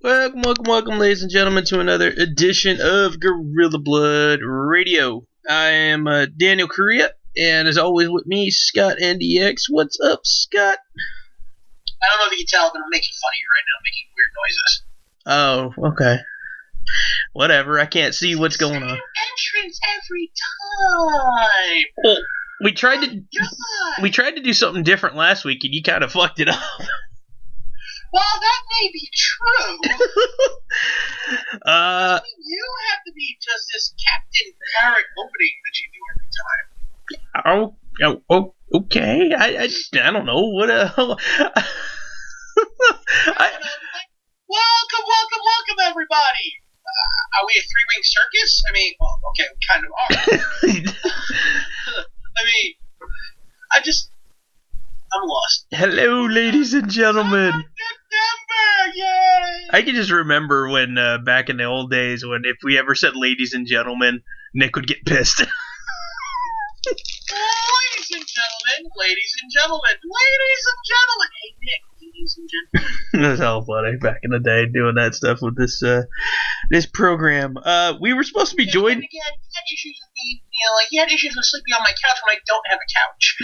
Welcome, ladies and gentlemen, to another edition of Gorilla Blood Radio. I am Daniel Correa, and as always with me, Scott NDX. What's up, Scott? I don't know if you can tell, but I'm making fun of you right now, making weird noises. Oh, okay. Whatever, I can't see what's going on. Entrance every time! Well, we tried to do something different last week, and you kind of fucked it up. Well, that may be true. I mean, you have to be just this Captain Parrot opening that you do every time. Oh, okay. I don't know. What Welcome, everybody! Are we a three-wing circus? I mean, well, okay, we kind of are. I mean, I'm lost. Hello, ladies and gentlemen. September, yay! I can just remember when, back in the old days, when if we ever said ladies and gentlemen, Nick would get pissed. Ladies and gentlemen. Hey, Nick, ladies and gentlemen. That's all funny back in the day doing that stuff with this program. We were supposed to be joined. And again, he had issues with me, he had issues with sleeping on my couch when I don't have a couch.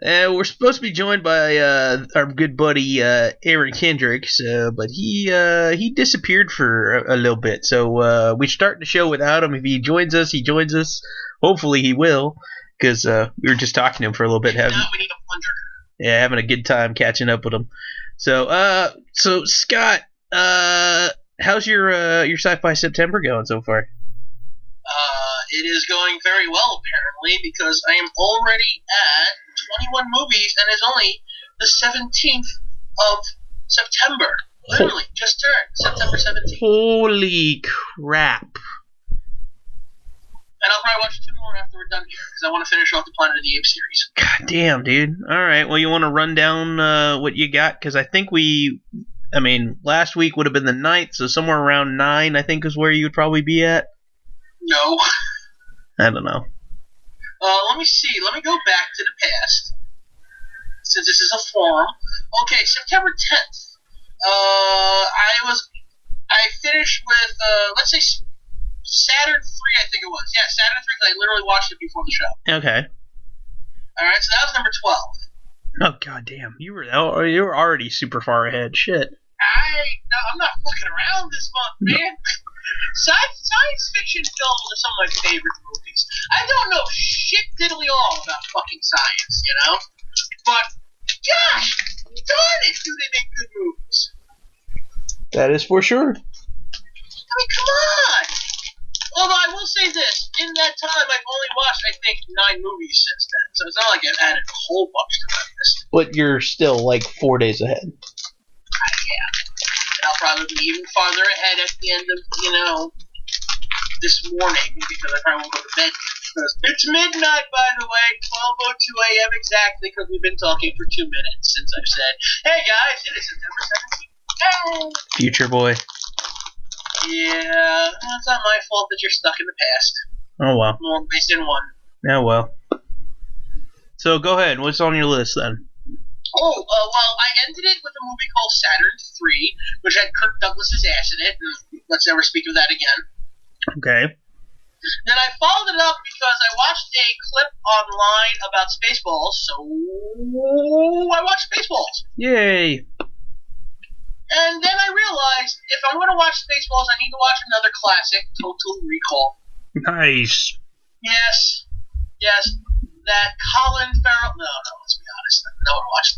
We're supposed to be joined by our good buddy Aaron Kendrick, but he disappeared for a little bit. So we start the show without him. If he joins us, he joins us. Hopefully he will, because we were just talking to him for a little bit. We need a plunger. Yeah, having a good time catching up with him. So Scott, how's your Sci-Fi September going so far? It is going very well, apparently, because I am already at 21 movies, and it's only the 17th of September. Literally, just turned September 17th. Holy crap. And I'll probably watch 2 more after we're done here, because I want to finish off the Planet of the Apes series. God damn, dude. Alright, well, you want to run down what you got? Because I think last week would have been the 9th, so somewhere around 9, I think, is where you would probably be at. No. I don't know. Let me see. Let me go back to the past, since this is a forum. Okay, September 10th. I finished with, let's say, Saturn 3, I think it was. Yeah, Saturn 3, because I literally watched it before the show. Okay. Alright, so that was number 12. Oh, goddamn. You were already super far ahead. Shit. I'm not fucking around this month, man. Science fiction films are some of my favorite movies. I don't know shit diddly all about fucking science, But, gosh, darn it, do they make good movies. That is for sure. I mean, come on! Although I will say this, in that time I've only watched, I think, 9 movies since then. So it's not like I've added a whole bunch to my list. But you're still, 4 days ahead. Yeah. And I'll probably be even farther ahead at the end of, this morning, because I probably won't go to bed. Because it's midnight, by the way, 12:02 a.m. exactly, because we've been talking for 2 minutes since I've said, hey guys, it is September 17th. Future boy. Yeah, it's not my fault that you're stuck in the past. Oh, well. More ways than one. Oh, well. So, go ahead. What's on your list, then? Oh, well, I ended it with a movie called Saturn 3, which had Kirk Douglas's ass in it, and let's never speak of that again. Okay. Then I followed it up because I watched a clip online about Spaceballs, so I watched Spaceballs. Yay. And then I realized, if I'm going to watch Spaceballs, I need to watch another classic, Total Recall. Nice. Yes, that Colin Farrell... No, let's be honest, no one watched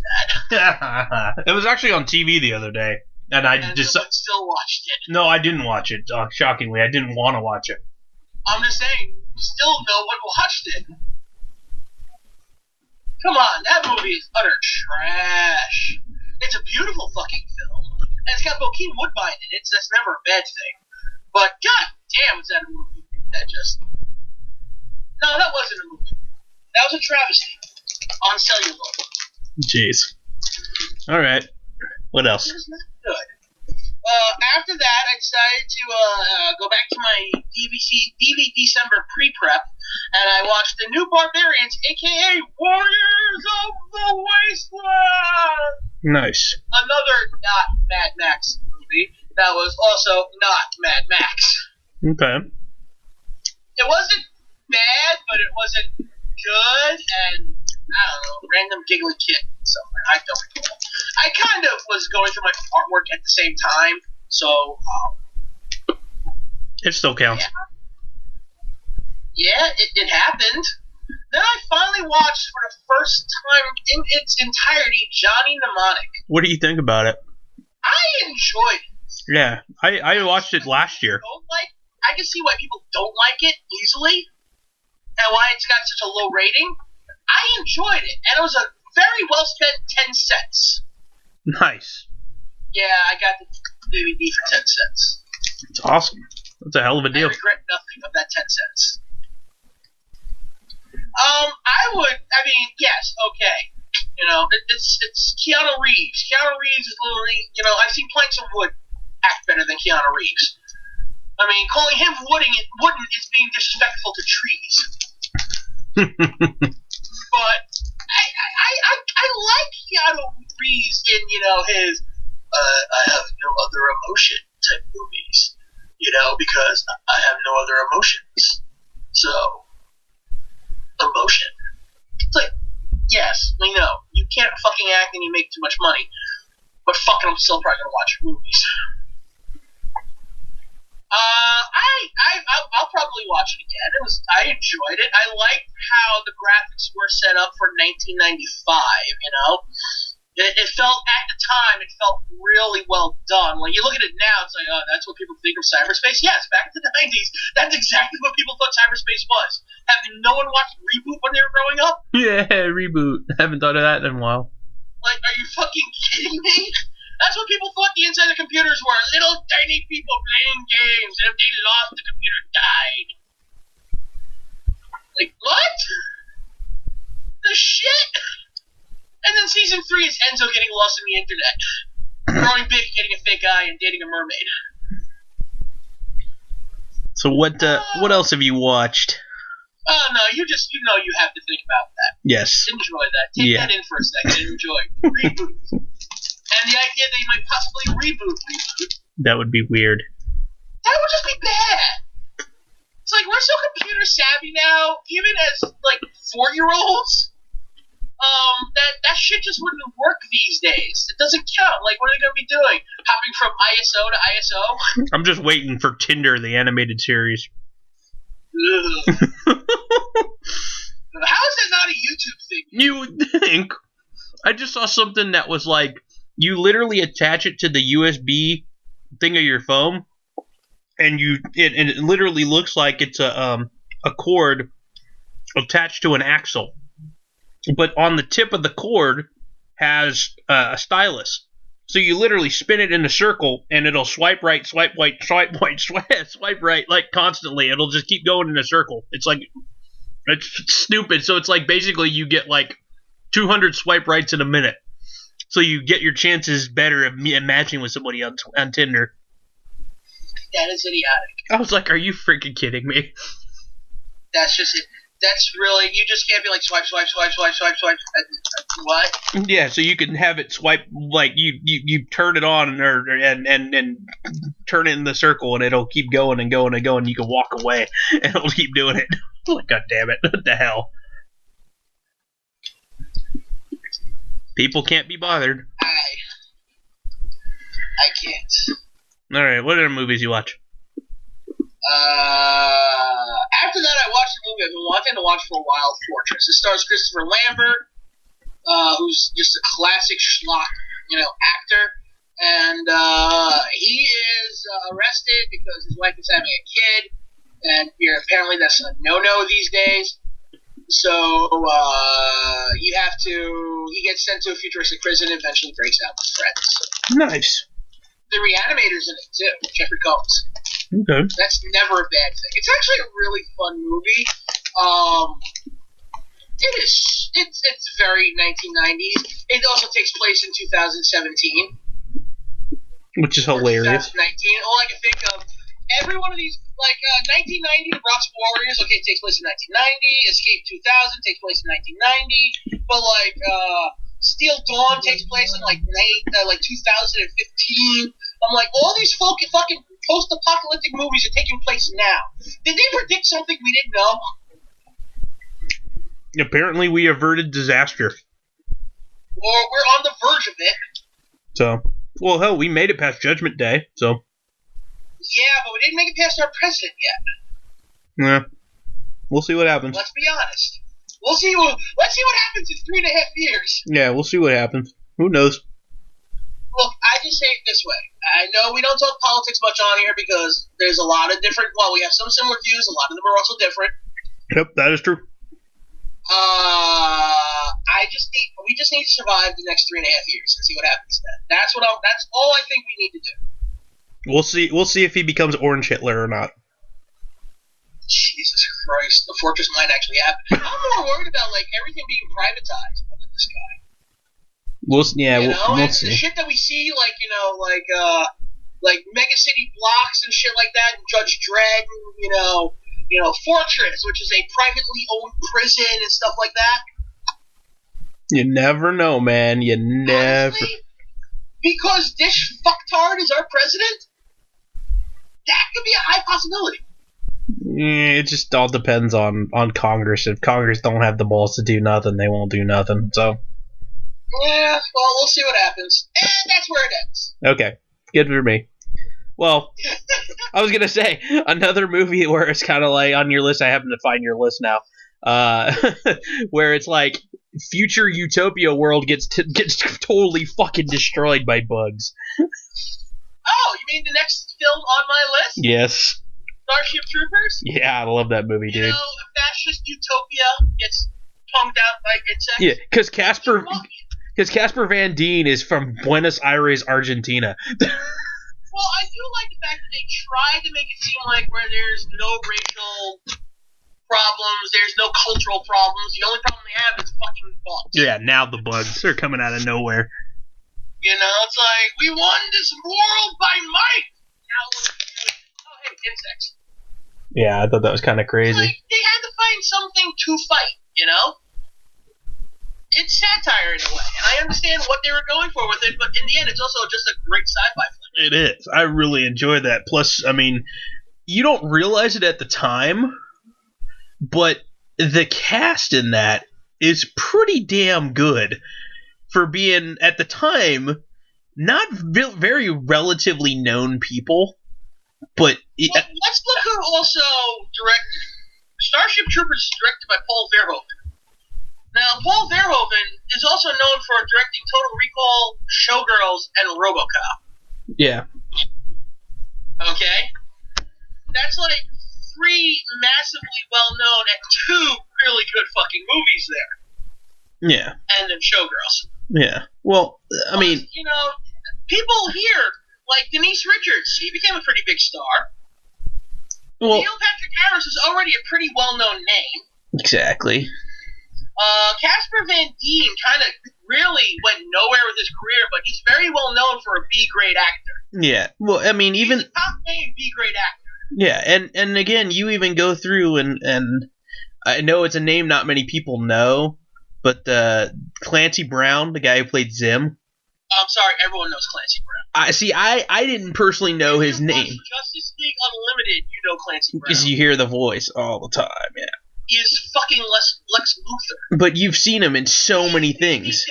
that. It was actually on TV the other day, and I still watched it. No, I didn't watch it. Shockingly, I didn't want to watch it. I'm just saying, still no one watched it. Come on, that movie is utter trash. It's a beautiful fucking film. And it's got Bokeem Woodbine in it, so that's never a bad thing. But god damn, is that a movie? No, that wasn't a movie. That was a travesty. On celluloid. Jeez. Alright. What else? It was not good. After that, I decided to go back to my DVD December pre-prep, and I watched The New Barbarians, a.k.a. Warriors of the Wasteland! Nice. Another not Mad Max movie. that was also not Mad Max. Okay. It wasn't bad, but it wasn't good, and I don't know, random giggly kid somewhere. I don't recall. I kind of was going through my artwork at the same time, so it still counts. Yeah, it happened. Then I finally watched for the first time in its entirety Johnny Mnemonic. What do you think about it? I enjoyed it. Yeah, I watched it last year. I can see why people don't like it easily, and why it's got such a low rating. I enjoyed it, and it was a very well spent 10 cents. Nice. Yeah, I got the DVD for 10 cents. It's awesome. That's a hell of a deal. I regret nothing of that 10 cents. Yes, okay. You know, it's Keanu Reeves. Keanu Reeves is literally, you know, I've seen planks of wood act better than Keanu Reeves. I mean, calling him wooden is being disrespectful to trees. But I like Keanu Reeves in, you know, his I have no other emotion type movies. You know, because I have no other emotions. So, emotion. It's like, yes, we know. You can't fucking act and you make too much money. But fucking I'm still probably gonna watch your movies. I'll probably watch it again. I enjoyed it. I liked how the graphics were set up for 1995, you know? It felt, at the time, it felt really well done. When you look at it now, it's like, oh, that's what people think of cyberspace? Yes, back in the 90s, that's exactly what people thought cyberspace was. Have no one watched Reboot when they were growing up? Yeah, Reboot. I haven't thought of that in a while. Like, are you fucking kidding me? That's what people thought the inside of computers were. Little tiny people playing games, and if they lost, the computer died. Like, what? The shit? And then season 3 is Enzo getting lost in the internet, growing big, getting a fake eye, and dating a mermaid. So what else have you watched? Oh no, you know you have to think about that. Yes. Enjoy that. Take that in for a second and enjoy. Reboot. And the idea that you might possibly reboot. That would be weird. That would just be bad. It's like, we're so computer savvy now, even as, like, 4-year-olds. That shit just wouldn't work these days. It doesn't count. Like, what are they going to be doing? Hopping from ISO to ISO? I'm just waiting for Tinder, the animated series. Ugh. How is that not a YouTube thing? You would think. I just saw something that was like, you literally attach it to the USB thing of your phone, and it literally looks like it's a cord attached to an axle. But on the tip of the cord has a stylus. So you literally spin it in a circle, and it'll swipe right, swipe right, swipe right, swipe right, like constantly. It'll just keep going in a circle. It's like, it's stupid. So it's like basically you get like 200 swipe rights in a minute. So you get your chances better of matching with somebody on Tinder. That is idiotic. I was like, are you freaking kidding me? That's just it. That's really, you just can't be like swipe, swipe, swipe, swipe, swipe, swipe. What? Yeah, so you can have it swipe, like you turn it on and turn it in the circle, and it'll keep going and going and going. You can walk away, and it'll keep doing it. Like, God damn it! What the hell? People can't be bothered. I can't. All right, what other movies you watch? After that, I watched a movie I've been wanting to watch for a while, Fortress. It stars Christopher Lambert, who's just a classic schlock, actor. And he is arrested because his wife is having a kid, and apparently that's a no-no these days. So he gets sent to a futuristic prison and eventually breaks out with friends. Nice. The Reanimator's in it too, Jeffrey Combs. Okay. That's never a bad thing. It's actually a really fun movie. It's very 1990s. It also takes place in 2017. Which is hilarious. 2019. All I can think of, every one of these, 1990, The Bronx Warriors, okay, takes place in 1990. Escape 2000 takes place in 1990. But, Steel Dawn takes place in, 2015. I'm like, all these fucking post-apocalyptic movies are taking place now. Did they predict something we didn't know? Apparently, we averted disaster. Or we're on the verge of it. So, well, hell, we made it past Judgment Day, so. Yeah, but we didn't make it past our president yet. Yeah. We'll see what happens. Let's be honest. Let's see what happens in 3.5 years. Yeah, we'll see what happens. Who knows? Look, I just say it this way. I know we don't talk politics much on here because there's a lot of different. Well, we have some similar views. A lot of them are also different. Yep, that is true. We just need to survive the next 3.5 years and see what happens then. That's all I think we need to do. We'll see if he becomes Orange Hitler or not. Jesus Christ, the fortress might actually happen. I'm more worried about like everything being privatized than this guy. We'll see. The shit that we see, like mega city blocks and shit like that, and Judge Dredd, Fortress, which is a privately owned prison and stuff like that. You never know, man. You never. Honestly, because this fucktard is our president, that could be a high possibility. Yeah, it just all depends on Congress. If Congress don't have the balls to do nothing, they won't do nothing. So. Yeah, well, we'll see what happens. And that's where it ends. Okay, good for me. Well, I was going to say, another movie where it's kind of like on your list, I happen to find your list now, where it's like, future utopia world gets totally fucking destroyed by bugs. Oh, you mean the next film on my list? Yes. Starship Troopers? Yeah, I love that movie, dude. If fascist utopia gets punked out by insects. Yeah, because Casper Van Dien is from Buenos Aires, Argentina. Well, I do like the fact that they tried to make it seem like where there's no racial problems, there's no cultural problems. The only problem they have is fucking bugs. Yeah, now the bugs are coming out of nowhere. It's like, we won this world by might. Now what are we doing? Oh, hey, insects. Yeah, I thought that was kind of crazy. Like, they had to find something to fight, It's satire in a way, and I understand what they were going for with it, but in the end, it's also just a great sci-fi film. It is. I really enjoy that. Plus, I mean, you don't realize it at the time, but the cast in that is pretty damn good for being, at the time, not very relatively known people, but... let's look who also directed. Starship Troopers is directed by Paul Verhoeven. Now, Paul Verhoeven is also known for directing Total Recall, Showgirls, and RoboCop. Yeah. Okay? That's like 3 massively well-known and 2 really good fucking movies there. Yeah. And then Showgirls. Yeah. Well, I mean... people here, like Denise Richards, she became a pretty big star. Well, Neil Patrick Harris is already a pretty well-known name. Exactly. Casper Van Dien kind of really went nowhere with his career, but he's very well known for a B-grade actor. Yeah. Well, I mean, even... He's a top-name B-grade actor. Yeah, and again, you even go through, and I know it's a name not many people know, but Clancy Brown, the guy who played Zim. I'm sorry, everyone knows Clancy Brown. I didn't personally know his name. Justice League Unlimited, you know Clancy Brown. Because you hear the voice all the time, yeah. He is fucking Lex Luthor. But you've seen him in so many things.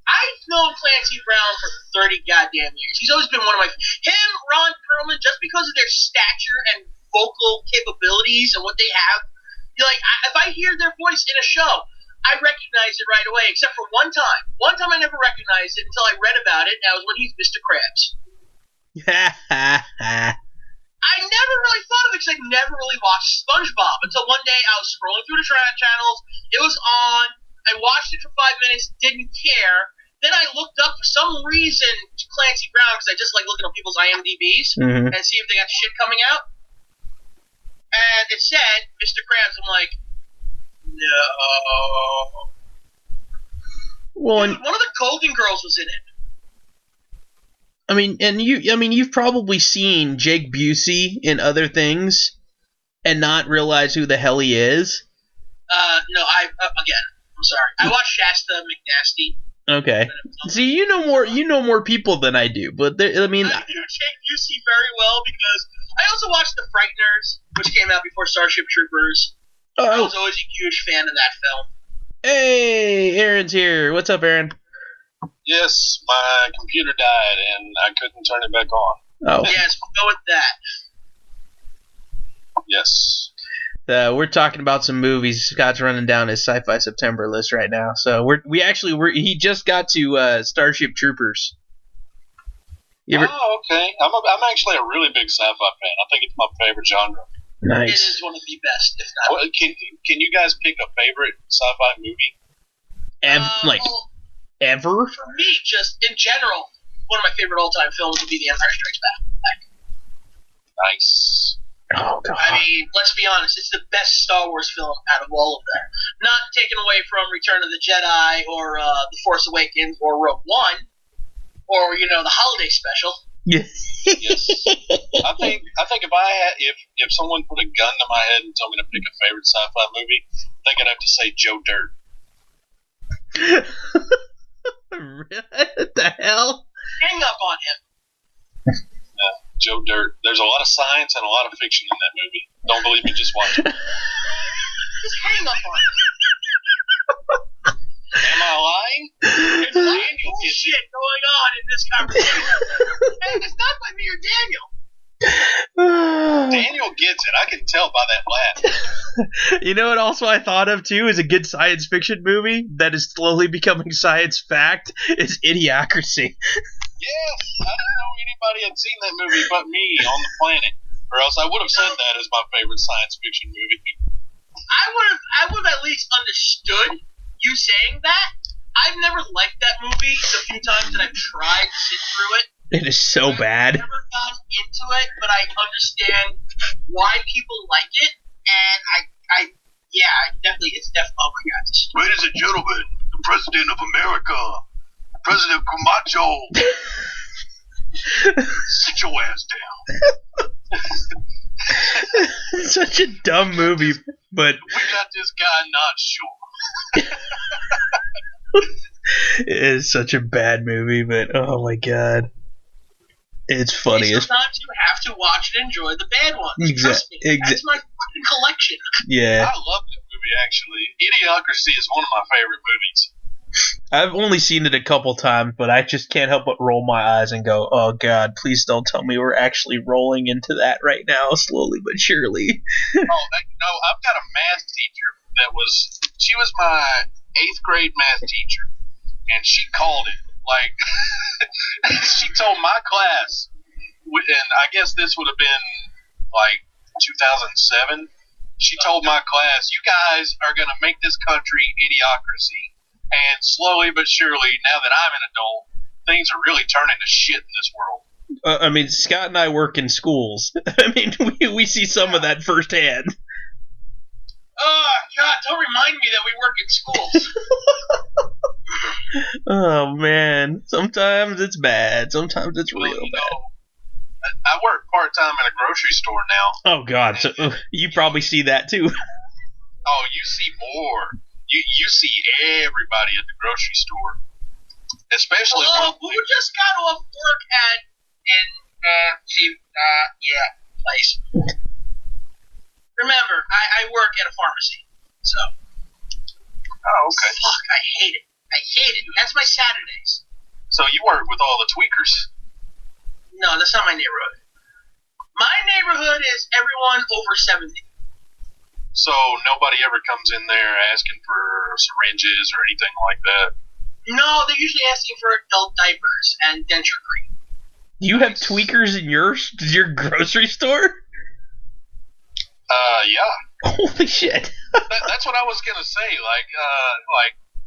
I've known Clancy Brown for 30 goddamn years. He's always been one of my... Him, Ron Perlman, just because of their stature and vocal capabilities and what they have, if I hear their voice in a show, I recognize it right away, except for one time. One time I never recognized it until I read about it, and that was when he's Mr. Krabs. I never really thought of it because I never really watched SpongeBob until one day I was scrolling through the channels. It was on. I watched it for 5 minutes, didn't care. Then I looked up for some reason Clancy Brown because I just like looking at people's IMDb's and see if they got shit coming out. And it said Mr. Krabs. I'm like, no. Well, dude, one of the Golden Girls was in it. I mean, you've probably seen Jake Busey in other things and not realize who the hell he is. No, I'm sorry. I watched Shasta McNasty. Okay. See, you know more people than I do, but I do take UC very well because I also watched The Frighteners, which came out before Starship Troopers. I was always a huge fan of that film. Hey, Aaron's here. What's up, Aaron? Yes, my computer died and I couldn't turn it back on. Oh. Yes, we'll go with that. Yes. We're talking about some movies. Scott's running down his Sci-Fi September list right now. So he just got to Starship Troopers. Oh, okay. I'm actually a really big sci-fi fan. I think it's my favorite genre. Nice. It is one of the best, if not. Well, can you guys pick a favorite sci-fi movie? Ever? For me, just in general, one of my favorite all-time films would be The Empire Strikes Back. Nice. Oh, God. I mean, let's be honest, it's the best Star Wars film out of all of them. Not taken away from Return of the Jedi or The Force Awakens or Rogue One or, the holiday special. Yes. Yes. I think if someone put a gun to my head and told me to pick a favorite sci-fi movie, I think I'd have to say Joe Dirt. What the hell? Hang up on him. Yeah, Joe Dirt. There's a lot of science and a lot of fiction in that movie. Don't believe me? Just watch it. Just hang up on him. Am I lying? There's a lot of bullshit going on in this conversation. Hey, it's not by me or Daniel. Daniel gets it. I can tell by that laugh. You know what also I thought of too is a good science fiction movie that is slowly becoming science fact is Idiocracy. Yes, I didn't know anybody had seen that movie but me on the planet, or else I would have said that as my favorite science fiction movie. I would have at least understood you saying that. I've never liked that movie the few times that I've tried to sit through it. It is so bad. I never got into it, but I understand why people like it, and it's definitely, oh my God. Ladies and gentlemen, the President of America, President Camacho, sit your ass down. Such a dumb movie, but we got this guy not sure. It is such a bad movie, but oh my God. It's funny. Sometimes you have to watch and enjoy the bad ones. Trust me. That's my fucking collection. Yeah. I love that movie, actually. Idiocracy is one of my favorite movies. I've only seen it a couple times, but I just can't help but roll my eyes and go, oh God, please don't tell me we're actually rolling into that right now, slowly but surely. No, I've got a math teacher she was my 8th grade math teacher, and she called it. Like, she told my class, and I guess this would have been like 2007. She told my class, "You guys are going to make this country idiocracy." And slowly but surely, now that I'm an adult, things are really turning to shit in this world. I mean, Scott and I work in schools. I mean, we see some of that firsthand. Oh, God, don't remind me that we work in schools. Oh, man. Sometimes it's bad. Sometimes it's real bad. I work part-time in a grocery store now. Oh, God. So you probably see that, too. Oh, you see more. You see everybody at the grocery store. Especially who just got off work place. Remember, I work at a pharmacy, so. Oh, okay. Fuck, I hate it. That's my Saturdays. So you work with all the tweakers? No, that's not my neighborhood. My neighborhood is everyone over 70. So nobody ever comes in there asking for syringes or anything like that? No, they're usually asking for adult diapers and denture cream. You have tweakers in your grocery store? Yeah. Holy shit. That's what I was gonna say. Like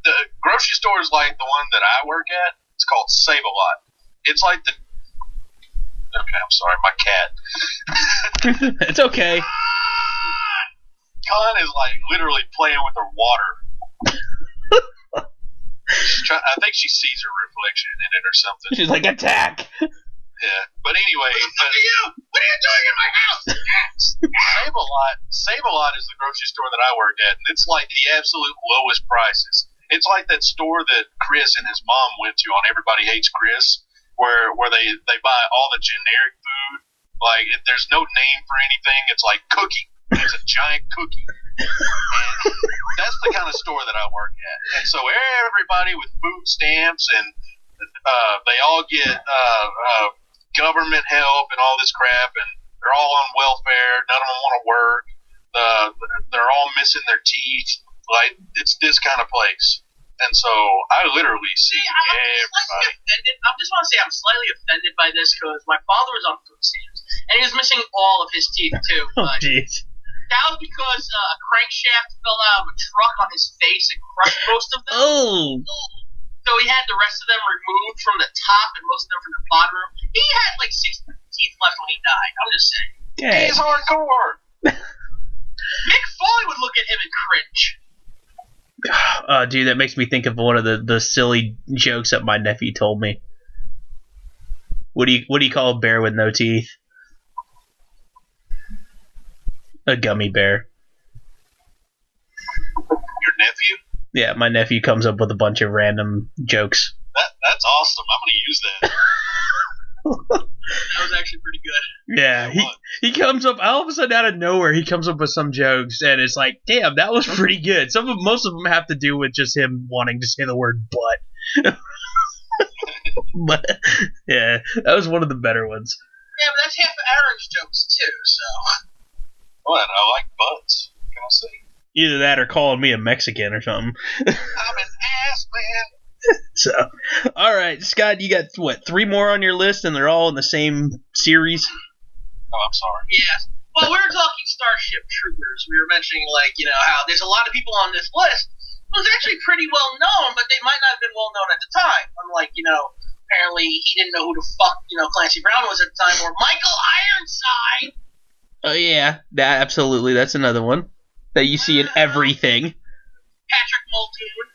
the grocery store is like the one that I work at. It's called Save-A-Lot. It's like the. Okay, I'm sorry, my cat. It's okay. Con is like literally playing with her water. I think she sees her reflection in it or something. She's like, attack! Yeah, but anyway. What are you doing in my house? Save-A-Lot is the grocery store that I work at, and it's like the absolute lowest prices. It's like that store that Chris and his mom went to on Everybody Hates Chris, where they buy all the generic food. Like, there's no name for anything. It's like cookie. It's a giant cookie. And that's the kind of store that I work at. And so everybody with food stamps and they all get government help and all this crap, and they're all on welfare. None of them want to work. They're all missing their teeth. Like, it's this kind of place. And so I literally see everybody. I just want to say I'm slightly offended by this because my father was on food stamps and he was missing all of his teeth too. Oh, jeez. That was because a crankshaft fell out of a truck on his face and crushed most of them. Oh. So he had the rest of them removed from the top and most of them from the bottom. He had like 6 teeth left when he died. I'm just saying. Yeah. He's hardcore. Mick Foley would look at him and cringe. Dude, that makes me think of one of the silly jokes that my nephew told me. What do you call a bear with no teeth? A gummy bear. Your nephew? Yeah, my nephew comes up with a bunch of random jokes. That's awesome. I'm going to use that. That was actually pretty good. Yeah, he comes up all of a sudden out of nowhere. He comes up with some jokes, and it's like, damn, that was pretty good. Most of them have to do with just him wanting to say the word "but." But yeah, that was one of the better ones. Yeah, but that's half of Aaron's jokes too. So. What? I like butts. What can I say? Either that or calling me a Mexican or something. I'm an ass man. So, all right, Scott, you got what, 3 more on your list, and they're all in the same series? Oh, I'm sorry. Yes. Well, we were talking Starship Troopers. We were mentioning, like, how there's a lot of people on this list who's actually pretty well known, but they might not have been well known at the time. Unlike, apparently he didn't know who the fuck, Clancy Brown was at the time, or Michael Ironside. Oh yeah, absolutely. That's another one that you see in everything. Patrick Muldoon.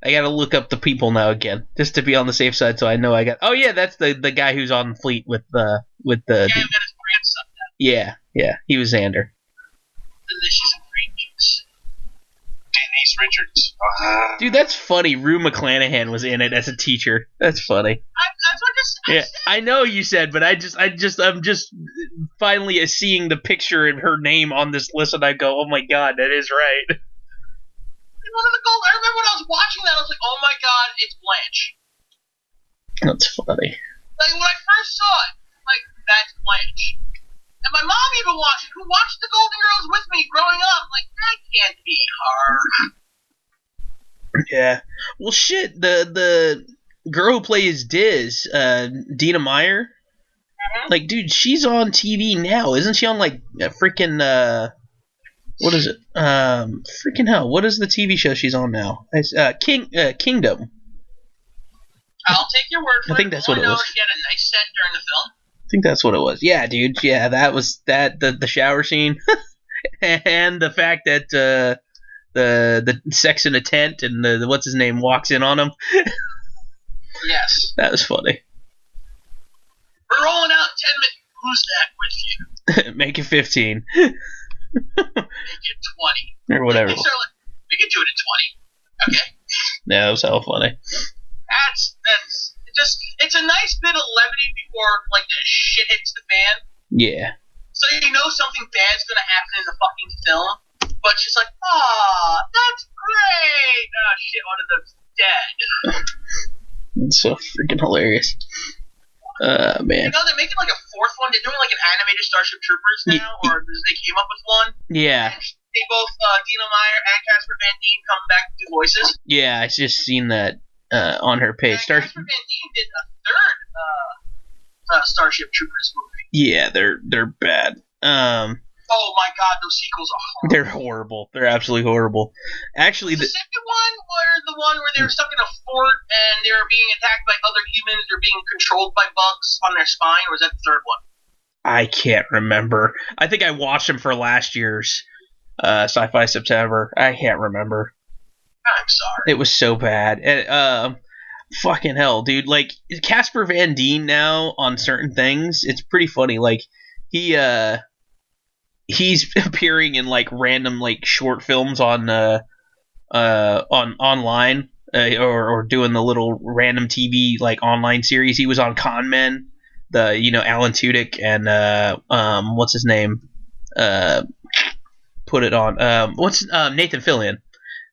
I gotta look up the people now again, just to be on the safe side, so I know I got. Oh yeah, that's the guy who's on Fleet with the. Yeah, who got his grandson now. Yeah, he was Xander. Delicious ingredients. Denise Richards. Dude, that's funny. Rue McClanahan was in it as a teacher. That's funny. That's what I said. I know you said, but I'm just finally seeing the picture and her name on this list, and I go, oh my god, that is right. I remember when I was watching that, I was like, oh my god, it's Blanche. That's funny. Like, when I first saw it, like, that's Blanche. And my mom even watched it, who watched the Golden Girls with me growing up. Like, that can't be her. Yeah. Well, shit, the girl who plays Diz, Dina Meyer, like, dude, she's on TV now. Isn't she on, like, a freaking, what is it? Freaking hell. What is the TV show she's on now? Kingdom. I'll take your word for it. I think that's what it was. She had a nice set during the film. I think that's what it was. Yeah, dude. Yeah, that was the shower scene. And the fact that the sex in a tent and the what's his name walks in on him. Yes. That was funny. We're rolling out 10 minutes. Who's that with you? Make it 15. Make it 20. Or whatever. We can do it at 20. Okay. Yeah, that was hella funny. That's it's a nice bit of levity before, like, the shit hits the fan. Yeah. So you know something bad's gonna happen in the fucking film, but she's like, "Aw, that's great!" Oh shit, one of them's dead. It's so freaking hilarious. Man. They're making like a 4th one. They're doing like an animated Starship Troopers now, or they came up with one. Yeah. And they both, Dina Meyer and Casper Van Dien, come back to do voices. Yeah, I just seen that on her page. Casper Van Dien did a 3rd Starship Troopers movie. Yeah, they're bad. Oh my god, those sequels are horrible. They're horrible. They're absolutely horrible. Actually, the second one where they were stuck in a fort and they were being attacked by other humans, they're being controlled by bugs on their spine, or was that the 3rd one? I can't remember. I think I watched them for last year's Sci-Fi September. I can't remember. I'm sorry. It was so bad. And, fucking hell, dude. Like, Casper Van Dien now on certain things, it's pretty funny. Like, he's appearing in, like, random, like, short films on on online or doing the little random TV like online series. He was on Con Men, Alan Tudyk and what's his name put it on what's Nathan Fillion.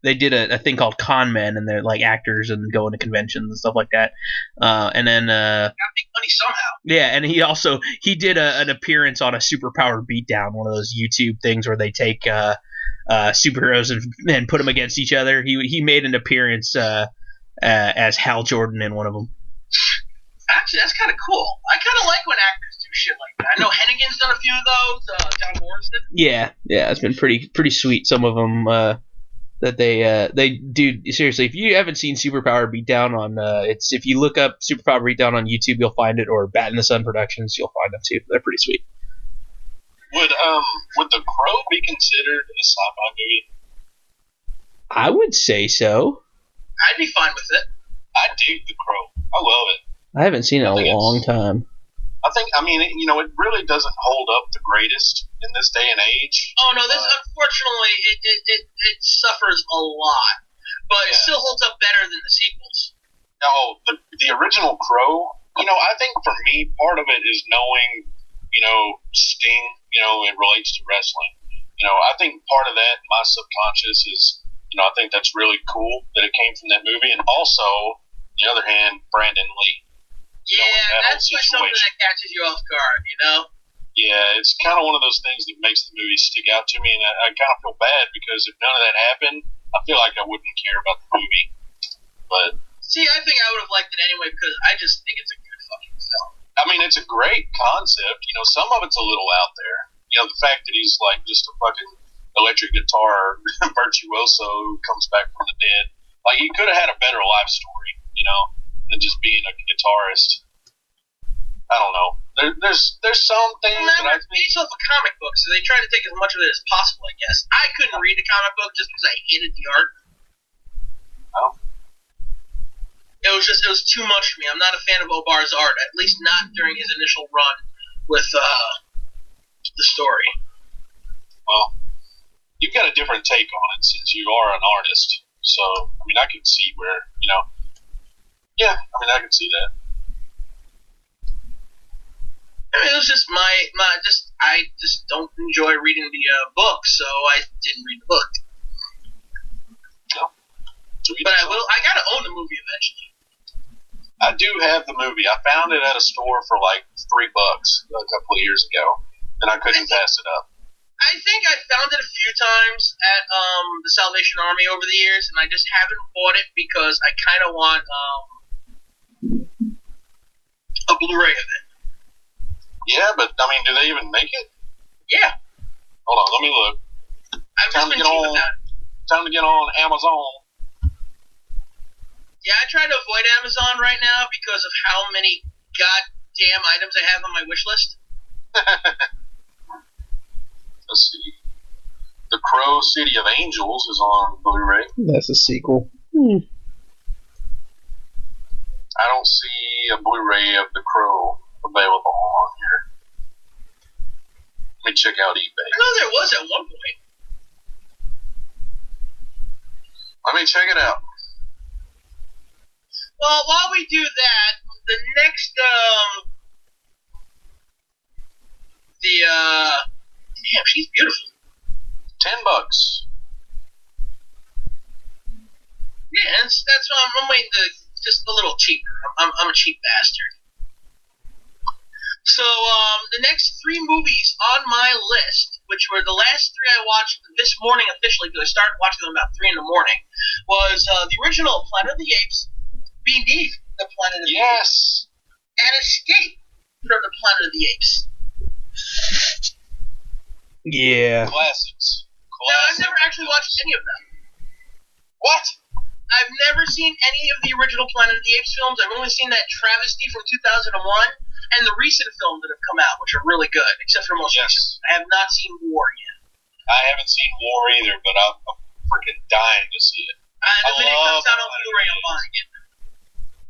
They did a thing called Con Men, and they're like actors and going to conventions and stuff like that. And then gotta make money somehow. yeah, and he did an appearance on a Superpower Beatdown, one of those YouTube things where they take superheroes and put them against each other. He made an appearance as Hal Jordan in one of them. Actually, that's kind of cool. I kind of like when actors do shit like that. I know Hennigan's done a few of those. John Morrison. Yeah, it's been pretty sweet. Some of them that they do. Seriously, if you haven't seen Superpower Beatdown on if you look up Superpower Beatdown on YouTube, you'll find it, or Bat in the Sun Productions, you'll find them too. They're pretty sweet. Would The Crow be considered a sci-fi movie? I would say so. I'd be fine with it. I dig The Crow. I love it. I haven't seen it in a long time. I mean, it really doesn't hold up the greatest in this day and age. Oh no, this unfortunately it suffers a lot, but it still holds up better than the sequels. No, the original Crow. I think for me, part of it is knowing, Sting. It relates to wrestling. I think part of that in my subconscious is, I think that's really cool that it came from that movie, and also, on the other hand, Brandon Lee. Yeah, that's like something that catches you off guard, Yeah, it's kind of one of those things that makes the movie stick out to me, and I kind of feel bad because if none of that happened, I feel like I wouldn't care about the movie. But see, I think I would have liked it anyway because I just think it's a good fucking film. I mean, it's a great concept. Some of it's a little out there. The fact that he's like just a fucking electric guitar virtuoso who comes back from the dead. Like, he could have had a better life story, than just being a guitarist. I don't know. There's some things that I think... Based off a comic book, so they try to take as much of it as possible, I guess. I couldn't read the comic book just because I hated the art. Oh. It was too much for me. I'm not a fan of Obar's art, at least not during his initial run with the story. Well, you've got a different take on it since you are an artist. So, I mean, I can see where, yeah, I can see that. I mean, it was just I just don't enjoy reading the book, so I didn't read the book. No. But I gotta own the movie eventually. I do have the movie. I found it at a store for like $3 a couple of years ago, and I couldn't pass it up. I think I found it a few times at the Salvation Army over the years, and I just haven't bought it because I kind of want a Blu-ray of it. Yeah, but I mean, do they even make it? Yeah. Hold on, let me look. I've just been cheap with that. Time to get on Amazon. Yeah, I try to avoid Amazon right now because of how many goddamn items I have on my wish list. Let's see. The Crow City of Angels is on Blu-ray. That's a sequel. I don't see a Blu-ray of The Crow available on here. Let me check out eBay. I know there was at one point. Let me check it out. Well, while we do that, the next, damn, she's beautiful. $10. Yeah, that's why I'm waiting to, just a little cheaper. I'm a cheap bastard. So, the next 3 movies on my list, which were the last 3 I watched this morning officially, because I started watching them about 3 in the morning, was the original Planet of the Apes, indeed, the Planet of the Apes, and Escape from the Planet of the Apes. Yeah. Classics. Now, I've never actually watched any of them. What? I've never seen any of the original Planet of the Apes films. I've only seen that travesty from 2001 and the recent films that have come out, which are really good, except for most recent. I have not seen War yet. I haven't seen War either, but I'm freaking dying to see it. The minute it comes out on Blu-ray, I'm buying it.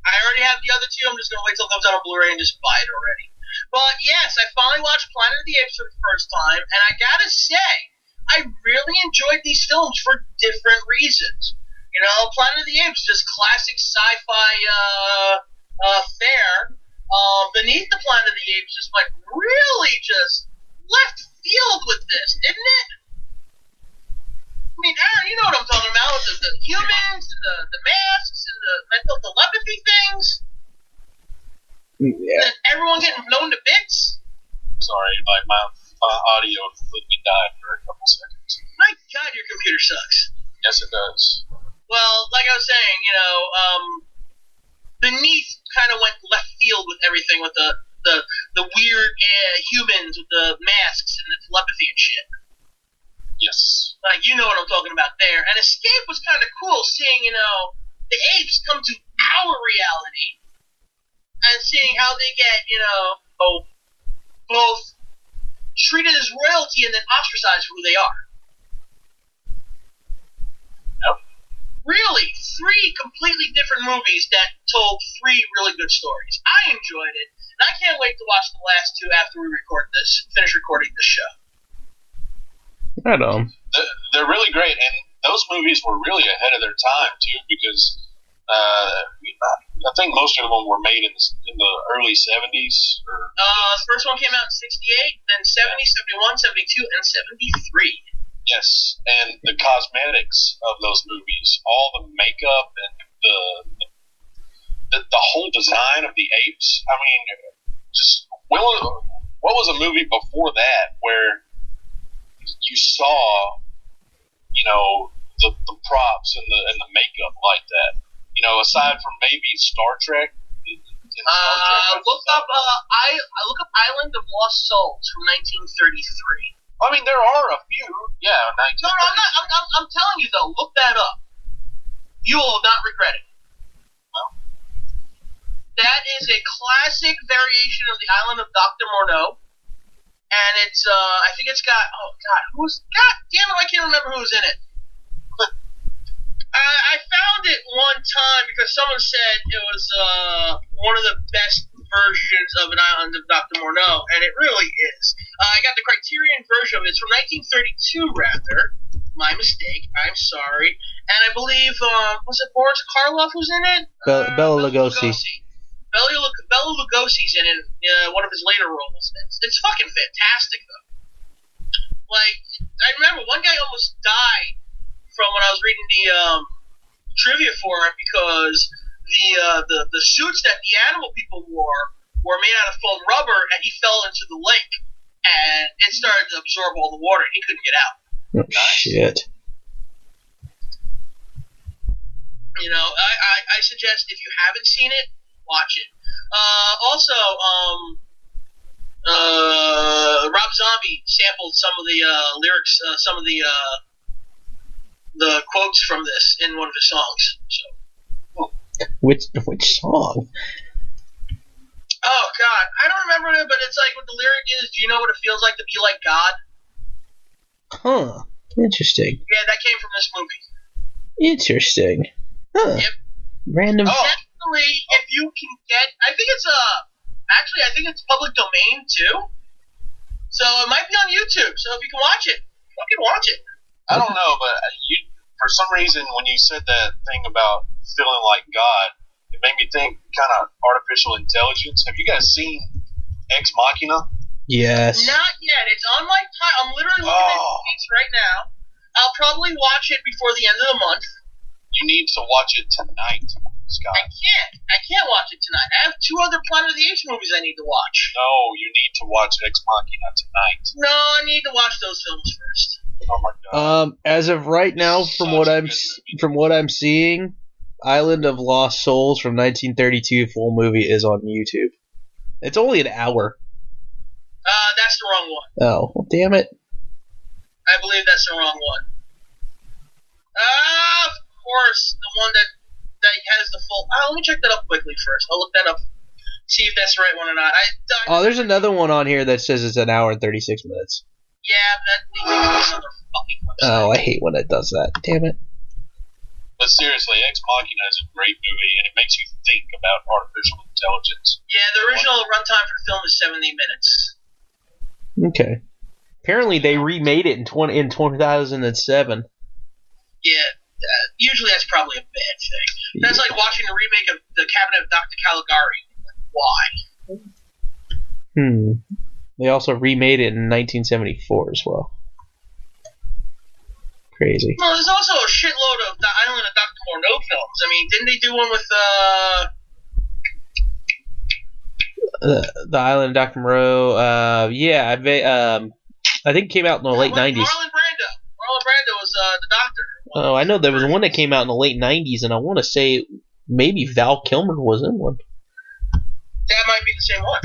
I already have the other 2. I'm just going to wait till it comes out on Blu-ray and just buy it already. But yes, I finally watched Planet of the Apes for the first time, and I gotta say, I really enjoyed these films for different reasons. You know, Planet of the Apes, just classic sci-fi fare. Beneath the Planet of the Apes just went really just left field with this, didn't it? I mean, Aaron, you know what I'm talking about, with the humans, and the masks, and the mental telepathy things. Yeah. And everyone getting blown to bits. Sorry, like my audio completely died for a couple seconds. My God, your computer sucks. Yes, it does. Well, like I was saying, you know, Beneath kind of went left field with everything, with the weird humans with the masks and the telepathy and shit. Yes. Like, you know what I'm talking about there. And Escape was kind of cool, seeing, you know, the apes come to our reality and seeing how they get, you know, both treated as royalty and then ostracized for who they are. Yep. Really, 3 completely different movies that told 3 really good stories. I enjoyed it, and I can't wait to watch the last 2 after we finish recording this show. Right on. They're really great, and those movies were really ahead of their time too, because I think most of them were made in the early 70s. The first one came out in 68, then 70, 71, 72, and 73. Yes, and the cosmetics of those movies, all the makeup and the whole design of the apes. I mean, just what was a movie before that where you saw, you know, the props and the makeup like that? You know, aside from maybe Star Trek. Look up Island of Lost Souls from 1933. I mean, there are a few. Yeah, 1933. No, I'm telling you though. Look that up. You will not regret it. Well, that is a classic variation of the Island of Dr. Morneau, and it's I think it's got God damn it, I can't remember who was in it. I found it one time because someone said it was one of the best versions of an Island of Dr. Morneau, and it really is. I got the Criterion version of it. It's from 1932, rather. My mistake. I'm sorry. And I believe, was it Boris Karloff who's in it? Bela Lugosi. Bela Lugosi's in it, one of his later roles. It's fucking fantastic, though. Like, I remember one guy almost died from when I was reading the trivia for it, because the suits that the animal people wore were made out of foam rubber, and he fell into the lake, and it started to absorb all the water, and he couldn't get out. Oh, shit. You know, I suggest if you haven't seen it, watch it. Also, Rob Zombie sampled some of the lyrics, some of the quotes from this in one of his songs. So. Which song? Oh God, I don't remember it, but it's like what the lyric is. Do you know what it feels like to be like God? Huh. Interesting. Yeah, that came from this movie. Interesting. Huh. Yep. Random. Definitely, if you can get, I think it's public domain too. So it might be on YouTube. So if you can watch it, fucking watch it. I don't know, but for some reason, when you said that thing about feeling like God, it made me think kind of artificial intelligence. Have you guys seen Ex Machina? Yes. Not yet. It's on my time. I'm literally looking at the piece right now. I'll probably watch it before the end of the month. You need to watch it tonight, Scott. I can't watch it tonight. I have 2 other Planet of the Apes movies I need to watch. No, you need to watch Ex Machina tonight. No, I need to watch those films first. Oh my God. As of right now, from what I'm seeing, Island of Lost Souls from 1932 full movie is on YouTube. It's only an hour. That's the wrong one. Oh, well, damn it. I believe that's the wrong one. Of course, the one that has the full. Let me check that up quickly first. I'll look that up, see if that's the right one or not. There's another one on here that says it's an hour and 36 minutes. Yeah, that leads to another fucking website. Oh, I hate when it does that. Damn it. But seriously, Ex Machina is a great movie, and it makes you think about artificial intelligence. Yeah, the original runtime for the film is 70 minutes. Okay. Apparently, they remade it in 2007. Yeah, usually that's probably a bad thing. That's like watching a remake of The Cabinet of Dr. Caligari. Why? They also remade it in 1974 as well. Crazy. Well, there's also a shitload of The Island of Dr. Moreau films. I mean, didn't they do one with The Island of Dr. Moreau? Yeah, I think it came out in the late 90s. Marlon Brando was the doctor. Oh, I know there was one that came out in the late 90s, and I want to say maybe Val Kilmer was in one. That might be the same one.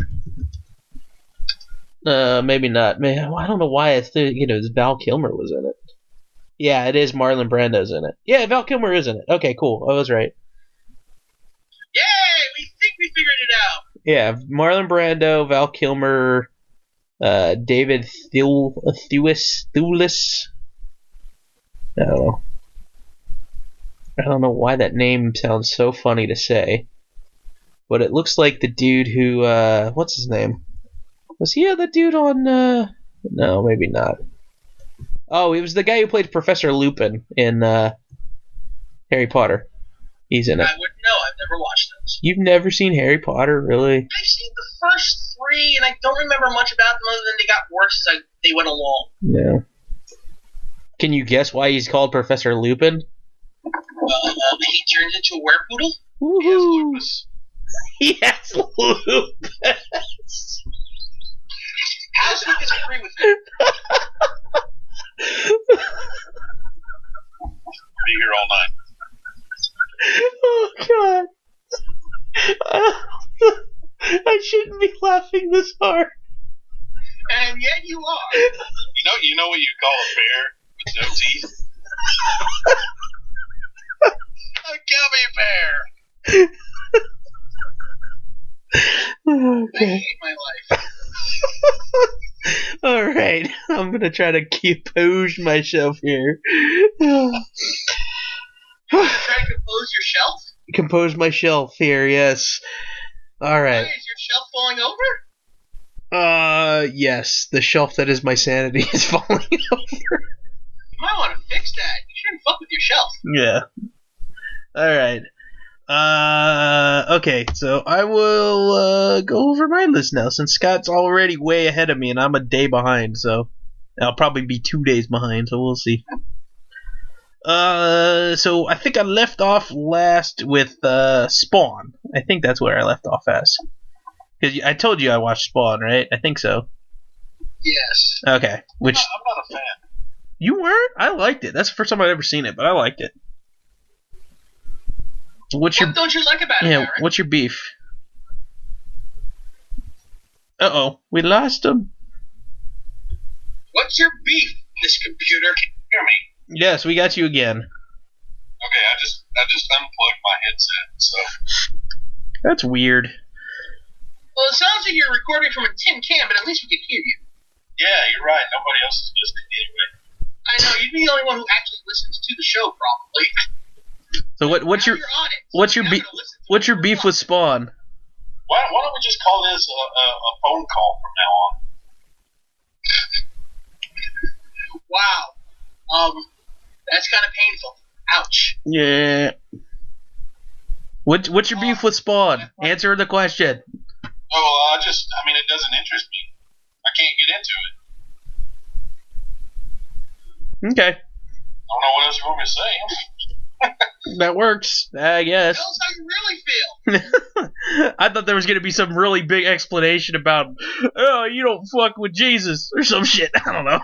Maybe not. Man, I don't know why I think Val Kilmer was in it. Yeah, it is. Marlon Brando's in it. Yeah, Val Kilmer is in it. Okay, cool. I was right. Yay! We think we figured it out. Yeah, Marlon Brando, Val Kilmer, David Thewlis. I don't know why that name sounds so funny to say, but it looks like the dude who what's his name? Was he the dude on? No, maybe not. Oh, he was the guy who played Professor Lupin in Harry Potter. He's in it. I wouldn't know. I've never watched those. You've never seen Harry Potter, really? I've seen the first 3, and I don't remember much about them other than they got worse as they went along. Yeah. Can you guess why he's called Professor Lupin? He turned into a werepoodle? Woohoo! He has lupus. How does he disagree with me? Be here all night. Oh, God. I shouldn't be laughing this hard. And yet you are. You know what you call a bear with no teeth? A gummy bear. Okay. I hate my life. All right. I'm going to try to compose myself here. Try to compose your shelf? Compose my shelf here, yes. All right. Why, is your shelf falling over? Yes. The shelf that is my sanity is falling over. You might want to fix that. You shouldn't fuck with your shelf. Yeah. All right. Okay, so I will go over my list now, since Scott's already way ahead of me, and I'm a day behind, so I'll probably be 2 days behind, so we'll see. So I think I left off last with Spawn. I think that's where I left off as. Because I told you I watched Spawn, right? I think so. Yes. Okay. Which I'm not a fan. You weren't? I liked it. That's the first time I've ever seen it, but I liked it. What don't you like about it, Aaron? What's your beef? Uh-oh. We lost him. What's your beef, this computer? Can you hear me? Yes, we got you again. Okay, I just unplugged my headset, so. That's weird. Well, it sounds like you're recording from a tin can, but at least we can hear you. Yeah, you're right. Nobody else is listening anyway. I know, you'd be the only one who actually listens to the show, probably. So what's your beef with Spawn? Why don't we just call this a phone call from now on? Wow. That's kind of painful. Ouch. Yeah. What's your beef with Spawn? Answer the question. Oh, well, it doesn't interest me. I can't get into it. Okay. I don't know what else you want me to say. That works, I guess. Tell us how you really feel. I thought there was going to be some really big explanation about, oh, you don't fuck with Jesus, or some shit. I don't know.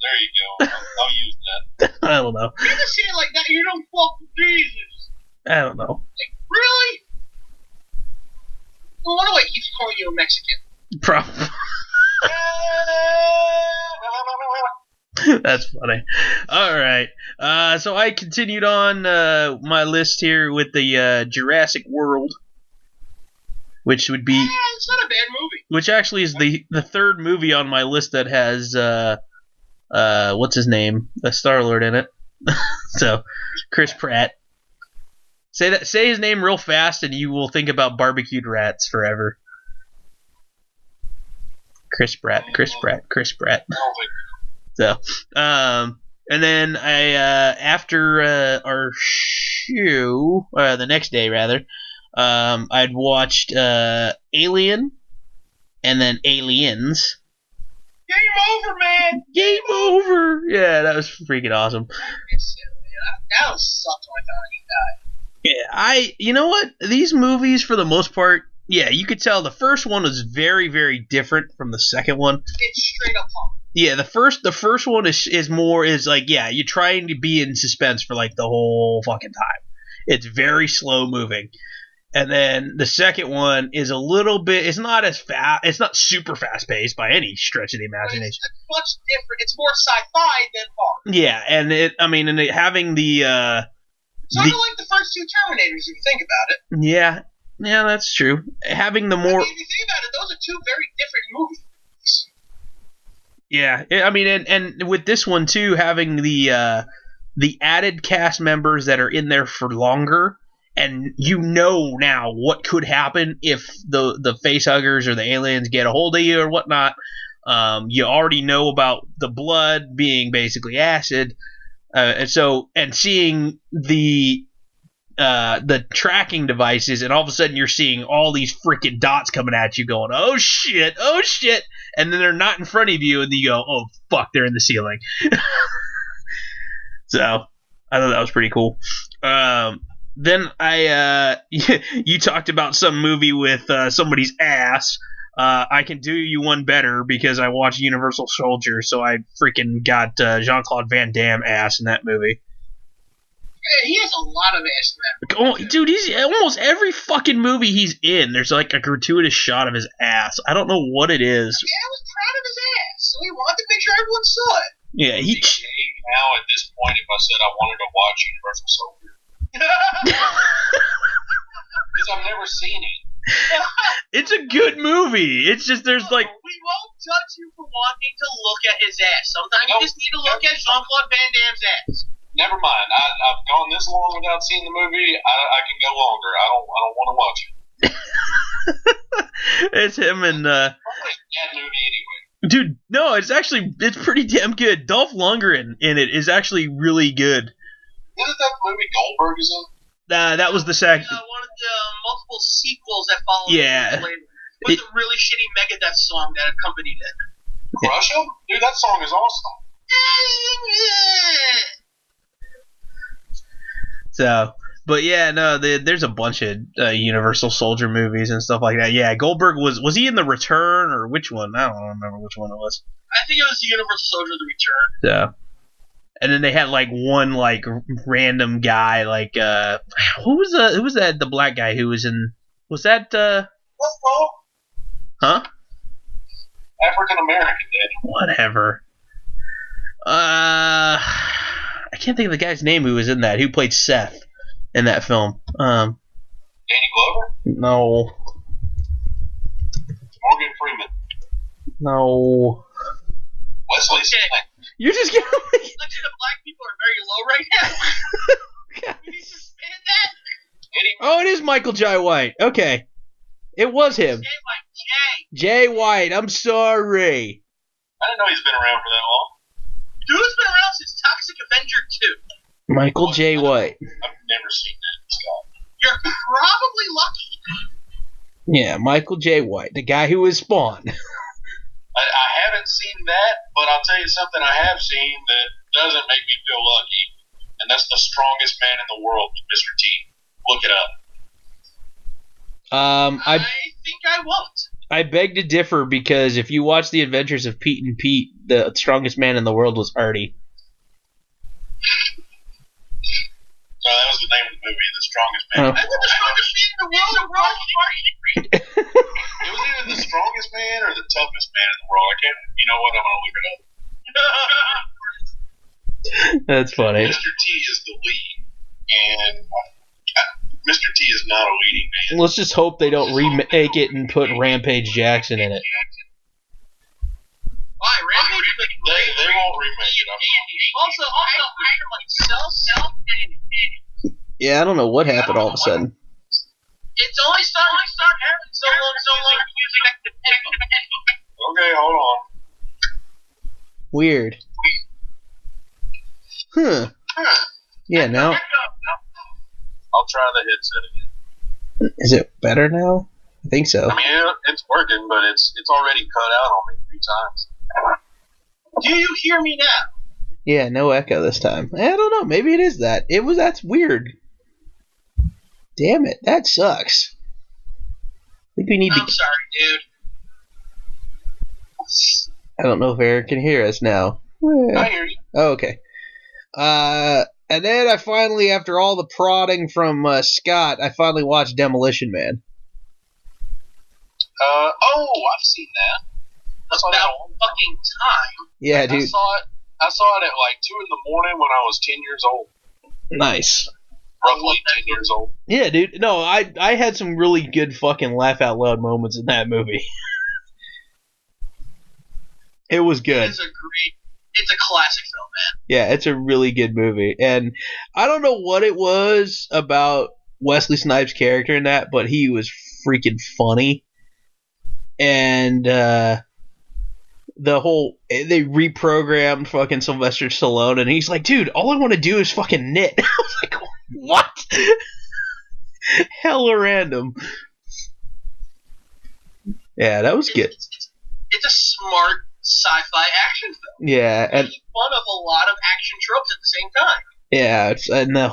There you go. I'll use that. I don't know. You just say it like that, you don't fuck with Jesus. I don't know. Like, really? No wonder why he keeps calling you a Mexican. Probably. That's funny. All right. So I continued on my list here with the Jurassic World, which would be. It's not a bad movie. Which actually is the third movie on my list that has what's his name, the Star-Lord in it. So Chris Pratt. Say his name real fast, and you will think about barbecued rats forever. Chris Pratt. I don't think. So, and then I after our show, the next day rather, I'd watched Alien, and then Aliens. Game over, man. Game over. Yeah, that was freaking awesome. That was sucked when I thought he died. Yeah, you know what? These movies, for the most part, yeah, you could tell the first one was very, very different from the second one. It's straight up punk. Yeah, the first one is like, yeah, you're trying to be in suspense for like the whole fucking time. It's very slow moving. And then the second one is a little bit, it's not as fast, it's not super fast paced by any stretch of the imagination. It's much different. It's more sci-fi than horror. Yeah, and having the it's sort of like the first two Terminators, if you think about it. Yeah, that's true. Having the more, if you think about it, those are two very different movies. Yeah, I mean, and with this one too, having the added cast members that are in there for longer, and you know now what could happen if the facehuggers or the aliens get a hold of you or whatnot. You already know about the blood being basically acid, and seeing the tracking devices, and all of a sudden you're seeing all these freaking dots coming at you going, oh shit, and then they're not in front of you, and you go, oh fuck, they're in the ceiling. So I thought that was pretty cool. Then you talked about some movie with somebody's ass. I can do you one better because I watched Universal Soldier, so I freaking got Jean-Claude Van Damme ass in that movie. Yeah, he has a lot of ass in that movie. Oh, dude, he's almost every fucking movie he's in. There's like a gratuitous shot of his ass. I don't know what it is. Yeah, I was proud of his ass, so he wanted to make sure everyone saw it. Yeah, now at this point, if I said I wanted to watch Universal Soldier, because I've never seen it. It's a good movie. It's just there's like, we won't judge you for wanting to look at his ass. Sometimes you just need to look at Jean-Claude Van Damme's ass. Never mind. I've gone this long without seeing the movie. I can go longer. I don't want to watch it. It's him and Probably a bad movie anyway. dude. No, it's pretty damn good. Dolph Lundgren in it is actually really good. Isn't that movie Goldberg is in? That was the second. One of the multiple sequels that followed. Yeah. Later. With the really shitty Megadeth song that accompanied it. Crush 'Em? Dude, that song is awesome. So, but yeah, no, there's a bunch of Universal Soldier movies and stuff like that. Yeah, Goldberg was he in The Return or which one? I don't remember which one it was. I think it was the Universal Soldier: The Return. Yeah. And then they had like one like random guy like who was that the black guy who was in that huh? African American, dude. Whatever. I can't think of the guy's name who was in that. Who played Seth in that film? Danny Glover? No. Morgan Freeman. No. Wesley Snipes. You're just gonna. Selection of black people are very low right now. We need to expand that. Oh, it is Michael J. White. Okay. It was him. Jay White. I'm sorry. I didn't know he's been around for that long. Dude's been around since Toxic Avenger 2. Michael J. White. I've never seen that, Scott. You're probably lucky. Yeah, Michael J. White, the guy who was Spawn. I haven't seen that, but I'll tell you something I have seen that doesn't make me feel lucky, and that's The Strongest Man in the World with Mr. T. Look it up. I think I won't. I beg to differ because if you watch The Adventures of Pete and Pete, the strongest man in the world was Artie. So that was the name of the movie, The Strongest Man. I think the strongest man in the world is It was either The Strongest Man or The Toughest Man in the World. I can't. You know what? I'm gonna look it up. That's funny. Mr. T is the lead, and Mr. T is not a leading man. Let's just hope they don't remake it and put Rampage Jackson in it. Why? Rampage is like They won't remake it. Also, I myself. Yeah, I don't know what happened all of a sudden. It's only starting happening so long you expect to pick them. Okay, hold Weird. Huh. Yeah, now. I'll try the headset again. Is it better now? I think so. I mean, it's working, but it's already cut out on me 3 times. Do you hear me now? Yeah, no echo this time. I don't know. Maybe it is that. That's weird. Damn it. That sucks. I think we need I'm sorry, dude. I don't know if Aaron can hear us now. I hear you. Oh, okay. And then I finally, after all the prodding from Scott, I finally watched Demolition Man. I've seen that. That's about fucking time. Yeah, dude. I saw it at like 2 in the morning when I was 10 years old. Nice. Roughly 10 years old. Yeah, dude. No, I had some really good fucking laugh out loud moments in that movie. It was good. It's a classic film, man. Yeah, it's a really good movie. And I don't know what it was about Wesley Snipes' character in that, but he was freaking funny. And they reprogrammed fucking Sylvester Stallone, and he's like, dude, all I want to do is fucking knit. I was like, what? Hella random. Yeah, that was good. It's a smart sci-fi action film. Yeah, and it's fun of a lot of action tropes at the same time. Yeah, and the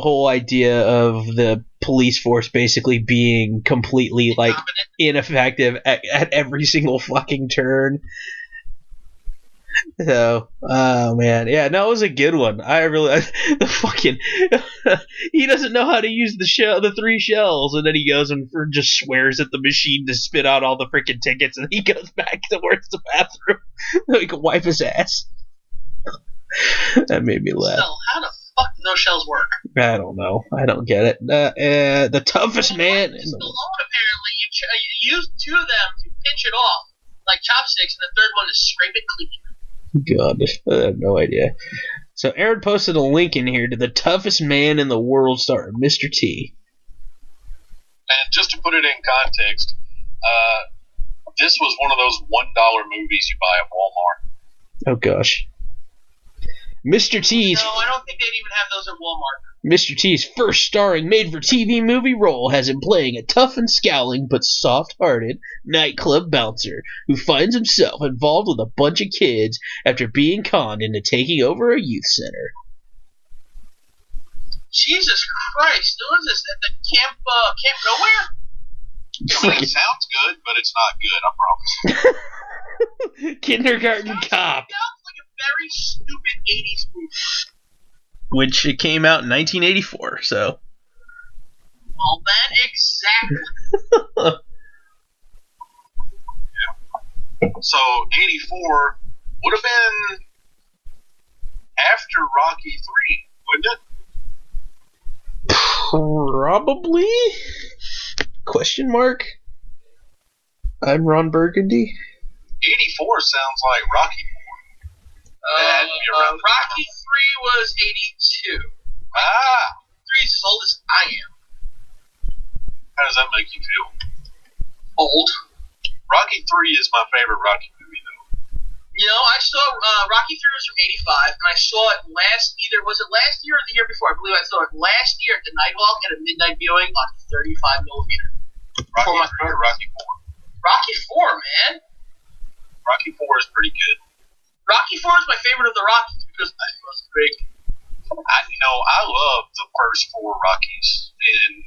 whole idea of the police force basically being completely like ineffective at every single fucking turn. So, oh man, yeah, no, it was a good one. The fucking he doesn't know how to use the 3 shells, and then he goes and just swears at the machine to spit out all the freaking tickets, and he goes back to where's the bathroom so he can wipe his ass. That made me laugh. So, how the fuck do those shells work? I don't know. I don't get it. The toughest man. Apparently, you use 2 of them to pinch it off like chopsticks, and the third one to scrape it clean. God, I have no idea. So Aaron posted a link in here to the toughest man in the world star, Mr. T. And just to put it in context, this was one of those $1 movies you buy at Walmart. Oh gosh. Mr. T's. No, I don't think they'd even have those at Walmart. Mr. T's first starring made-for-TV movie role has him playing a tough and scowling but soft-hearted nightclub bouncer who finds himself involved with a bunch of kids after being conned into taking over a youth center. Jesus Christ! Who is this? At the Camp Nowhere? I mean, it sounds good, but it's not good, I promise. Kindergarten Cop. Sounds like a very stupid 80s movie. Which it came out in 1984, so. Well, then, exactly. Yeah. So, 84 would have been after Rocky 3, wouldn't it? Probably? Question mark? I'm Ron Burgundy. 84 sounds like Rocky 4. Rocky 3 was 82. 3 is as old as I am. How does that make you feel? Old. Rocky 3 is my favorite Rocky movie, though. You know, I saw Rocky 3 was from 85, and I saw it was it last year or the year before? I believe I saw it last year at the Nighthawk at a midnight viewing on 35 millimeter. Rocky 3 or Rocky 4? Rocky 4, man. Rocky 4 is pretty good. Rocky 4 is my favorite of the Rockies because I was big. I love the first 4 Rockies, and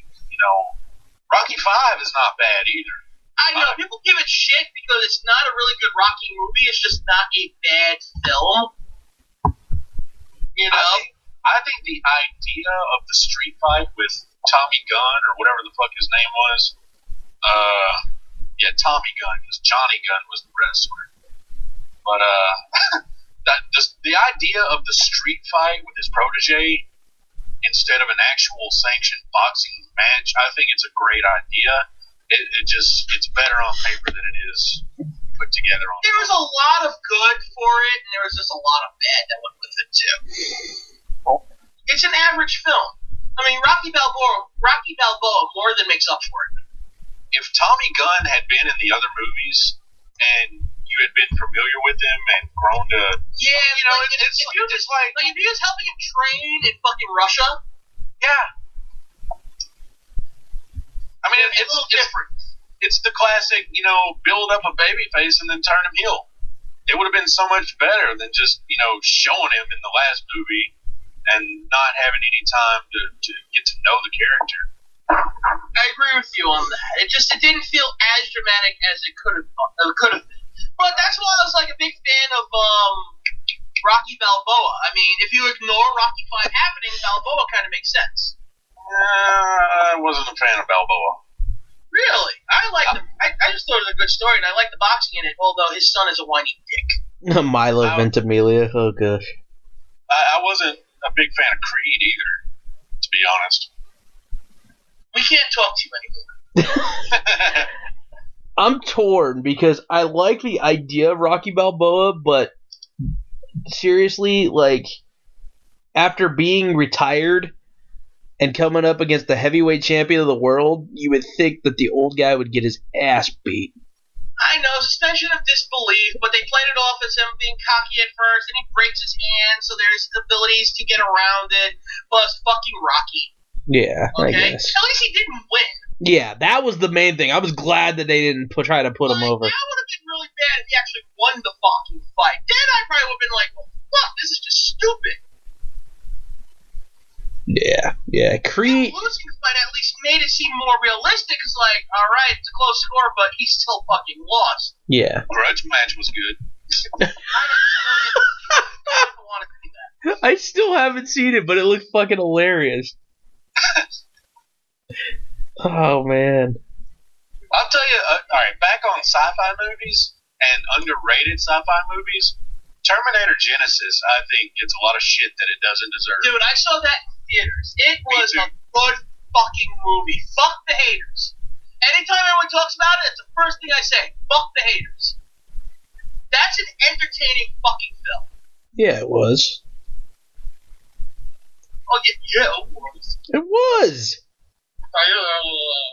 Rocky 5 is not bad either. I know people give it shit because it's not a really good Rocky movie. It's just not a bad film. I think the idea of the street fight with Tommy Gunn or whatever the fuck his name was, Tommy Gunn, because Johnny Gunn was the wrestler. But the idea of the street fight with his protege instead of an actual sanctioned boxing match, I think it's a great idea. It's better on paper than it is put together on. There was a lot of good for it, and there was just a lot of bad that went with it too. It's an average film. I mean, Rocky Balboa more than makes up for it. If Tommy Gunn had been in the other movies, and you had been familiar with him and grown to. Yeah, You know, like, it's if you just like. if he was helping him train in fucking Russia, Yeah. I mean, it's a little different. It's the classic, you know, build up a baby face and then turn him heel. It would have been so much better than just, you know, showing him in the last movie and not having any time to get to know the character. I agree with you on that. It didn't feel as dramatic as it could have been. But that's why I was like a big fan of Rocky Balboa. I mean, if you ignore Rocky 5 happening, Balboa kind of makes sense. I wasn't a fan of Balboa. Really? I just thought it was a good story, and I like the boxing in it, although his son is a whiny dick. Milo Ventimiglia. Oh gosh. I wasn't a big fan of Creed either, to be honest. We can't talk to you anymore. I'm torn because I like the idea of Rocky Balboa, but seriously, like, after being retired and coming up against the heavyweight champion of the world, you would think that the old guy would get his ass beat. I know, suspension of disbelief, but they played it off as him being cocky at first, and he breaks his hand, so there's abilities to get around it. Plus, fucking Rocky. Yeah, Okay? I guess. At least he didn't win. Yeah, that was the main thing. I was glad that they didn't try to put him over. That would have been really bad if he actually won the fucking fight. Then I probably would have been like, well, fuck, this is just stupid. Yeah. Creed. The losing fight at least made it seem more realistic. It's like, alright, it's a close score, but he still fucking lost. Yeah. Grudge match was good. I don't want to see that. I still haven't seen it, but it looked fucking hilarious. Oh, man. I'll tell you, alright, back on sci-fi movies and underrated sci-fi movies, Terminator Genesis, I think, gets a lot of shit that it doesn't deserve. Dude, I saw that in theaters. It was a good fucking movie. Fuck the haters. Anytime anyone talks about it, it's the first thing I say. Fuck the haters. That's an entertaining fucking film. Yeah, it was. Oh, yeah, it was. It was.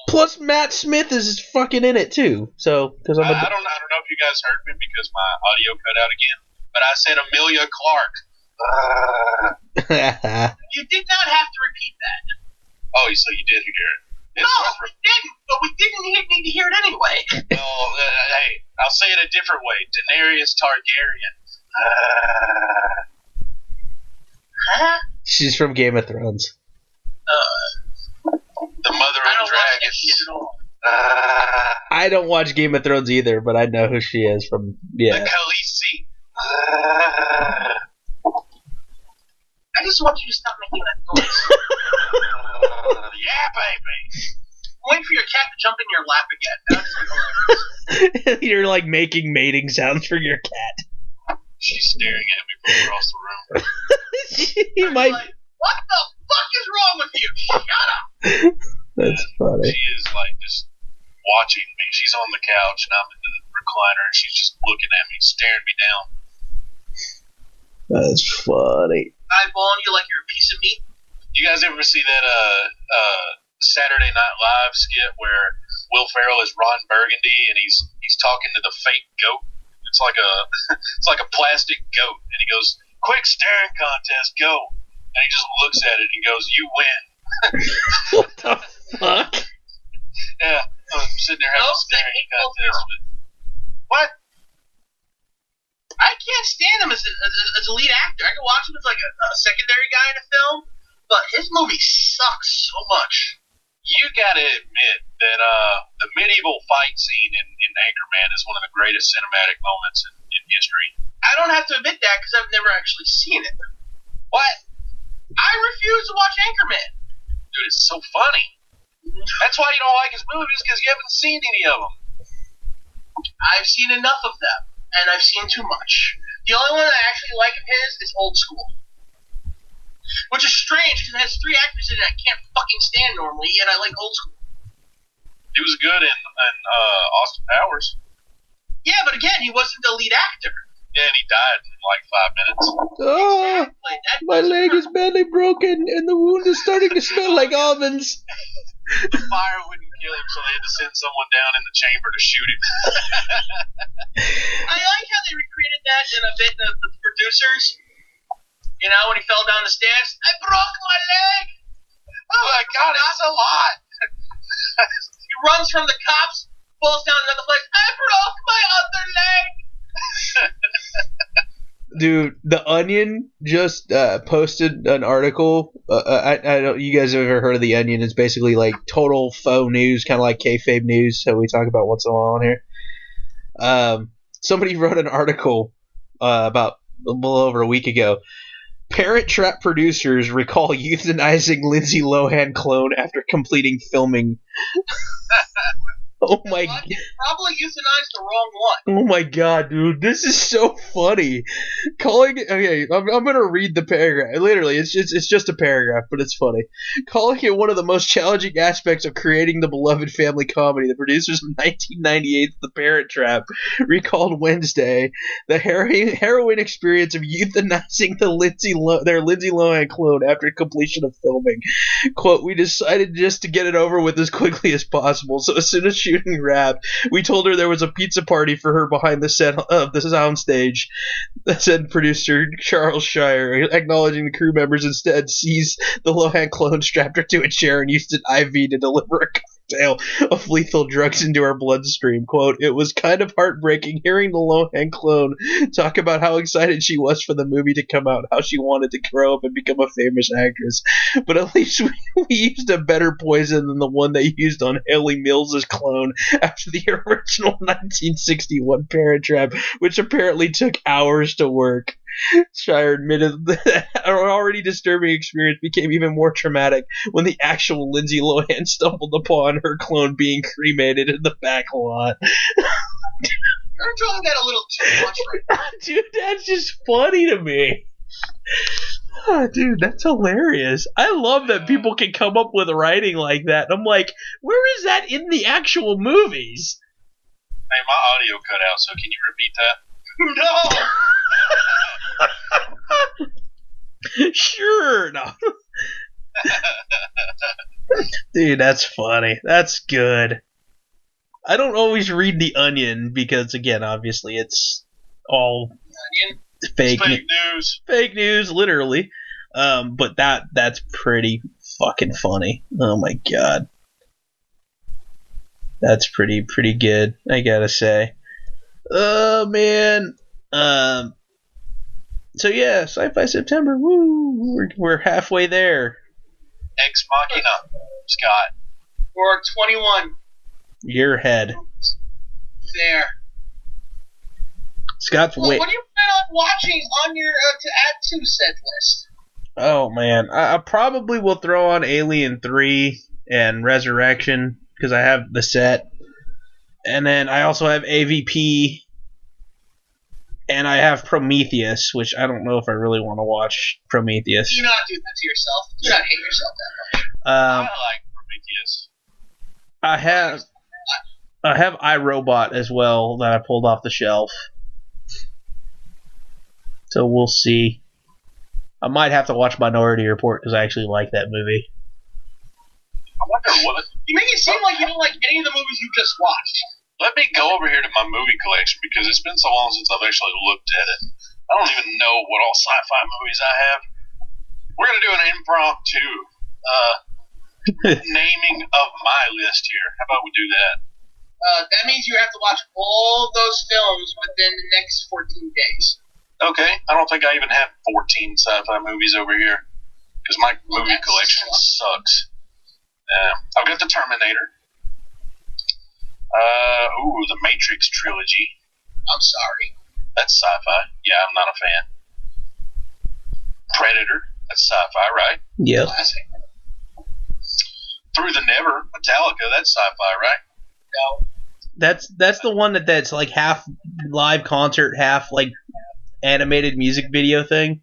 Plus, Matt Smith is fucking in it too. So, because I don't know if you guys heard me because my audio cut out again, but I said Amelia Clark. You did not have to repeat that. Oh, so you did hear it. No, we didn't, but we didn't need to hear it anyway. Well, hey, I'll say it a different way. Daenerys Targaryen. Huh? She's from Game of Thrones. The mother I of don't watch that dragons. shit at all. I don't watch Game of Thrones either, but I know who she is from. Yeah. The Khaleesi. I just want you to stop making that noise. Yeah, baby. Wait for your cat to jump in your lap again. That's hilarious. You're like making mating sounds for your cat. She's staring at me from across the room. You might. Like, what the fuck is wrong with you? Shut up. That's funny. She is like just watching me. She's on the couch and I'm in the recliner and she's just looking at me, staring me down. That's funny. Eyeballing you like you're a piece of meat. You guys ever see that Saturday Night Live skit where Will Ferrell is Ron Burgundy and he's talking to the fake goat? It's like a plastic goat and he goes, "Quick staring contest, go!" And he just looks at it and goes, "You win." What the fuck? Yeah, I'm sitting there having a staring contest. What? I can't stand him as a lead actor. I can watch him as like a secondary guy in a film, but his movie sucks so much. You gotta admit that the medieval fight scene in Anchorman is one of the greatest cinematic moments in history. I don't have to admit that because I've never actually seen it. What? I refuse to watch Anchorman. Dude, it's so funny. That's why you don't like his movies, because you haven't seen any of them. I've seen enough of them, and I've seen too much. The only one I actually like of his is Old School. Which is strange, because it has 3 actors in it I can't fucking stand normally, yet I like Old School. He was good in Austin Powers. Yeah, but again, he wasn't the lead actor. Yeah, and he died in like 5 minutes. Oh, Exactly. That my doesn't leg hurt. is badly broken, and the wound is starting to smell like almonds. The fire wouldn't kill him, so they had to send someone down in the chamber to shoot him. I like that in a bit of the producers? You know, when he fell down the stairs? I broke my leg! Oh my god, it's so hot! He runs from the cops, falls down another place. I broke my other leg! Dude, The Onion just posted an article. I don't. You guys have ever heard of The Onion? It's basically like total faux news, kind of like kayfabe news. So we talk about once in a while on here. Somebody wrote an article about a little over a week ago. Parent Trap producers recall euthanizing Lindsay Lohan clone after completing filming. Oh my god. Probably euthanized the wrong one. Oh my god, dude. This is so funny. Calling it, okay, I'm going to read the paragraph. Literally, it's just a paragraph, but it's funny. Calling it one of the most challenging aspects of creating the beloved family comedy, the producers of 1998's The Parent Trap recalled Wednesday the harrowing experience of euthanizing their Lindsay Lohan clone after completion of filming. Quote, we decided just to get it over with as quickly as possible, so as soon as shooting wrapped, we told her there was a pizza party for her behind the set of the soundstage, said producer Charles Shire, acknowledging the crew members instead seized the Lohan clone, strapped her to a chair, and used an IV to deliver a cocktail of lethal drugs into her bloodstream. Quote, it was kind of heartbreaking hearing the Lohan clone talk about how excited she was for the movie to come out, how she wanted to grow up and become a famous actress. But at least we used a better poison than the one they used on Haley Mills' clone after the original 1961 Parent Trap, which apparently took hours to work. Shire admitted that our already disturbing experience became even more traumatic when the actual Lindsay Lohan stumbled upon her clone being cremated in the back lot. You're doing that a little too much right now. Dude, that's just funny to me. Oh, dude, that's hilarious. I love that people can come up with writing like that. I'm like, where is that in the actual movies? Hey, my audio cut out, so can you repeat that? No! Sure. No. Dude, that's funny. That's good. I don't always read The Onion because, again, obviously it's all fake news. Fake news, literally. But that's pretty fucking funny. Oh my god. That's pretty good, I gotta say. Oh man. So yeah, Sci-Fi September. Woo! We're halfway there. Ex Machina, Scott. Or 21. Your head. There. Scott's What do you plan on watching on your to add to said list? Oh man, I probably will throw on Alien 3 and Resurrection because I have the set, and then I also have AVP, and I have Prometheus, which I don't know if I really want to watch Prometheus. Do not do that to yourself. Do not hate yourself that much. I like Prometheus. I have iRobot as well that I pulled off the shelf. So we'll see. I might have to watch Minority Report because I actually like that movie. I wonder what. You make it seem like you don't like any of the movies you just watched. Let me go over here to my movie collection because it's been so long since I've actually looked at it. I don't even know what all sci-fi movies I have. We're going to do an impromptu naming of my list here. How about we do that? That means you have to watch all those films within the next 14 days. Okay, I don't think I even have 14 sci-fi movies over here because my movie collection sucks. I've got the Terminator. The Matrix trilogy. I'm sorry. That's sci-fi. Yeah, I'm not a fan. Predator. That's sci-fi, right? Yeah. Classic. Through the Never. Metallica. That's sci-fi, right? No. That's the one that's like half live concert, half like animated music video thing.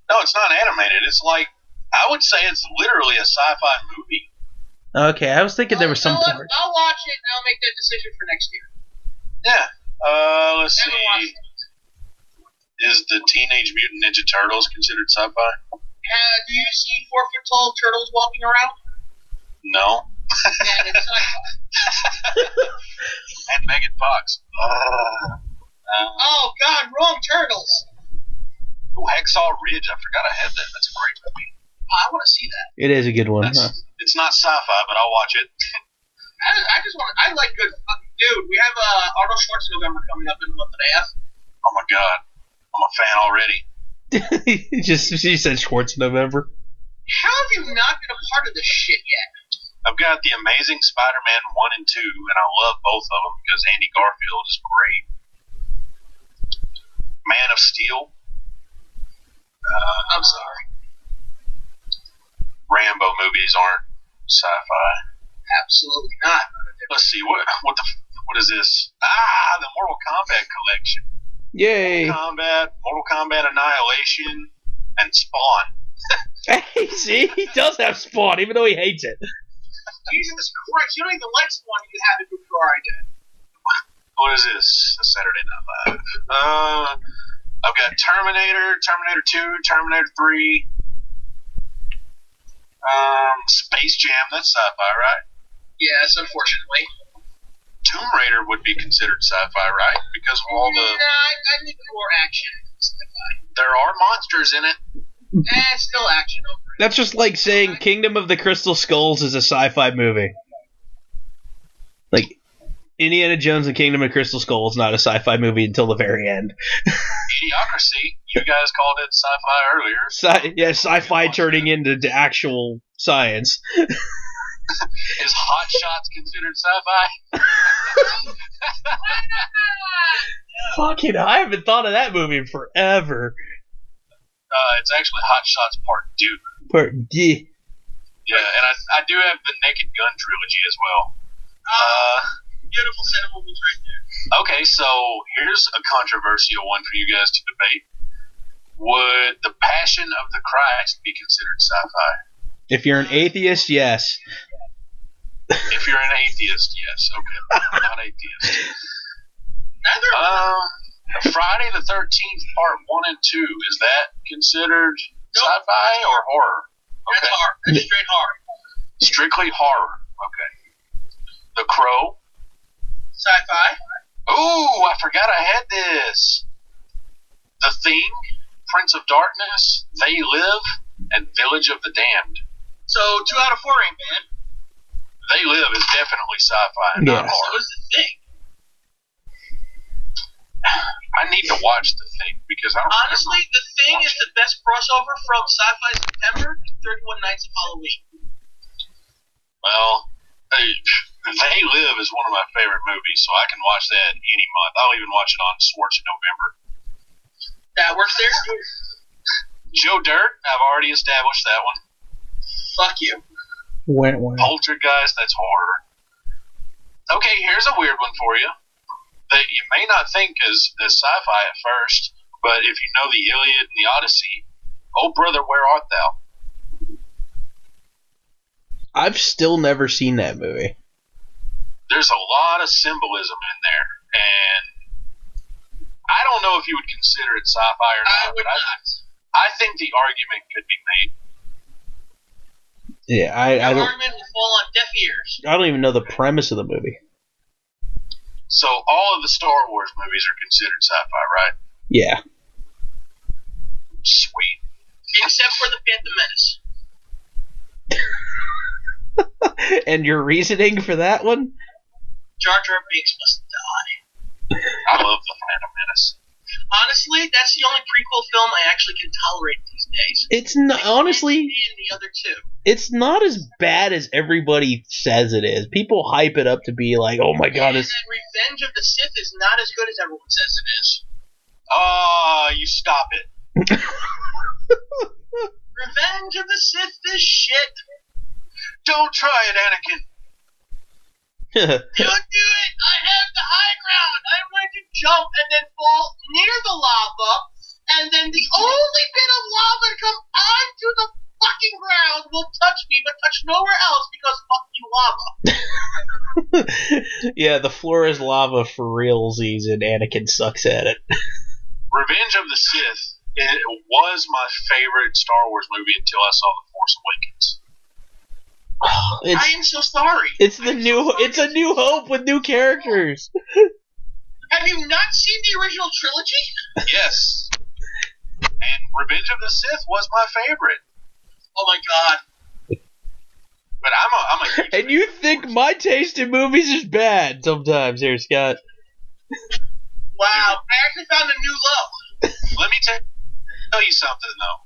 No, it's not animated. It's like, I would say it's literally a sci-fi movie. Okay, I was thinking there was some part. I'll watch it and I'll make that decision for next year. Yeah. Let's see. Is the Teenage Mutant Ninja Turtles considered sci-fi? Do you see 4-foot-tall turtles walking around? No. Yeah, it's sci-fi. And Megan Fox. Oh God, wrong turtles. Hacksaw Ridge. I forgot I had that. That's a great movie. I want to see that. It is a good one. Huh? It's not sci-fi, but I'll watch it. I just want. I like good. Dude, we have Arnold Schwarzenegger coming up in a month and a half. Oh my God, I'm a fan already. She said Schwartz November. How have you not been a part of this shit yet? I've got the Amazing Spider-Man 1 and 2, and I love both of them because Andy Garfield is great. Man of Steel. I'm sorry. Rambo movies aren't sci-fi. Absolutely not. Let's see, what is this? The Mortal Kombat collection. Yay! Mortal Kombat Annihilation, and Spawn. Hey, see, he does have Spawn, even though he hates it. Jesus Christ, you don't even like Spawn, you have it before I did. What is this? A Saturday Night Live. I've got Terminator, Terminator 2, Terminator 3, Space Jam, that's sci-fi, right? Yes, unfortunately. Tomb Raider would be considered sci-fi, right? Because of all the... I think more action sci-fi. There are monsters in it. It's still action over it. That's just like saying Kingdom of the Crystal Skulls is a sci-fi movie. Like, Indiana Jones and Kingdom of Crystal Skulls is not a sci-fi movie until the very end. Idiocracy, you guys called it sci-fi earlier. Sci-fi turning into actual science. Is Hot Shots considered sci-fi? Fucking, I haven't thought of that movie in forever. It's actually Hot Shots Part 2. Part D. Yeah, and I do have the Naked Gun trilogy as well. Beautiful set of movies right there. Okay, so here's a controversial one for you guys to debate. Would The Passion of the Christ be considered sci-fi? If you're an atheist, yes. If you're an atheist, yes. Okay, not atheist. Neither. Friday the 13th, Part 1 and 2. Is that considered sci-fi or horror? Okay. That's horror. That's straight horror. Strictly horror. Okay. The Crow. Sci-fi. Ooh, I forgot I had this. The Thing, Prince of Darkness, They Live, and Village of the Damned. So 2 out of 4 ain't bad. They Live is definitely sci-fi, not Yes. horror. So is The Thing. I need to watch The Thing because I don't Honestly, The Thing is the best crossover from Sci-Fi September to 31 Nights of Halloween. Well, They Live is one of my favorite movies, so I can watch that any month. I'll even watch it on Swartz in November. That works there? Joe Dirt, I've already established that one. Fuck you. Poltergeist, that's horror. Okay, here's a weird one for you that you may not think is sci-fi at first, but if you know the Iliad and the Odyssey, oh brother, where art thou? I've still never seen that movie. There's a lot of symbolism in there, and I don't know if you would consider it sci-fi or not. I would not. I think the argument could be made. Yeah, I The don't. argument will fall on deaf ears. I don't even know the premise of the movie. So all of the Star Wars movies are considered sci-fi, right? Yeah. Sweet. Except for The Phantom Menace. And your reasoning for that one? Jar Jar Binks must die. I love The Phantom Menace. Honestly, that's the only prequel film I actually can tolerate these days. It's not, honestly, And the other two. it's not as bad as everybody says it is. People hype it up to be like, oh my god, And it's... then Revenge of the Sith is not as good as everyone says it is. You stop it. Revenge of the Sith is shit. Don't try it, Anakin. Don't do it. I have the high ground. I'm going to jump and then fall near the lava, and then the only bit of lava to come onto the fucking ground will touch me, but touch nowhere else because fuck you, lava. Yeah, the floor is lava for realsies, and Anakin sucks at it. Revenge of the Sith, it was my favorite Star Wars movie until I saw The Force Awakens. I am so sorry. It's a new Hope with new characters. Hey, Have you not seen the original trilogy? Yes. And Revenge of the Sith was my favorite. Oh my god. But I'm a huge And you think my taste in movies is bad sometimes here, Scott. Wow, I actually found a new low. Let me tell you something, though.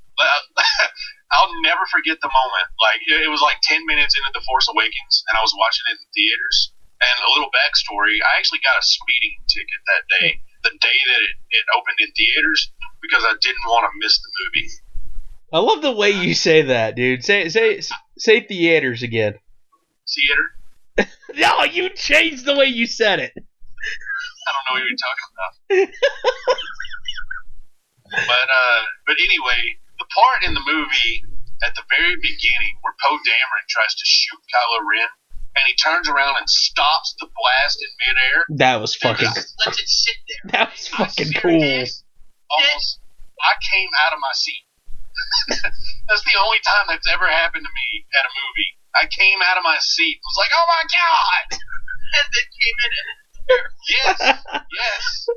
I'll never forget the moment. Like, it was like 10 minutes into The Force Awakens, and I was watching it in theaters. And a little backstory, I actually got a speeding ticket that day, the day that it opened in theaters, because I didn't want to miss the movie. I love the way you say that, dude. Say theaters again. Theater? No, you changed the way you said it. I don't know what you're talking about. But anyway, the part in the movie at the very beginning where Poe Dameron tries to shoot Kylo Ren, and he turns around and stops the blast in midair. That was fucking. Just lets it sit there. That was fucking cool. I came out of my seat. That's the only time that's ever happened to me at a movie. I came out of my seat. I was like, oh my god! And then came in it. Yes.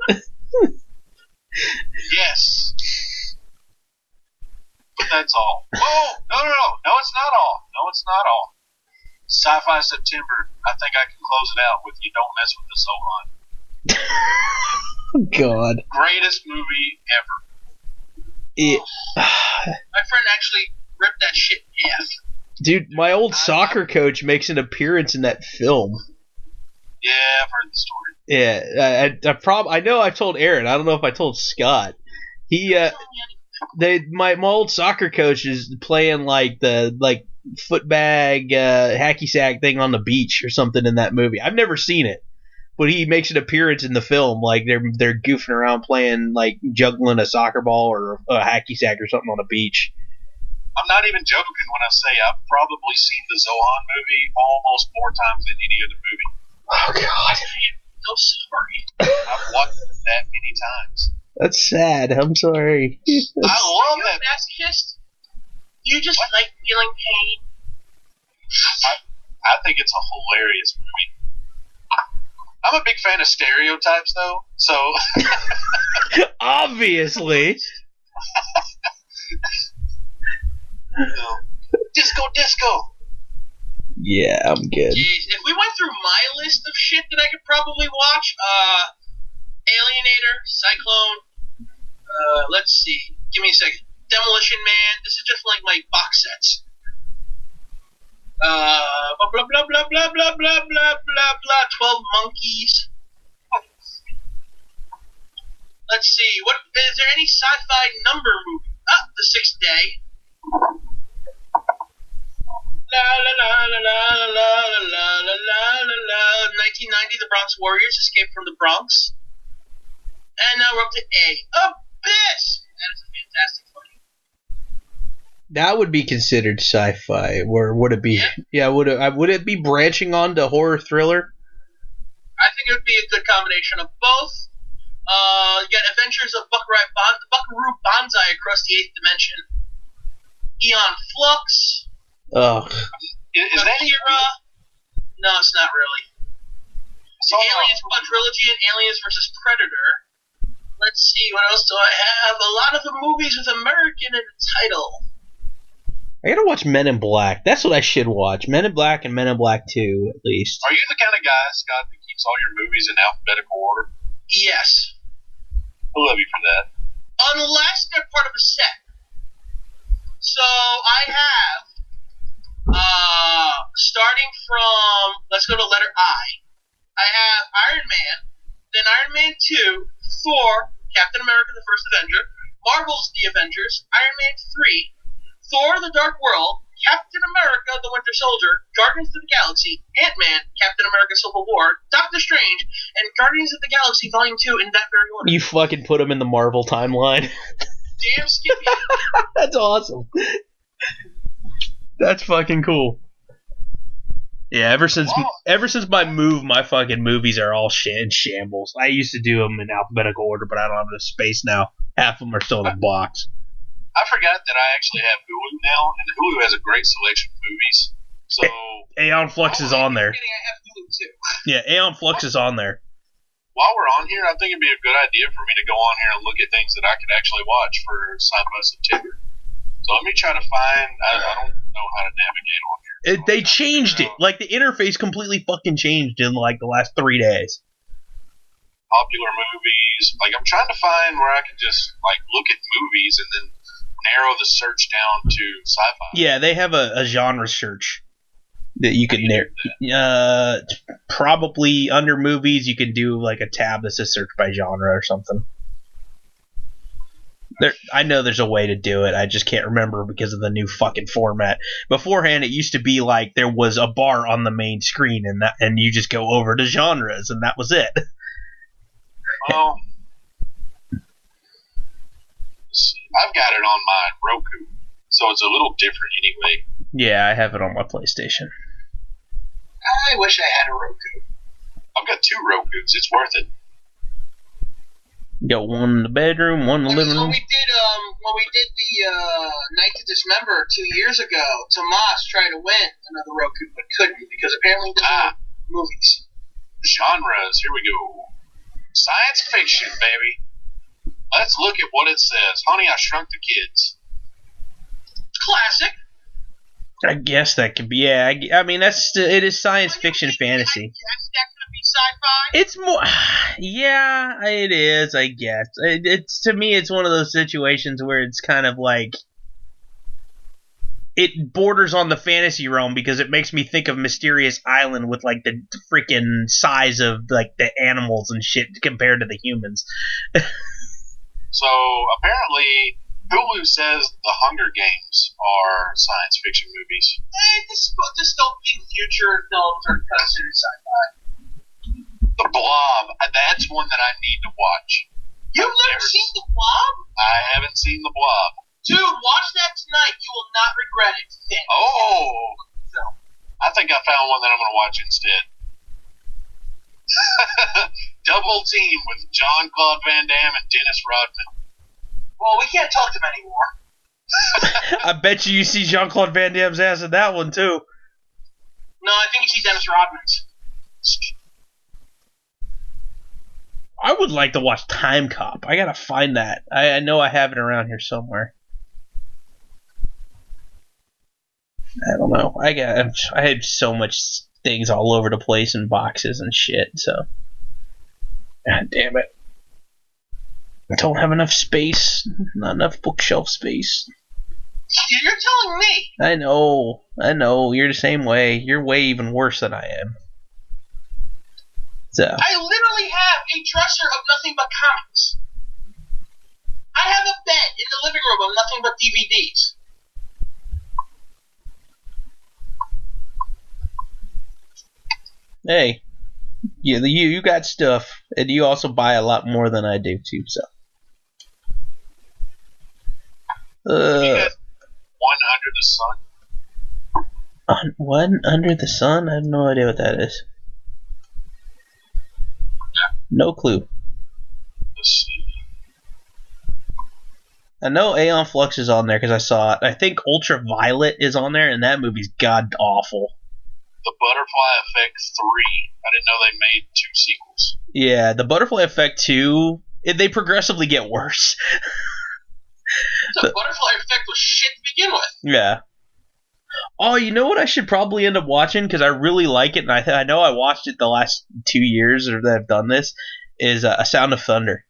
Yes. But that's all. Oh, no, it's not all. No, it's not all. Sci-Fi September, I think I can close it out with You Don't Mess with the Zohan. God. Greatest movie ever. My friend actually ripped that shit in half. Dude, my old soccer coach makes an appearance in that film. Yeah, I've heard the story. Yeah, I know I've told Aaron. I don't know if I told Scott. My old soccer coach is playing like the footbag hacky sack thing on the beach or something in that movie. I've never seen it, but he makes an appearance in the film. Like they're goofing around playing, like juggling a soccer ball or a hacky sack or something on the beach. I'm not even joking when I say I've probably seen the Zohan movie almost more times than any other movie. Oh God! I'm so sorry. I've watched it that many times. That's sad. I'm sorry. I love that. Masochist? You just like feeling pain. I think it's a hilarious movie. I'm a big fan of stereotypes, though. So obviously. Disco. Yeah, I'm good. Jeez, if we went through my list of shit that I could probably watch, Alienator, Cyclone, let's see, give me a second, Demolition Man, this is just like my box sets. Blah blah blah blah blah blah blah blah blah 12 Monkeys. Let's see, what is there any sci-fi number movie? The Sixth Day. La la la la la la la la la la. 1990, the Bronx Warriors escaped from the Bronx. And now we're up to A. Abyss! That is a fantastic movie. That would be considered sci-fi, or would it be? Yeah, would it be branching on to horror thriller? I think it would be a good combination of both. You got Adventures of Buckaroo Banzai Across the Eighth Dimension. Eon Flux. Ugh. Is that Akira? No, it's not really. The Aliens quadrilogy and Aliens vs. Predator. Let's see, what else do I have? A lot of the movies with American in the title. I gotta watch Men in Black. That's what I should watch. Men in Black and Men in Black 2, at least. Are you the kind of guy, Scott, that keeps all your movies in alphabetical order? Yes. I love you for that. Unless they're part of a set. So I have, starting from, let's go to letter I have Iron Man, then Iron Man 2, Thor, Captain America the First Avenger, Marvel's The Avengers, Iron Man 3, Thor the Dark World, Captain America the Winter Soldier, Guardians of the Galaxy, Ant-Man, Captain America Civil War, Doctor Strange, and Guardians of the Galaxy Volume 2 in that very order. You fucking put them in the Marvel timeline. Damn Skippy. That's awesome. That's fucking cool. Yeah, ever since my move, my fucking movies are all in shambles. I used to do them in alphabetical order, but I don't have the space now. Half of them are still in a box. I forgot that I actually have Hulu now, and Hulu has a great selection of movies. So Aeon Flux is on there. I have Hulu too. Yeah, Aeon Flux is on there. while we're on here, I think it'd be a good idea for me to go on here and look at things that I could actually watch for Sci-Fi September. So let me try to find. I don't know how to navigate on here. They changed it. Like, the interface completely fucking changed in, like, the last 3 days. Popular movies. Like, I'm trying to find where I can just, like, look at movies and then narrow the search down to sci-fi. Yeah, they have a genre search that you can narrow. Probably under movies, you can do, like, a tab that says search by genre or something. I know there's a way to do it. I just can't remember because of the new fucking format. Beforehand, it used to be like there was a bar on the main screen, and you just go over to genres, and that was it. Well, I've got it on my Roku, so it's a little different anyway. Yeah, I have it on my PlayStation. I wish I had a Roku. I've got 2 Rokus. It's worth it. You got one in the bedroom, one in the living room. When we did the Night to Dismember 2 years ago, Tomas tried to win another Roku, but couldn't because apparently he doesn't like movies. Genres. Here we go. Science fiction, baby. Let's look at what it says. Honey, I Shrunk the Kids. Classic. I guess that could be. Yeah, I mean it is science fiction fantasy. I guess that could be sci-fi. It's more. Yeah, it is. I guess it's to me. It's one of those situations where it's kind of like it borders on the fantasy realm because it makes me think of Mysterious Island with like the freaking size of like the animals and shit compared to the humans. So apparently, Hulu says The Hunger Games are science fiction movies. Dystopian future films are considered sci-fi. The Blob. That's one that I need to watch. You've never seen The Blob? I haven't seen The Blob. Dude, watch that tonight. You will not regret it. Oh. I think I found one that I'm going to watch instead. Double Team with Jean-Claude Van Damme and Dennis Rodman. Well, we can't talk to him anymore. I bet you see Jean-Claude Van Damme's ass in that one, too. No, I think you see Dennis Rodman's. I would like to watch Time Cop. I gotta find that. I know I have it around here somewhere. I don't know. I had so much things all over the place in boxes and shit, so. God damn it. I don't have enough space. Not enough bookshelf space. You're telling me. I know. You're the same way. You're way even worse than I am. So. I literally have a dresser of nothing but comics. I have a bed in the living room of nothing but DVDs. Hey, you got stuff, and you also buy a lot more than I do too. So. One Under the Sun. One Under the Sun? I have no idea what that is. No clue. Let's see. I know Aeon Flux is on there because I saw it. I think Ultraviolet is on there, and that movie's god awful. The Butterfly Effect 3. I didn't know they made 2 sequels. Yeah, the Butterfly Effect 2, they progressively get worse. The Butterfly Effect was shit to begin with. Yeah. Oh, you know what I should probably end up watching because I really like it, and I know I watched it the last 2 years that I've done this, is A Sound of Thunder.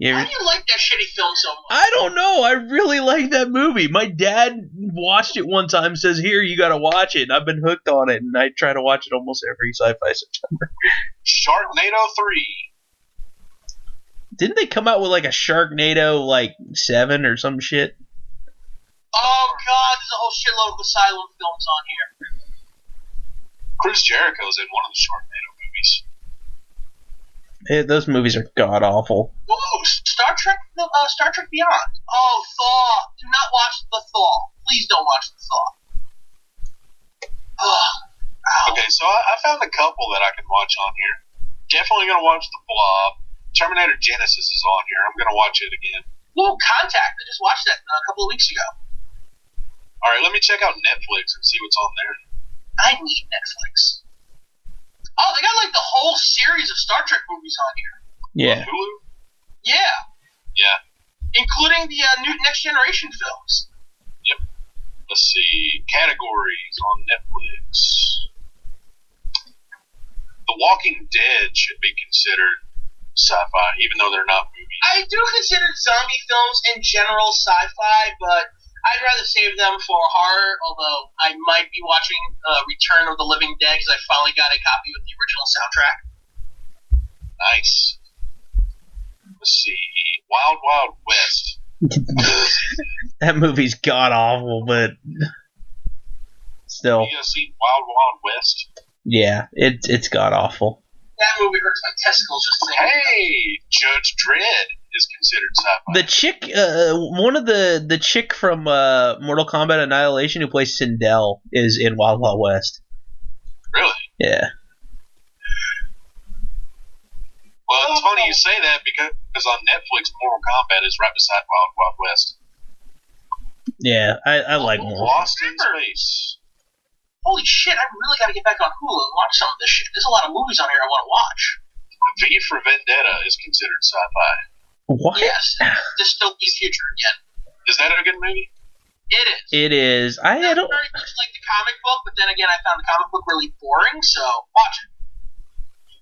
How do you like that shitty film so much? I don't know. I really like that movie. My dad watched it one time, says, here, you gotta watch it, and I've been hooked on it, and I try to watch it almost every Sci-Fi September. Sharknado 3. Didn't they come out with like a Sharknado 7 or some shit? Oh god, there's a whole shitload of Asylum films on here. Chris Jericho's in one of the Sharknado movies. Yeah, those movies are god awful. Ooh, Star Trek Beyond. Oh, Thaw. Do not watch the Thaw. Please don't watch the Thaw. Oh. Okay, so I found a couple that I can watch on here. Definitely gonna watch The Blob. Terminator Genesis is on here. I'm gonna watch it again. Ooh, Contact. I just watched that a couple of weeks ago. Alright, let me check out Netflix and see what's on there. I need Netflix. Oh, they got like the whole series of Star Trek movies on here. Yeah. Hulu? Yeah. Yeah. Including the new Next Generation films. Yep. Let's see. Categories on Netflix. The Walking Dead should be considered sci-fi, even though they're not movies. I do consider zombie films in general sci-fi, but I'd rather save them for horror, although I might be watching Return of the Living Dead because I finally got a copy with the original soundtrack. Nice. Let's see. Wild Wild West. That movie's god-awful, but still. You guys seen Wild Wild West? Yeah, it's god-awful. That movie hurts my testicles just saying. Hey, Judge Dredd is considered sci-fi. The chick, one of the chick from Mortal Kombat Annihilation who plays Sindel is in Wild Wild West. Really? Yeah. Well, it's funny you say that because on Netflix, Mortal Kombat is right beside Wild Wild West. Yeah, I like Mortal. Lost in Space. Holy shit, I really gotta get back on Hulu and watch some of this shit. There's a lot of movies on here I want to watch. V for Vendetta is considered sci-fi. What? Yes, dystopian future again. Is that a good movie? It is. It is. I don't. Very much like the comic book, but then again, I found the comic book really boring, so watch it.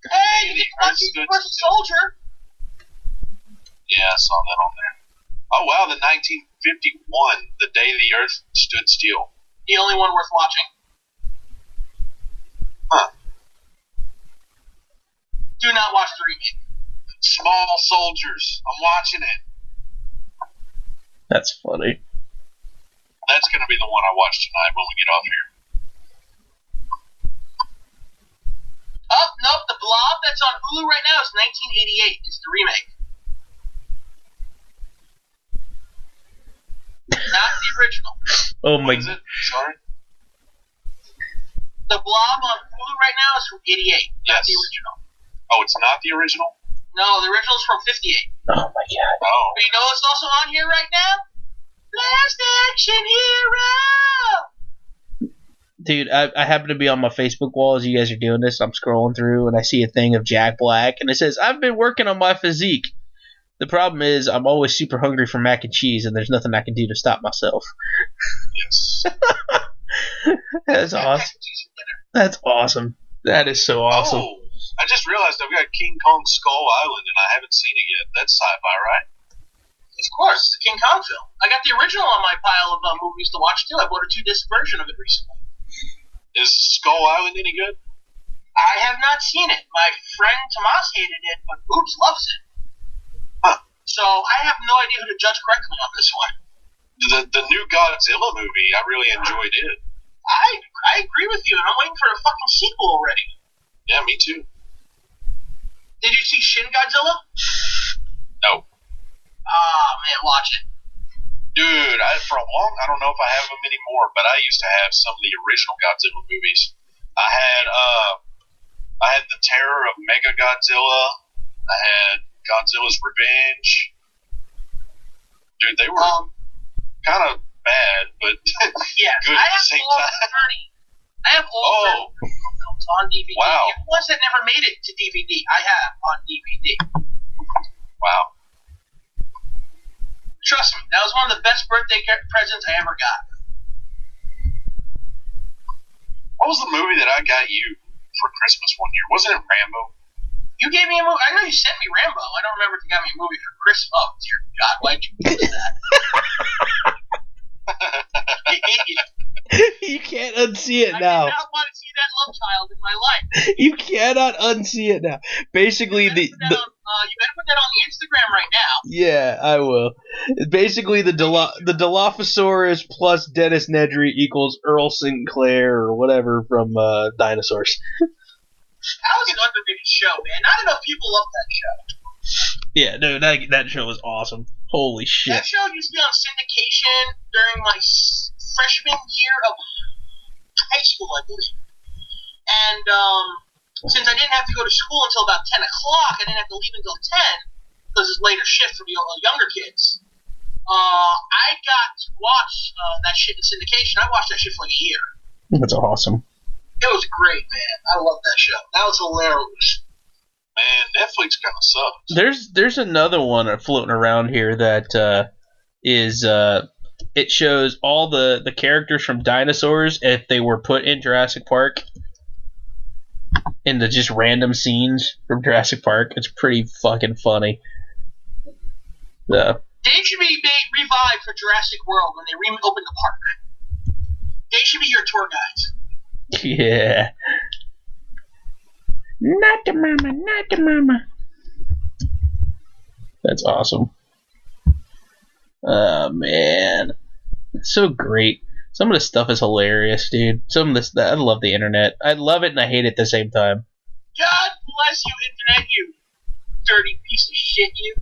Hey, you can watch Universal Soldier. Yeah, I saw that on there. Oh wow, the 1951, The Day the Earth Stood Still. The only one worth watching. Huh. Do not watch the remake. Small Soldiers. I'm watching it. That's funny. That's going to be the one I watch tonight when we get off here. Oh, nope, The Blob that's on Hulu right now is 1988. It's the remake. Not the original. Oh my. What is it? Sorry? The Blob on Hulu right now is from 88. Yes. Not the original. Oh, it's not the original? No, the original is from 58. Oh my god. Oh. But you know what's also on here right now? Last Action Hero! Dude, I happen to be on my Facebook wall as you guys are doing this. I'm scrolling through and I see a thing of Jack Black and it says, I've been working on my physique. The problem is I'm always super hungry for mac and cheese and there's nothing I can do to stop myself. Yes. That's awesome. That's awesome. That is so awesome. Oh, I just realized I've got King Kong Skull Island and I haven't seen it yet. That's sci-fi, right? Of course, it's a King Kong film. I got the original on my pile of movies to watch too. I bought a 2-disc version of it recently. Is Skull Island any good? I have not seen it. My friend Tomas hated it, but Boobs loves it. Huh. So I have no idea who to judge correctly on this one. The new Godzilla movie, I really enjoyed it. I agree with you, and I'm waiting for a fucking sequel already. Yeah, me too. Did you see Shin Godzilla? No. Ah, man, watch it. Dude, I don't know if I have them anymore, but I used to have some of the original Godzilla movies. I had The Terror of Mega Godzilla. I had Godzilla's Revenge. Dude, they were kind of bad, but yes, good I at the have same all time. 30. I have all 30 films on DVD. Wow. Even ones that never made it to DVD, I have on DVD. Wow. Trust me, that was one of the best birthday presents I ever got. What was the movie that I got you for Christmas one year? Wasn't it Rambo? You gave me a movie. I know you sent me Rambo. I don't remember if you got me a movie for Christmas. Oh, dear God, why'd you do that? You can't unsee it now. I did not want to see that love child in my life. You cannot unsee it now. Basically, you better put that on the Instagram right now. Yeah, I will. Basically, the Dilophosaurus plus Dennis Nedry equals Earl Sinclair or whatever from Dinosaurs. That was an underrated show, man. Not enough people love that show. Yeah, no, that show was awesome. Holy shit. That show used to be on syndication during my freshman year of high school, I believe. And since I didn't have to go to school until about 10 o'clock, I didn't have to leave until 10 because it's later shift for the younger kids. I got to watch that shit in syndication. I watched that shit for like a year. That's awesome. It was great, man. I love that show. That was hilarious. Man, Netflix kind of sucks. There's another one floating around here that is it shows all the characters from dinosaurs if they were put in Jurassic Park into just random scenes from Jurassic Park. It's pretty fucking funny. They should be revived for Jurassic World when they reopen the park. They should be your tour guides. Yeah. Not the mama, not the mama. That's awesome. Oh, man. It's so great. Some of this stuff is hilarious, dude. Some of this, I love the internet. I love it and I hate it at the same time. God bless you, internet, you dirty piece of shit, you.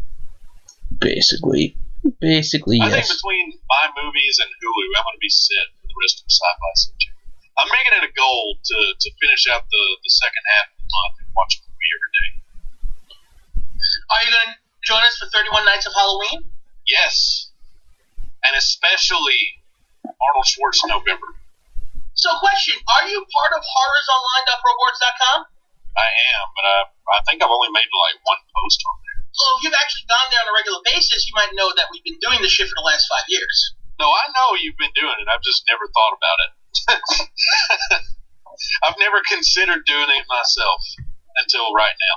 Basically, yes. I think between my movies and Hulu, I'm going to be set for the rest of the Sci-Fi subject. I'm making it a goal to finish out the second half of the month and watch a movie every day. Are you going to join us for 31 Nights of Halloween? Yes. And especially Arnold Schwarzenegger November. So, question, are you part of horrorsonline.proboards.com? I am, but I think I've only made like one post on there. Well, if you've actually gone there on a regular basis, you might know that we've been doing this shit for the last 5 years. No, I know you've been doing it. I've just never thought about it. I've never considered doing it myself until right now.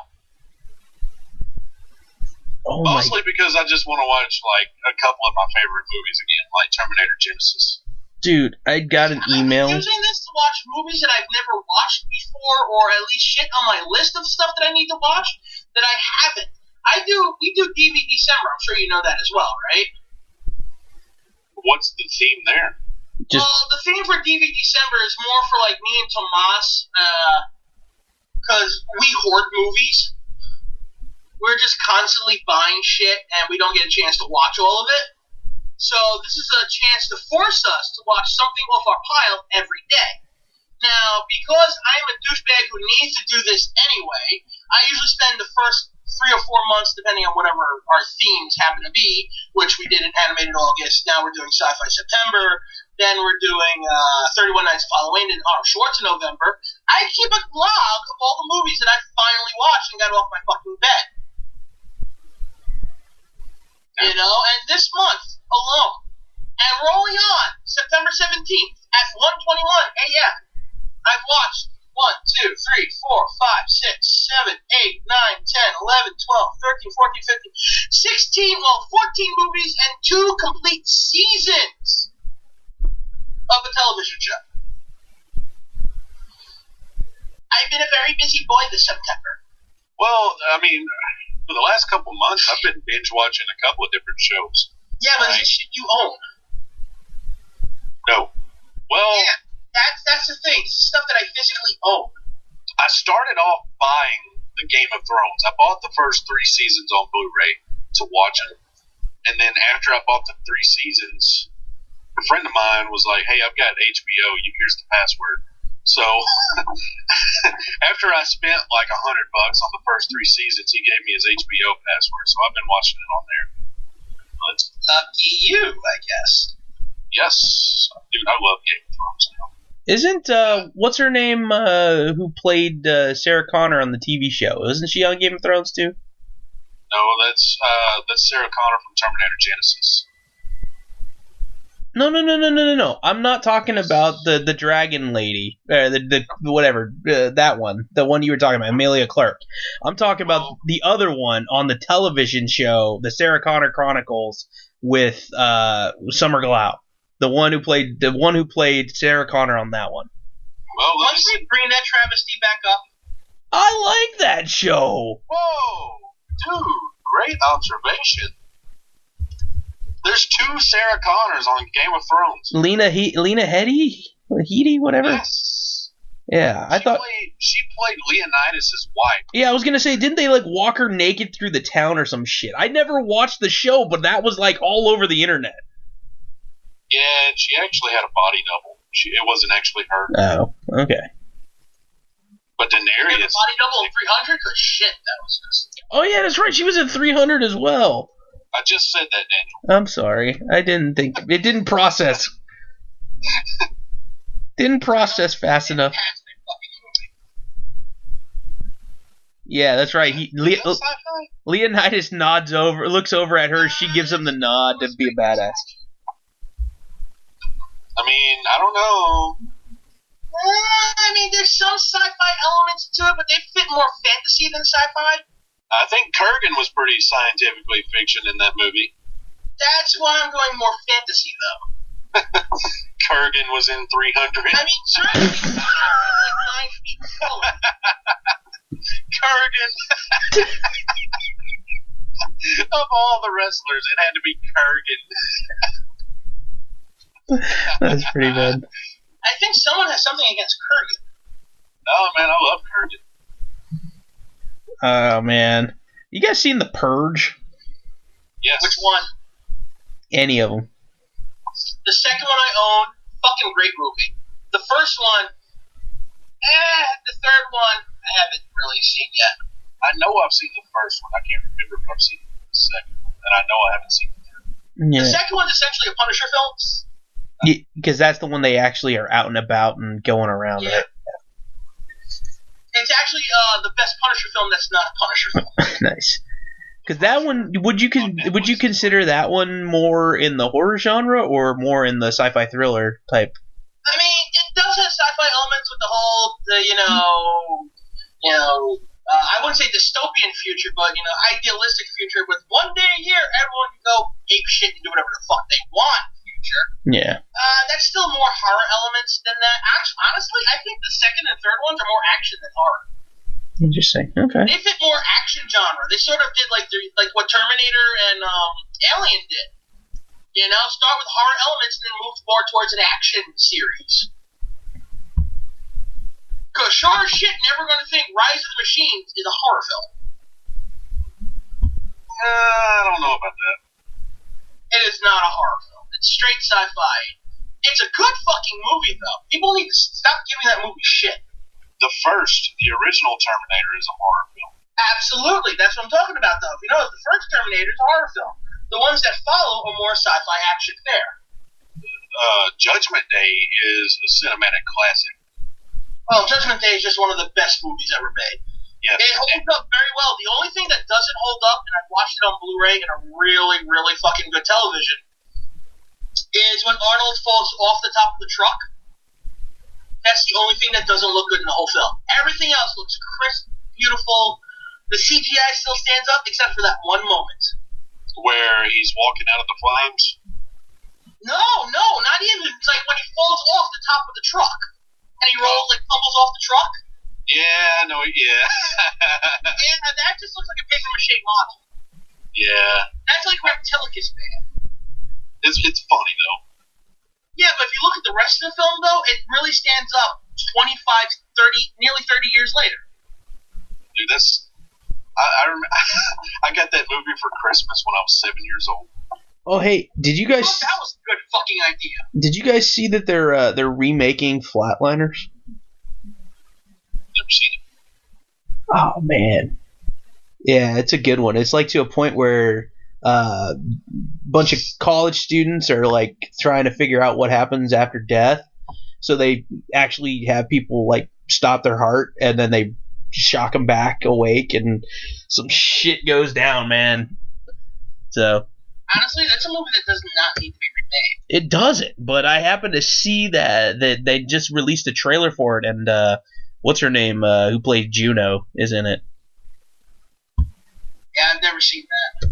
Oh Mostly because I just want to watch like a couple of my favorite movies again, like Terminator Genesis. Dude, I got an email. I'm using this to watch movies that I've never watched before, or at least shit on my list of stuff that I need to watch that I haven't. We do DVD December. I'm sure you know that as well, right? What's the theme there? Well, the theme for DVD December is more for like me and Tomas, because we hoard movies. We're just constantly buying shit, and we don't get a chance to watch all of it. So this is a chance to force us to watch something off our pile every day. Now, because I'm a douchebag who needs to do this anyway, I usually spend the first 3 or 4 months, depending on whatever our themes happen to be, which we did in Animated August. Now we're doing Sci-Fi September. Then we're doing 31 Nights of Halloween and Arnold Schwarzenegger November. I keep a log of all the movies that I finally watched and got off my fucking bed. You know, and this month alone, and we're only on September 17th at 1:21 a.m. I've watched 1, 2, 3, 4, 5, 6, 7, 8, 9, 10, 11, 12, 13, 14, 15, 16, 14 movies and 2 complete seasons of a television show. I've been a very busy boy this September. Well, I mean, for the last couple months, I've been binge watching a couple of different shows. Yeah, but is it shit you own? No. Well, yeah, that's the thing. This is stuff that I physically own. I started off buying the Game of Thrones. I bought the first 3 seasons on Blu-ray to watch it. And then after I bought the 3 seasons, a friend of mine was like, hey, I've got HBO. Here's the password. So after I spent like $100 on the first 3 seasons, he gave me his HBO password. So I've been watching it on there. But, lucky you, I guess. Yes. Dude, I love Game of Thrones now. Isn't, what's her name, who played Sarah Connor on the TV show? Isn't she on Game of Thrones too? No, that's Sarah Connor from Terminator Genesis. No. I'm not talking about the dragon lady, the whatever, that one, the one you were talking about, Amelia Clark. I'm talking about the other one on the television show, the Sarah Connor Chronicles with Summer Glau, the one who played Sarah Connor on that one. Well, once we bring that travesty back up, I like that show. Whoa, dude, great observation. There's 2 Sarah Connors on Game of Thrones. Lena Headey, whatever. Yes. Yeah, she played Leonidas' wife. Yeah, I was gonna say, didn't they like walk her naked through the town or some shit? I never watched the show, but that was like all over the internet. Yeah, and she actually had a body double. It wasn't actually her. Oh, okay. But Daenerys. Body double in 300? Cause shit, that was just. Oh yeah, that's right. She was in 300 as well. I just said that, Daniel. I'm sorry. I didn't think it didn't process. Didn't process fast enough. Fantastic Yeah, that's right. Is that sci-fi? Leonidas looks over at her. She gives him the nod to be a badass. I mean, I don't know. I mean, there's some sci-fi elements to it, but they fit more fantasy than sci-fi. I think Kurgan was pretty scientifically fiction in that movie. That's why I'm going more fantasy, though. Kurgan was in 300. I mean, Kurgan is like 9 feet tall. Kurgan. Of all the wrestlers, it had to be Kurgan. That's pretty bad. I think someone has something against Kurgan. Oh, man, I love Kurgan. Oh, man. You guys seen The Purge? Yes. Which one? Any of them. The second one I own, fucking great movie. The first one, the third one, I haven't really seen yet. I know I've seen the first one. I can't remember if I've seen the second one. And I know I haven't seen the third one. Yeah. The second one's essentially a Punisher film. Because that's the one they actually are out and about and going around. Yeah. Right? It's actually the best Punisher film that's not a Punisher film. Nice. Because that one, would you consider that one more in the horror genre or more in the sci-fi thriller type? I mean, it does have sci-fi elements with the whole, I wouldn't say dystopian future, but, idealistic future with one day a year, everyone can go ape shit and do whatever the fuck they want future. Yeah. That's still more horror elements than that. Actually, honestly, I think the second and third ones are more action than horror. Interesting. Okay. They fit more action genre. They sort of did like what Terminator and Alien did. Start with horror elements and then move more towards an action series. Because sure as shit, never going to think Rise of the Machines is a horror film. I don't know about that. It is not a horror film. It's straight sci-fi. It's a good fucking movie, though. People need to stop giving that movie shit. The original Terminator is a horror film. Absolutely. That's what I'm talking about, though. If you know, the first Terminator is a horror film. The ones that follow are more sci-fi action fare. Judgment Day is a cinematic classic. Well, Judgment Day is just one of the best movies ever made. Yes. It holds up very well. The only thing that doesn't hold up, and I've watched it on Blu-ray and a really, really fucking good television, is when Arnold falls off the top of the truck. That's the only thing that doesn't look good in the whole film. Everything else looks crisp, beautiful. The CGI still stands up, except for that one moment. Where he's walking out of the flames? No, not even. It's like when he falls off the top of the truck. And he tumbles off the truck. Yeah, no, yeah. And that just looks like a paper-mache model. Yeah. That's like Reptilicus Man. It's funny, though. Yeah, but if you look at the rest of the film, though, it really stands up 25, 30, nearly 30 years later. Dude, I remember, I got that movie for Christmas when I was 7 years old. Oh, hey, did you guys? That was a good fucking idea. Did you guys see that they're remaking Flatliners? Never seen it. Oh man, yeah, it's a good one. It's like to a point where a bunch of college students are like trying to figure out what happens after death. So they actually have people like stop their heart and then they shock them back awake and some shit goes down, man. So honestly, that's a movie that does not need to be remade. It doesn't, but I happened to see that they just released a trailer for it, and what's her name, who played Juno, is in it. Yeah, I've never seen that.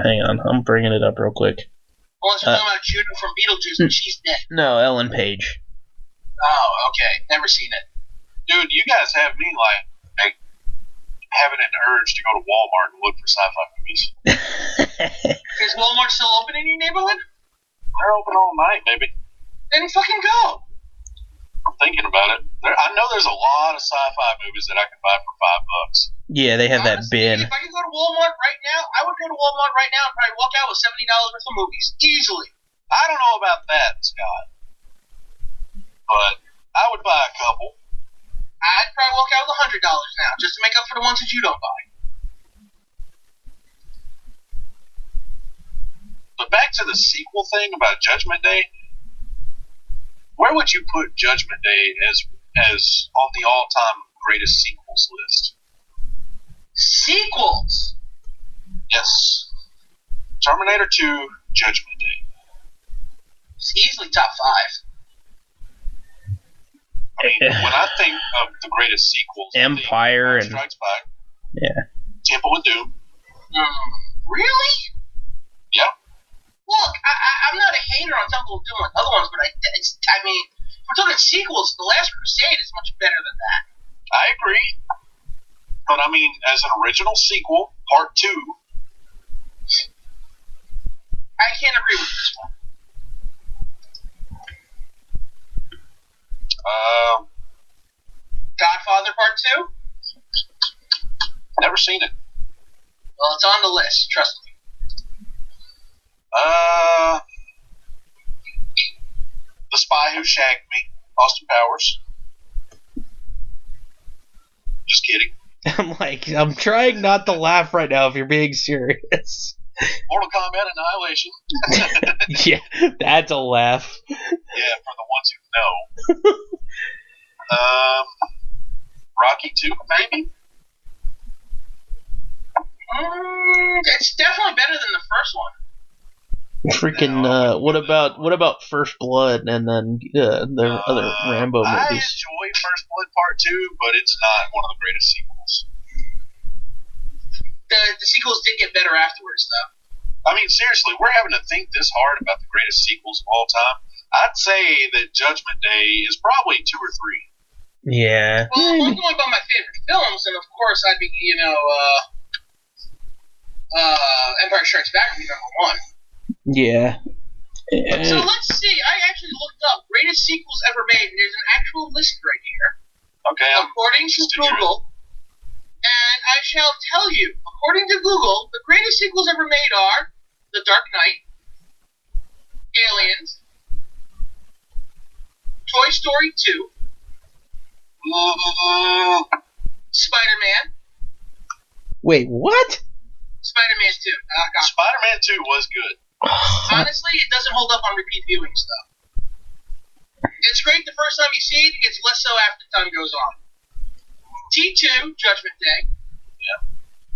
Hang on, I'm bringing it up real quick. Unless you're talking about Juno from Beetlejuice, and she's dead. No, Ellen Page. Oh, okay. Never seen it. Dude, you guys have me like having an urge to go to Walmart and look for sci-fi movies. Is Walmart still open in your neighborhood? They're open all night, baby. Then fucking go. I'm thinking about it. I know there's a lot of sci-fi movies that I can buy for $5. Yeah, they have Honestly, that bin. If I could go to Walmart right now, I would go to Walmart right now and probably walk out with $70 worth of movies. Easily. I don't know about that, Scott. But I would buy a couple. I'd probably walk out with $100 now, just to make up for the ones that you don't buy. But back to the sequel thing about Judgment Day. Where would you put Judgment Day as on the all-time greatest sequels list? Sequels. Yes. Terminator 2, Judgment Day. It's easily top 5. I mean, when I think of the greatest sequels, Empire and Strikes Back, yeah, Temple of Doom. Really? Yeah. Look, I'm not a hater on Temple of Doom like other ones, but I mean, if we're talking sequels, The Last Crusade is much better than that. I agree. But I mean, as an original sequel, part 2. I can't agree with this one. Godfather Part 2? Never seen it. Well, it's on the list, trust me. The Spy Who Shagged Me, Austin Powers. Just kidding. I'm trying not to laugh right now if you're being serious. Mortal Kombat Annihilation. Yeah, that's a laugh. Yeah, for the ones who know. Rocky 2, maybe? It's definitely better than the first one. Freaking, what about First Blood and then the other Rambo I movies? enjoy First Blood Part 2, but it's not one of the greatest sequels. The sequels did get better afterwards, though. I mean, seriously, we're having to think this hard about the greatest sequels of all time. I'd say that Judgment Day is probably 2 or 3. Yeah. Well, if I'm going by my favorite films, and of course I'd be, Empire Strikes Back would be number 1. Yeah. So let's see. I actually looked up greatest sequels ever made, and there's an actual list right here. Okay. According to Google, and I shall tell you, according to Google, the greatest sequels ever made are The Dark Knight, Aliens, Toy Story 2, Spider-Man. Wait, what? Spider-Man 2. Spider-Man 2 was good. Honestly, it doesn't hold up on repeat viewings, though. It's great the first time you see it. It gets less so after time goes on. T2, Judgment Day. Yeah.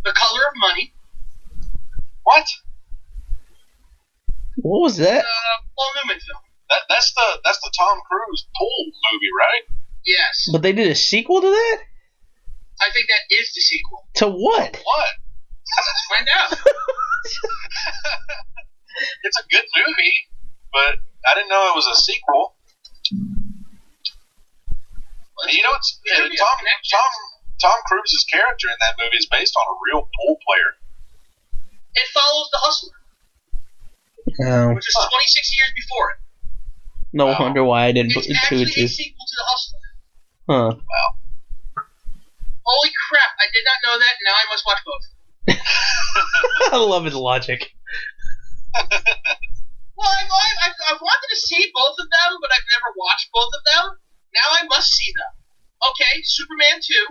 The Color of Money. What? What was that? Paul Newman film. That's the Tom Cruise pool movie, right? Yes. But they did a sequel to that? I think that is the sequel. To what? What? Let's find out. It's a good movie, but I didn't know it was a sequel. You know, Tom Cruise's character in that movie is based on a real pool player. It follows The Hustler, which is 26 years before it. No wonder why I didn't put It's two actually and two. a sequel to The Hustler. Huh. Wow. Holy crap, I did not know that, and now I must watch both. I love his logic. Well, I've wanted to see both of them, but I've never watched both of them. Now I must see them. Okay, Superman 2.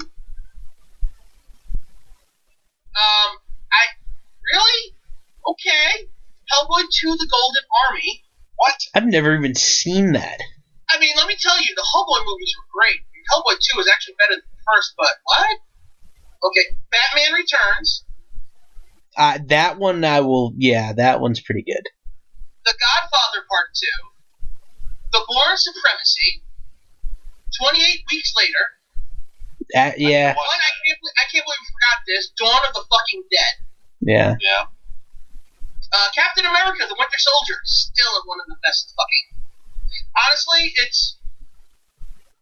Really? Okay. Hellboy 2, The Golden Army. What? I've never even seen that. I mean, let me tell you, the Hellboy movies were great. Hellboy 2 was actually better than the first, but what? Okay, Batman Returns. That one that one's pretty good. The Godfather Part 2. The Bourne Supremacy. 28 Weeks Later. Yeah. One, I can't believe we forgot this. Dawn of the Fucking Dead. Yeah. Yeah. Captain America, The Winter Soldier, still one of the best fucking. Honestly, it's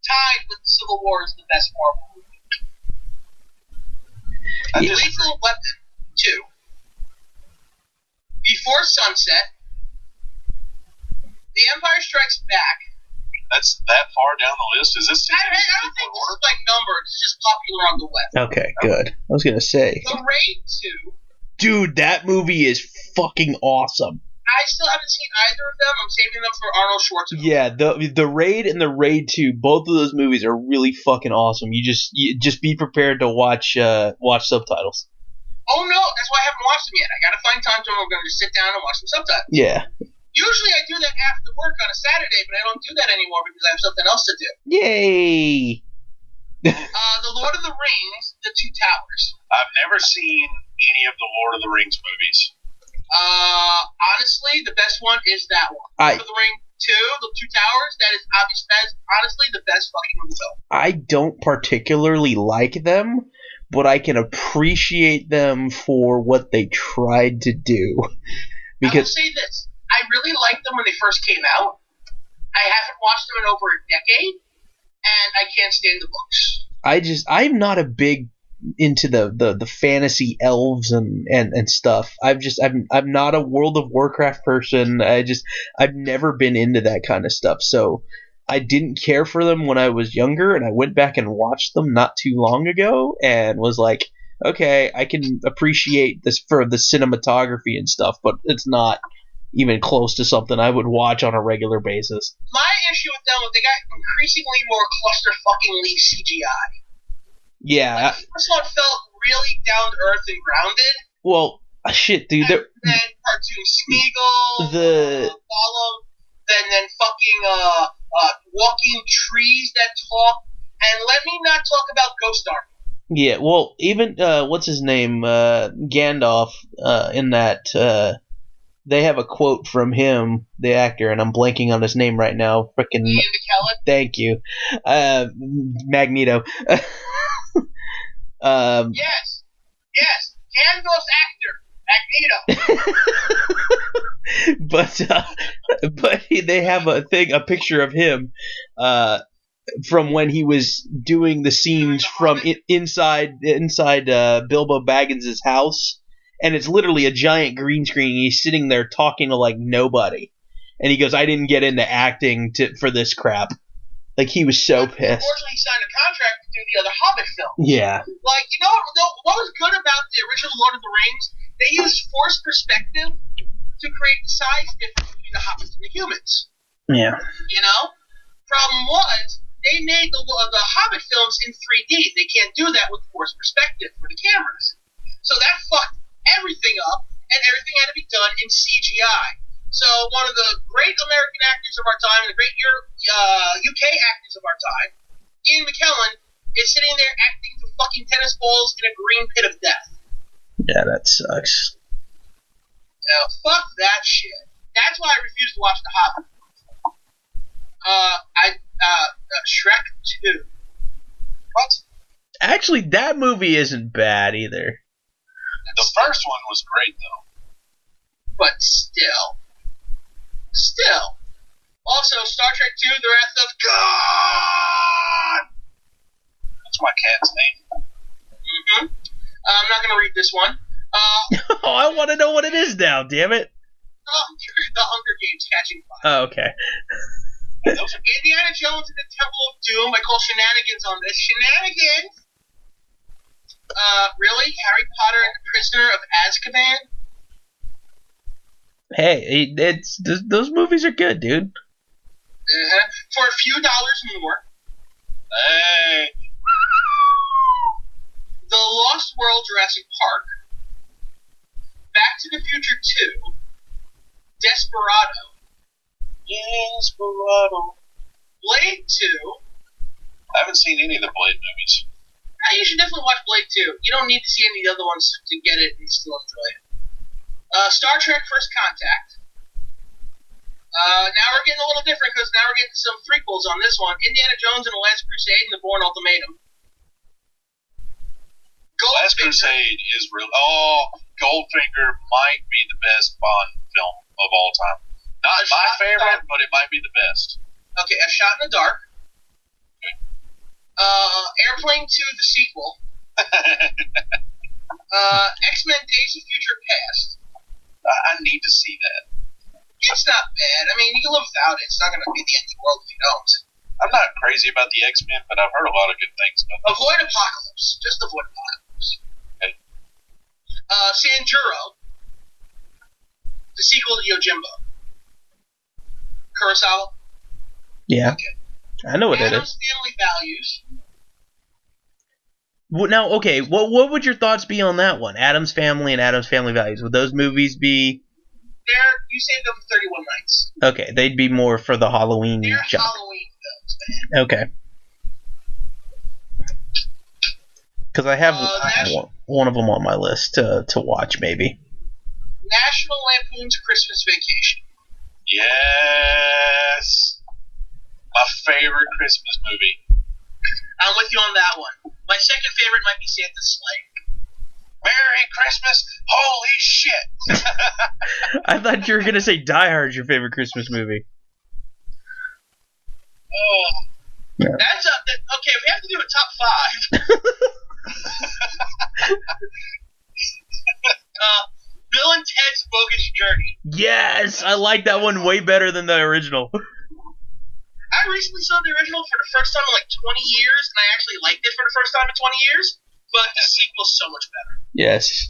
tied with Civil War as the best Marvel movie. Lethal Weapon 2. Before Sunset. The Empire Strikes Back. That's that far down the list? Is this? I don't think this is like numbered. It's just popular on the web. Okay, good. I was gonna say. The Raid 2. Dude, that movie is fucking awesome. I still haven't seen either of them. I'm saving them for Arnold Schwarzenegger. Yeah, the Raid and the Raid 2, both of those movies are really fucking awesome. You just be prepared to watch subtitles. Oh no, that's why I haven't watched them yet. I gotta find time when I'm gonna just sit down and watch some subtitles. Yeah. Usually I do that after work on a Saturday, but I don't do that anymore because I have something else to do. Yay! The Lord of the Rings, The Two Towers. I've never seen any of the Lord of the Rings movies. Honestly, the best one is that one. Lord of the Ring 2, The Two Towers. That is honestly the best fucking movie film. I don't particularly like them, but I can appreciate them for what they tried to do. I will say this: I really liked them when they first came out. I haven't watched them in over a decade, and I can't stand the books. I'm not a big into the fantasy elves and stuff. I'm not a World of Warcraft person. I've never been into that kind of stuff. So I didn't care for them when I was younger, and I went back and watched them not too long ago and was like, okay, I can appreciate this for the cinematography and stuff, but it's not even close to something I would watch on a regular basis. My issue with them was they got increasingly more cluster-fuckingly CGI. Yeah. Like, the first one felt really down-to-earth and grounded. Well, shit, dude. And then cartoon Smeagol, Gollum, then fucking walking trees that talk, and let me not talk about Ghost Army. Yeah, well, even what's his name, Gandalf, in that. They have a quote from him, the actor, and I'm blanking on his name right now. Frickin' Ian McKellen. Thank you, Magneto. Yes, Gandalf's actor, Magneto. but they have a picture of him, from when he was doing the scenes from inside Bilbo Baggins' house. And it's literally a giant green screen, and he's sitting there talking to, like, nobody. And he goes, I didn't get into acting for this crap. Like, he was so pissed. Unfortunately, he signed a contract to do the other Hobbit film. Yeah. Like, you know what was good about the original Lord of the Rings? They used forced perspective to create the size difference between the Hobbits and the humans. Yeah. You know? Problem was, they made the Hobbit films in 3D. They can't do that with forced perspective for the cameras. So that fucked everything up, and everything had to be done in CGI. So one of the great American actors of our time, and the great UK actors of our time, Ian McKellen, is sitting there acting through fucking tennis balls in a green pit of death. Yeah, that sucks. Now, fuck that shit. That's why I refuse to watch The Hobbit. Shrek 2. What? Actually, that movie isn't bad either. The first one was great, though. But still. Also, Star Trek 2, The Wrath of God! That's my cat's name. Mm-hmm. I'm not going to read this one. Oh, I want to know what it is now, damn it. The Hunger Games Catching Fire. Oh, okay. Indiana Jones and the Temple of Doom. I call shenanigans on this. Shenanigans! Really? Harry Potter and the Prisoner of Azkaban? Hey, those movies are good, dude. For a few dollars more. Hey! The Lost World Jurassic Park. Back to the Future 2. Desperado. Blade 2. I haven't seen any of the Blade movies. You should definitely watch Blade 2. You don't need to see any of the other ones to get it and still enjoy it. Star Trek First Contact. Now we're getting a little different because now we're getting some threequels on this one. Indiana Jones and the Last Crusade and the Bourne Ultimatum. Last Crusade is real. Oh, Goldfinger might be the best Bond film of all time. Not my favorite, but it might be the best. Okay, A Shot in the Dark. Airplane 2, the sequel. X-Men Days of Future Past. I need to see that. It's not bad. I mean, you can live without it. It's not going to be the end of the world if you don't. I'm not crazy about the X-Men, but I've heard a lot of good things about them. Avoid Apocalypse. Just avoid Apocalypse. Okay. Sanjuro. The sequel to Yojimbo. Kurosawa. Yeah. Okay. I know what it is. Adam's Family Values. Now, okay, what would your thoughts be on that one? Adam's Family and Adam's Family Values. Would those movies be... You saved them for 31 Nights. Okay, they'd be more for the Halloween They're jump. Halloween films, man. Okay. Because I have one of them on my list to watch, maybe. National Lampoon's Christmas Vacation. Yes. My favorite Christmas movie. I'm with you on that one. My second favorite might be Santa's Sleigh. Merry Christmas! Holy shit! I thought you were going to say Die Hard's your favorite Christmas movie. Yeah. That's okay, we have to do a top 5. Bill and Ted's Bogus Journey. Yes! I like that one way better than the original. I recently saw the original for the first time in like 20 years, and I actually liked it for the first time in 20 years, but the sequel's so much better. Yes.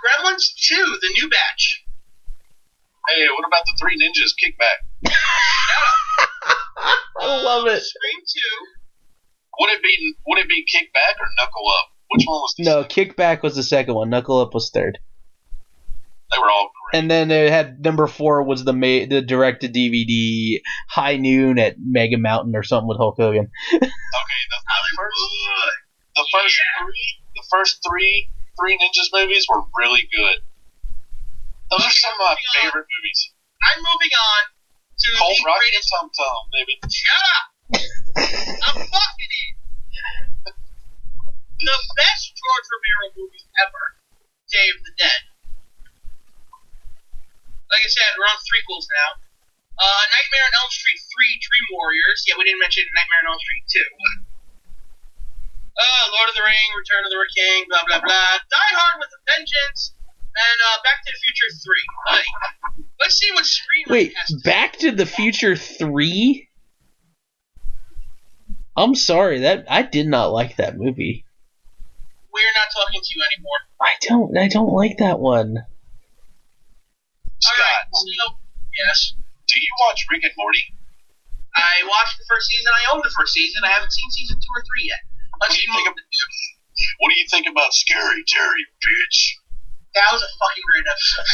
Gremlins 2, the new batch. Hey, what about the Three Ninjas Kickback? I love it. Scream 2. Would it be Kickback or Knuckle Up? Which one was the No, second? Kickback was the second one. Knuckle Up was third. They were all great. And then it had number 4 was the direct-to-DVD High Noon at Mega Mountain or something with Hulk Hogan. Okay, the first three Three Ninjas movies were really good. Those are some of my favorite movies. I'm moving on to Cold the Rock and greatest... Tum Tum, baby. Shut up! I'm fucking in. The best George Romero movie ever, Day of the Dead. Like I said, we're on threequels now. Nightmare on Elm Street 3, Dream Warriors. Yeah, we didn't mention Nightmare on Elm Street 2. Lord of the Ring, Return of the King, blah, blah, blah. Die Hard with a Vengeance, and Back to the Future 3. Let's see what Screen Wait, has to Back to the Future 3? I'm sorry, I did not like that movie. We're not talking to you anymore. I don't like that one. Scott, Alright, so, yes. do you watch Rick and Morty? I watched the first season, I own the first season, I haven't seen season 2 or 3 yet. What do you think about Scary Terry, bitch? That was a fucking great episode.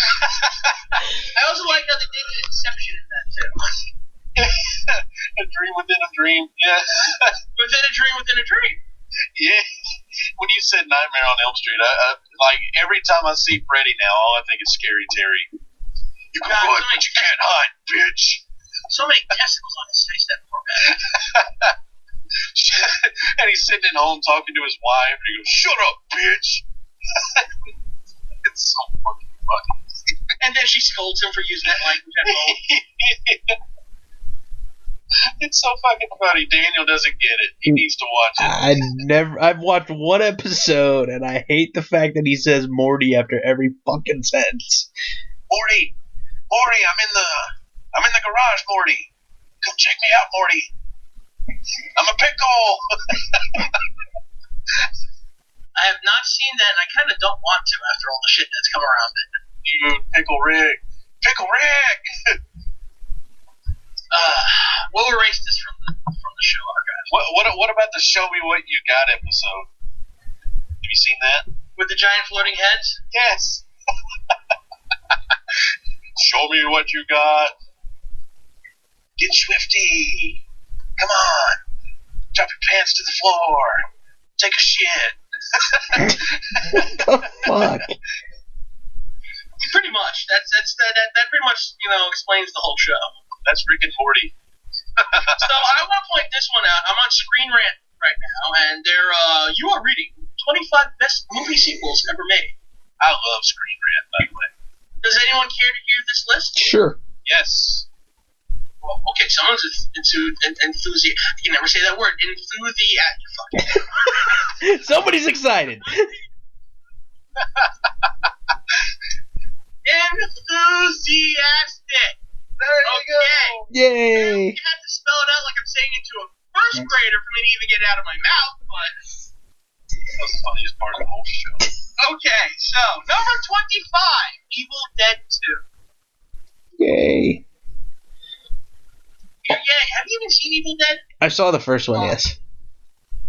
I also like how they did an Inception in that, too. A dream within a dream, yeah. Within a dream within a dream. Yeah. When you said Nightmare on Elm Street, I like every time I see Freddy now, all I think is Scary Terry. You can run, but you can't hide, bitch. So many testicles on his face, that poor guy. And he's sitting at home talking to his wife, and he goes, "Shut up, bitch." It's so fucking funny. And then she scolds him for using that language at home. It's so fucking funny. Daniel doesn't get it. He needs to watch it. I've watched one episode, and I hate the fact that he says Morty after every fucking sentence. Morty, I'm in the garage, Morty. Come check me out, Morty. I'm a pickle. I have not seen that, and I kind of don't want to after all the shit that's come around it. Dude, Pickle Rick. Pickle Rick. We'll erase this from the show archive. What about the Show Me What You Got episode? Have you seen that? With the giant floating heads? Yes. Show me what you got. Get swifty. Come on. Drop your pants to the floor. Take a shit. What the fuck? Pretty much. That pretty much, explains the whole show. That's Rick and Morty. So I want to point this one out. I'm on Screen Rant right now, and you are reading 25 best movie sequels ever made. I love Screen Rant, by the way. Does anyone care to hear this list? Sure. Yes. Well, okay, someone's enthusiastic. You can never say that word. Enthusiastic. Somebody's excited. Enthusiastic. There you go. Yay. You have to spell it out like I'm saying it to a first grader for me to even get it out of my mouth, but... That's the funniest part of the whole show. Okay, so, number 25, Evil Dead 2. Yay. Yeah, have you even seen Evil Dead? I saw the first one, yes.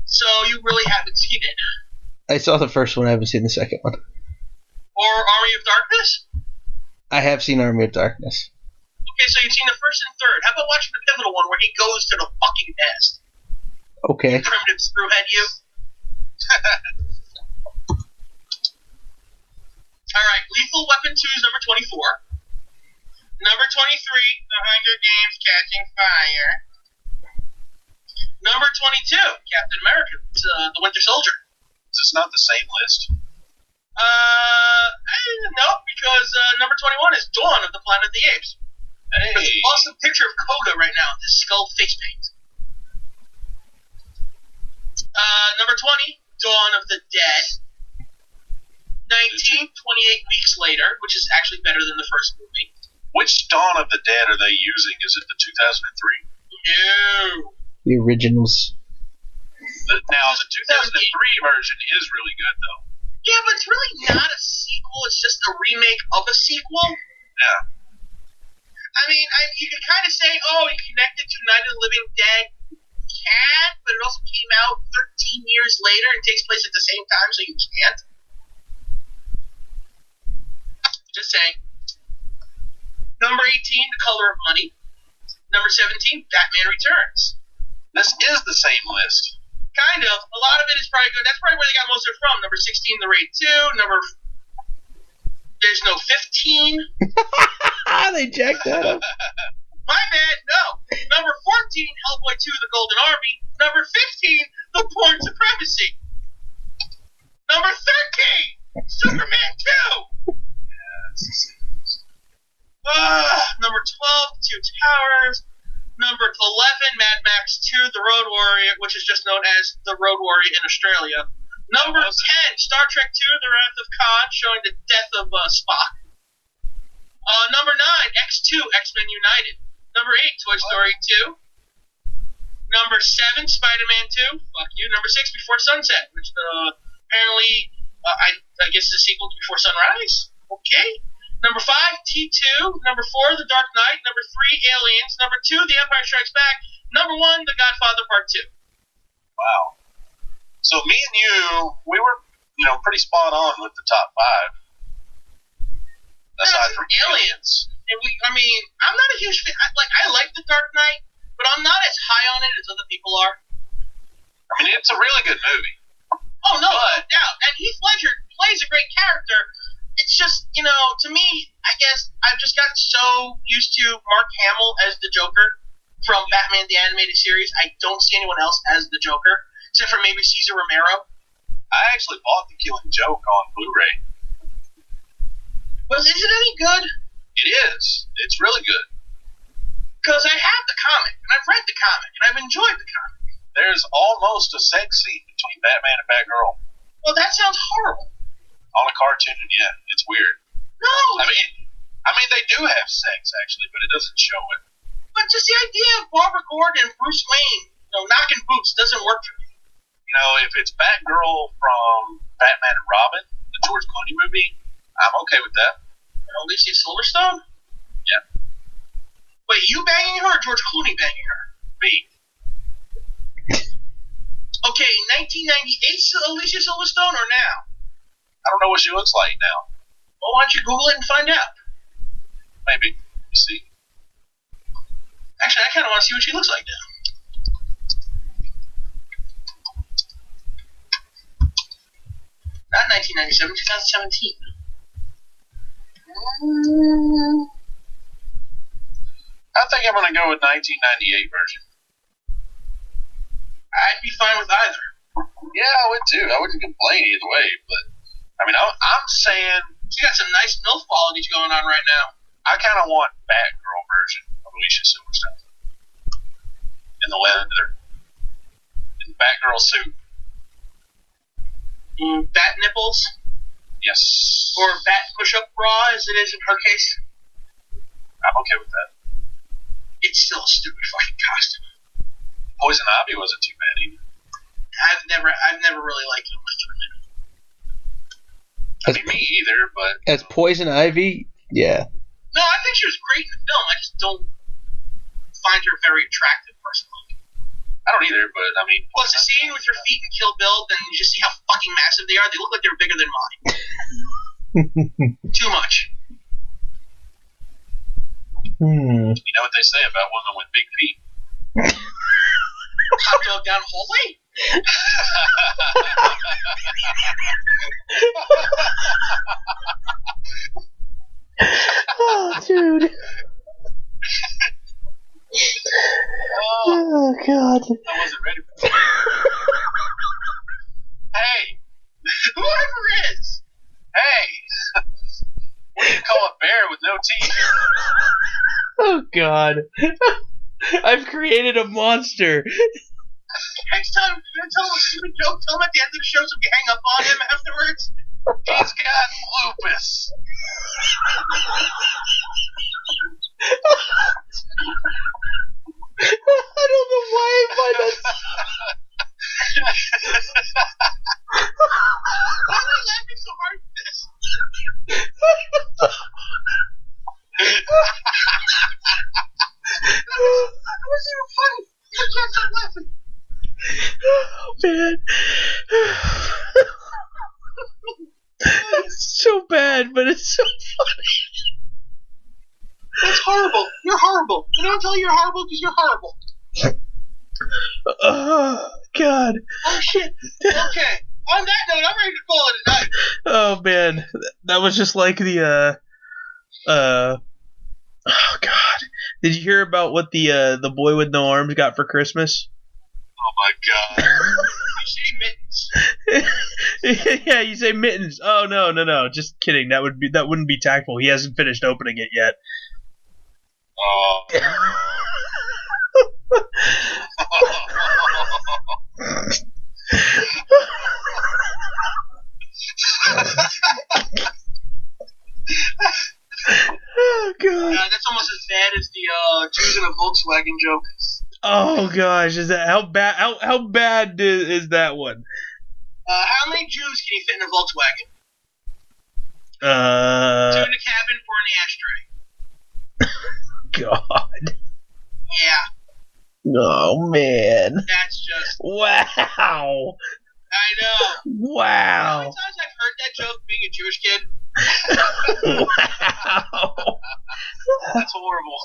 So, you really haven't seen it? I saw the first one, I haven't seen the second one. Or Army of Darkness? I have seen Army of Darkness. Okay, so you've seen the first and third. How about watching the pivotal one where he goes to the fucking nest? Okay. Primitive screwhead you? All right, Lethal Weapon 2 is number 24. Number 23, The Hunger Games Catching Fire. Number 22, Captain America, The Winter Soldier. Is this not the same list? No, because number 21 is Dawn of the Planet of the Apes. Hey. There's an awesome picture of Koga right now with his skull face paint. Number 20, Dawn of the Dead. 19, 28 weeks later, which is actually better than the first movie. Which Dawn of the Dead are they using? Is it the 2003? No. The originals. Now, the 2003 version is really good, though. Yeah, but it's really not a sequel. It's just a remake of a sequel. Yeah. I mean, you can kind of say, oh, it connected to Night of the Living Dead. Can, but it also came out 13 years later and takes place at the same time, so you can't. Just saying. Number 18, The Color of Money. Number 17, Batman Returns. This is the same list. Kind of. A lot of it is probably good. That's probably where they got most of it from. Number 16, The Raid 2. There's no 15. They jacked that up. My bad, no. Number 14, Hellboy 2, The Golden Army. Number 15, The Porn Supremacy. Number 13, Superman 2. Number 12, Two Towers. Number 11, Mad Max 2, The Road Warrior, which is just known as The Road Warrior in Australia. Number 10, Star Trek 2, The Wrath of Khan, showing the death of Spock. Number 9, X2, X-Men United. Number 8, Toy Story 2. Number 7, Spider-Man 2. Fuck you. Number 6, Before Sunset, which apparently, I guess is a sequel to Before Sunrise. Okay. Number 5, T2. Number 4, The Dark Knight. Number 3, Aliens. Number 2, The Empire Strikes Back. Number 1, The Godfather Part 2. Wow. So me and you, we were, pretty spot on with the top 5. Aside from Aliens. And I'm not a huge fan. I like The Dark Knight, but I'm not as high on it as other people are. I mean, it's a really good movie. Oh, no doubt. And Heath Ledger plays a great character. It's just, to me, I guess I've just gotten so used to Mark Hamill as the Joker from Batman the Animated Series. I don't see anyone else as the Joker, except for maybe Cesar Romero. I actually bought The Killing Joke on Blu-ray. Is it any good? It is. It's really good. Because I have the comic, and I've read the comic, and I've enjoyed the comic. There's almost a sex scene between Batman and Batgirl. Well, that sounds horrible. On a cartoon, yeah, it's weird. No. I mean, they do have sex actually, but it doesn't show it. But just the idea of Barbara Gordon and Bruce Wayne, knocking boots doesn't work for me. If it's Batgirl from Batman and Robin, the George Clooney movie, I'm okay with that. Alicia Silverstone? Yeah. Wait, you banging her or George Clooney banging her? Me. Okay, 1998 Alicia Silverstone or now? I don't know what she looks like now. Well, why don't you Google it and find out? Maybe. You see. Actually, I kind of want to see what she looks like now. Not 1997, 2017. I think I'm going to go with 1998 version. I'd be fine with either. Yeah, I would too. I wouldn't complain either way, but I'm saying she got some nice MILF qualities going on right now. I kind of want Batgirl version of Alicia Silverstone in the leather, in Batgirl suit. Bat nipples. Yes. Or bat push-up bra, as it is in her case. I'm okay with that. It's still a stupid fucking costume. Poison Ivy wasn't too bad either. I've never really liked it with her in it. Me either, but as Poison Ivy, yeah. No, I think she was great in the film. I just don't find her very attractive personally. I don't either, but Plus, the scene with her feet in Kill Bill, then you just see how fucking massive they are. They look like they're bigger than mine. Too much. You know what they say about women with big feet? Hot dog down the hallway? Oh, dude. Oh, God. I wasn't ready for that. Hey, Whoever it is. hey. What do you call a bear with no teeth? Oh, God. I've created a monster. Next time, if you're going to tell him a stupid joke, tell him at the end of the show so we can hang up on him afterwards. He's got lupus. I don't know why I find that. Why are we laughing so hard at this? That wasn't even funny. I can't stop laughing. Oh, man. It's so bad, but it's so funny. That's horrible. You're horrible. You know what I'm telling you, you're horrible because you're horrible. Oh, God. Oh, shit. Okay. On that note, I'm ready to call it a night. Oh, man. That was just like the, oh, God. Did you hear about what the boy with no arms got for Christmas? Oh my God. You say mittens. Yeah, you say mittens. Oh, no. Just kidding. That wouldn't be tactful. He hasn't finished opening it yet. Oh. Oh, God. That's almost as bad as the Jews in a Volkswagen joke. Oh, gosh. Is that how bad? How bad is that one? How many Jews can you fit in a Volkswagen? Two in the cabin, four in the ashtray. God. Yeah, Oh, man. that's just. Wow. I know. How Wow. many times I've heard that joke being a Jewish kid? Wow. That's horrible.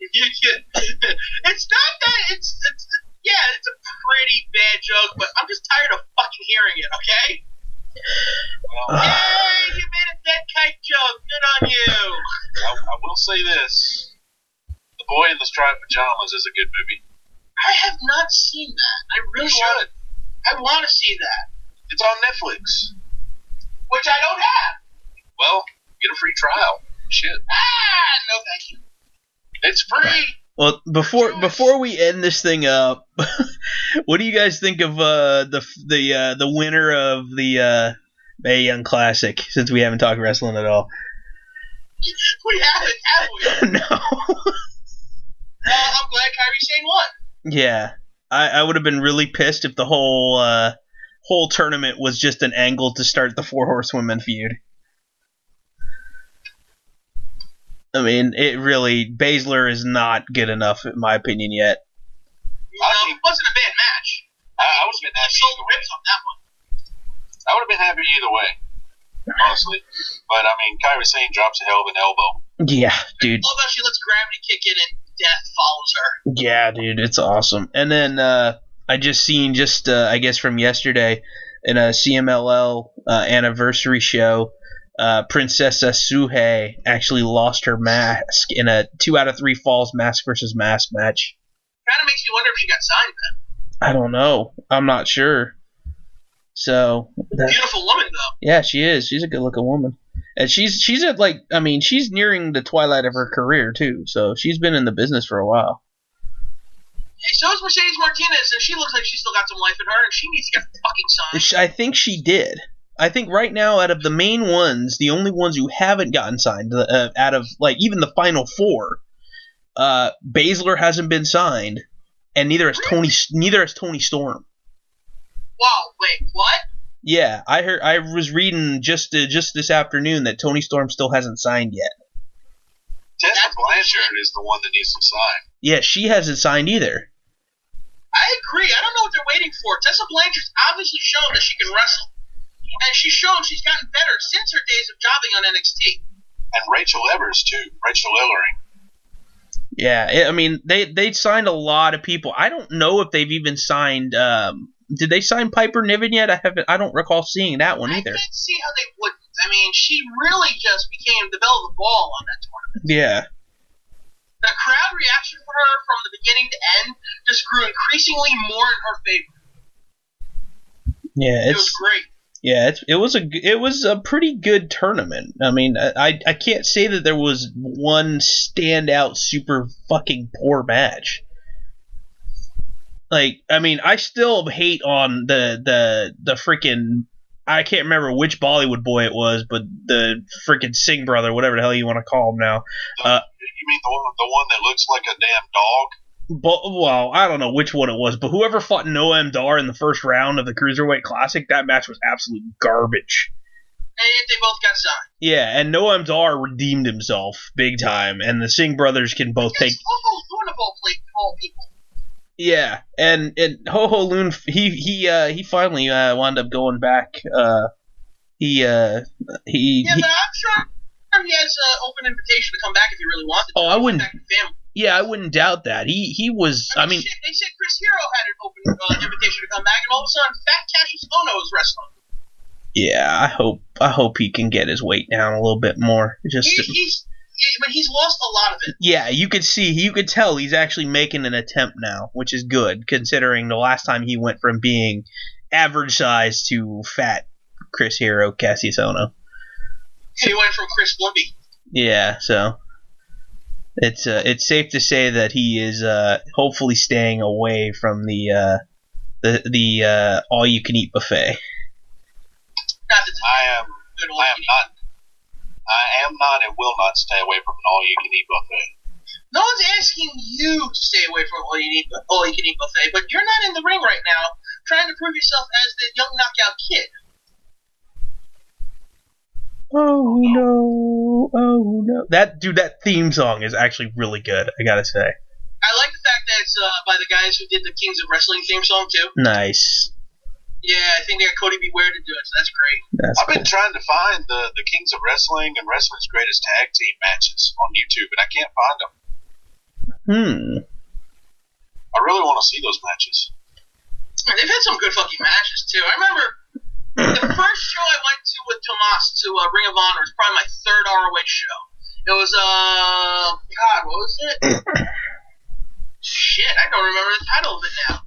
It's not that. It's yeah, it's a pretty bad joke, but I'm just tired of fucking hearing it. Okay. Well, Yay! You made a dead kite joke. Good on you. I will say this. The Boy in the Striped Pajamas is a good movie. I have not seen that. I really You want. should. I want to see that, It's on Netflix. which I don't have. Well, get a free trial. Shit. No, thank you. It's free. Well, before we end this thing up, what do you guys think of the winner of the Mae Young Classic? Since we haven't talked wrestling at all. We haven't, have we? No. I'm glad Kyrie Sane won. Yeah, I would have been really pissed if the whole tournament was just an angle to start the Four Horsewomen feud. I mean, it really Baszler is not good enough in my opinion yet. It wasn't a bad match. I would have been I happy sold either the way. ribs on that one. I would have been happy either way, honestly. But I mean, Kyrie Sane drops a hell of an elbow. Yeah, dude. I love how she lets gravity kick in and death follows her. Yeah, dude, it's awesome. And then I just seen I guess from yesterday in a CMLL anniversary show, Princessa Suhei actually lost her mask in a 2 out of 3 falls mask versus mask match. Kind of makes me wonder if she got signed then. I don't know. I'm not sure. So Beautiful woman though. yeah, she is. She's a good looking woman. And she's at she's nearing the twilight of her career too. So she's been in the business for a while. Hey, so is Mercedes Martinez, and she looks like she's still got some life in her, and she needs to get fucking signed. I think she did. I think right now, out of the main ones, the only ones who haven't gotten signed, out of even the final 4, Baszler hasn't been signed, and neither has Tony Storm. Wow, wait, what? Yeah, I was reading just this afternoon that Tony Storm still hasn't signed yet. Tessa Blanchard is the one that needs to sign. Yeah, she hasn't signed either. I agree. I don't know what they're waiting for. Tessa Blanchard's obviously shown that she can wrestle. And she's shown she's gotten better since her days of jobbing on NXT. And Rachel Evers, too. Rachel Ellering. Yeah, I mean, they signed a lot of people. I don't know if they've even signed did they sign Piper Niven yet? I don't recall seeing that one either. I can't see how they wouldn't. I mean, she really just became the belle of the ball on that tournament. Yeah. The crowd reaction for her from the beginning to end just grew increasingly more in her favor. Yeah, it was great. Yeah, it was a pretty good tournament. I mean, I can't say that there was one standout super fucking poor match. Like, I mean, I still hate on the freaking, I can't remember which Bollywood boy it was, but the freaking Singh brother, whatever the hell you want to call him now. You mean the one that looks like a damn dog? But, well, I don't know which one it was, but whoever fought Noam Dar in the first round of the Cruiserweight Classic, that match was absolute garbage. And yet they both got signed. Yeah, and Noam Dar redeemed himself big time, and the Singh brothers can both take. Ho-Ho Loon all people. Yeah, and Ho-Ho Loon, he finally wound up going back. But I'm sure he has an open invitation to come back if he really wants to. Oh, I wouldn't. Back to family. Yeah, I wouldn't doubt that. He was. I mean, shit, they said Chris Hero had an open invitation to come back, and all of a sudden, Fat Cassius Ohno is wrestling. Yeah, I hope he can get his weight down a little bit more. But he's lost a lot of it. Yeah, you could tell he's actually making an attempt now, which is good considering the last time he went from being average size to fat Chris Hero Cassius Ohno. He went from Chris Blimpy. Yeah, so it's safe to say that he is hopefully staying away from the all you can eat buffet. I am not and will not stay away from an all-you-can-eat buffet. No one's asking you to stay away from all-you-can-eat buffet, but you're not in the ring right now trying to prove yourself as the young knockout kid. Oh no. That theme song is actually really good, I gotta say. I like the fact that it's by the guys who did the Kings of Wrestling theme song, too. Nice. Yeah, I think they got Cody Beware to do it, so that's great. I've been trying to find the Kings of Wrestling and Wrestling's Greatest Tag Team matches on YouTube, but I can't find them. I really want to see those matches. Man, they've had some good fucking matches, too. I remember the first show I went to with Tomas to Ring of Honor was probably my third ROH show. It was, God, what was it? Shit, I don't remember the title of it now.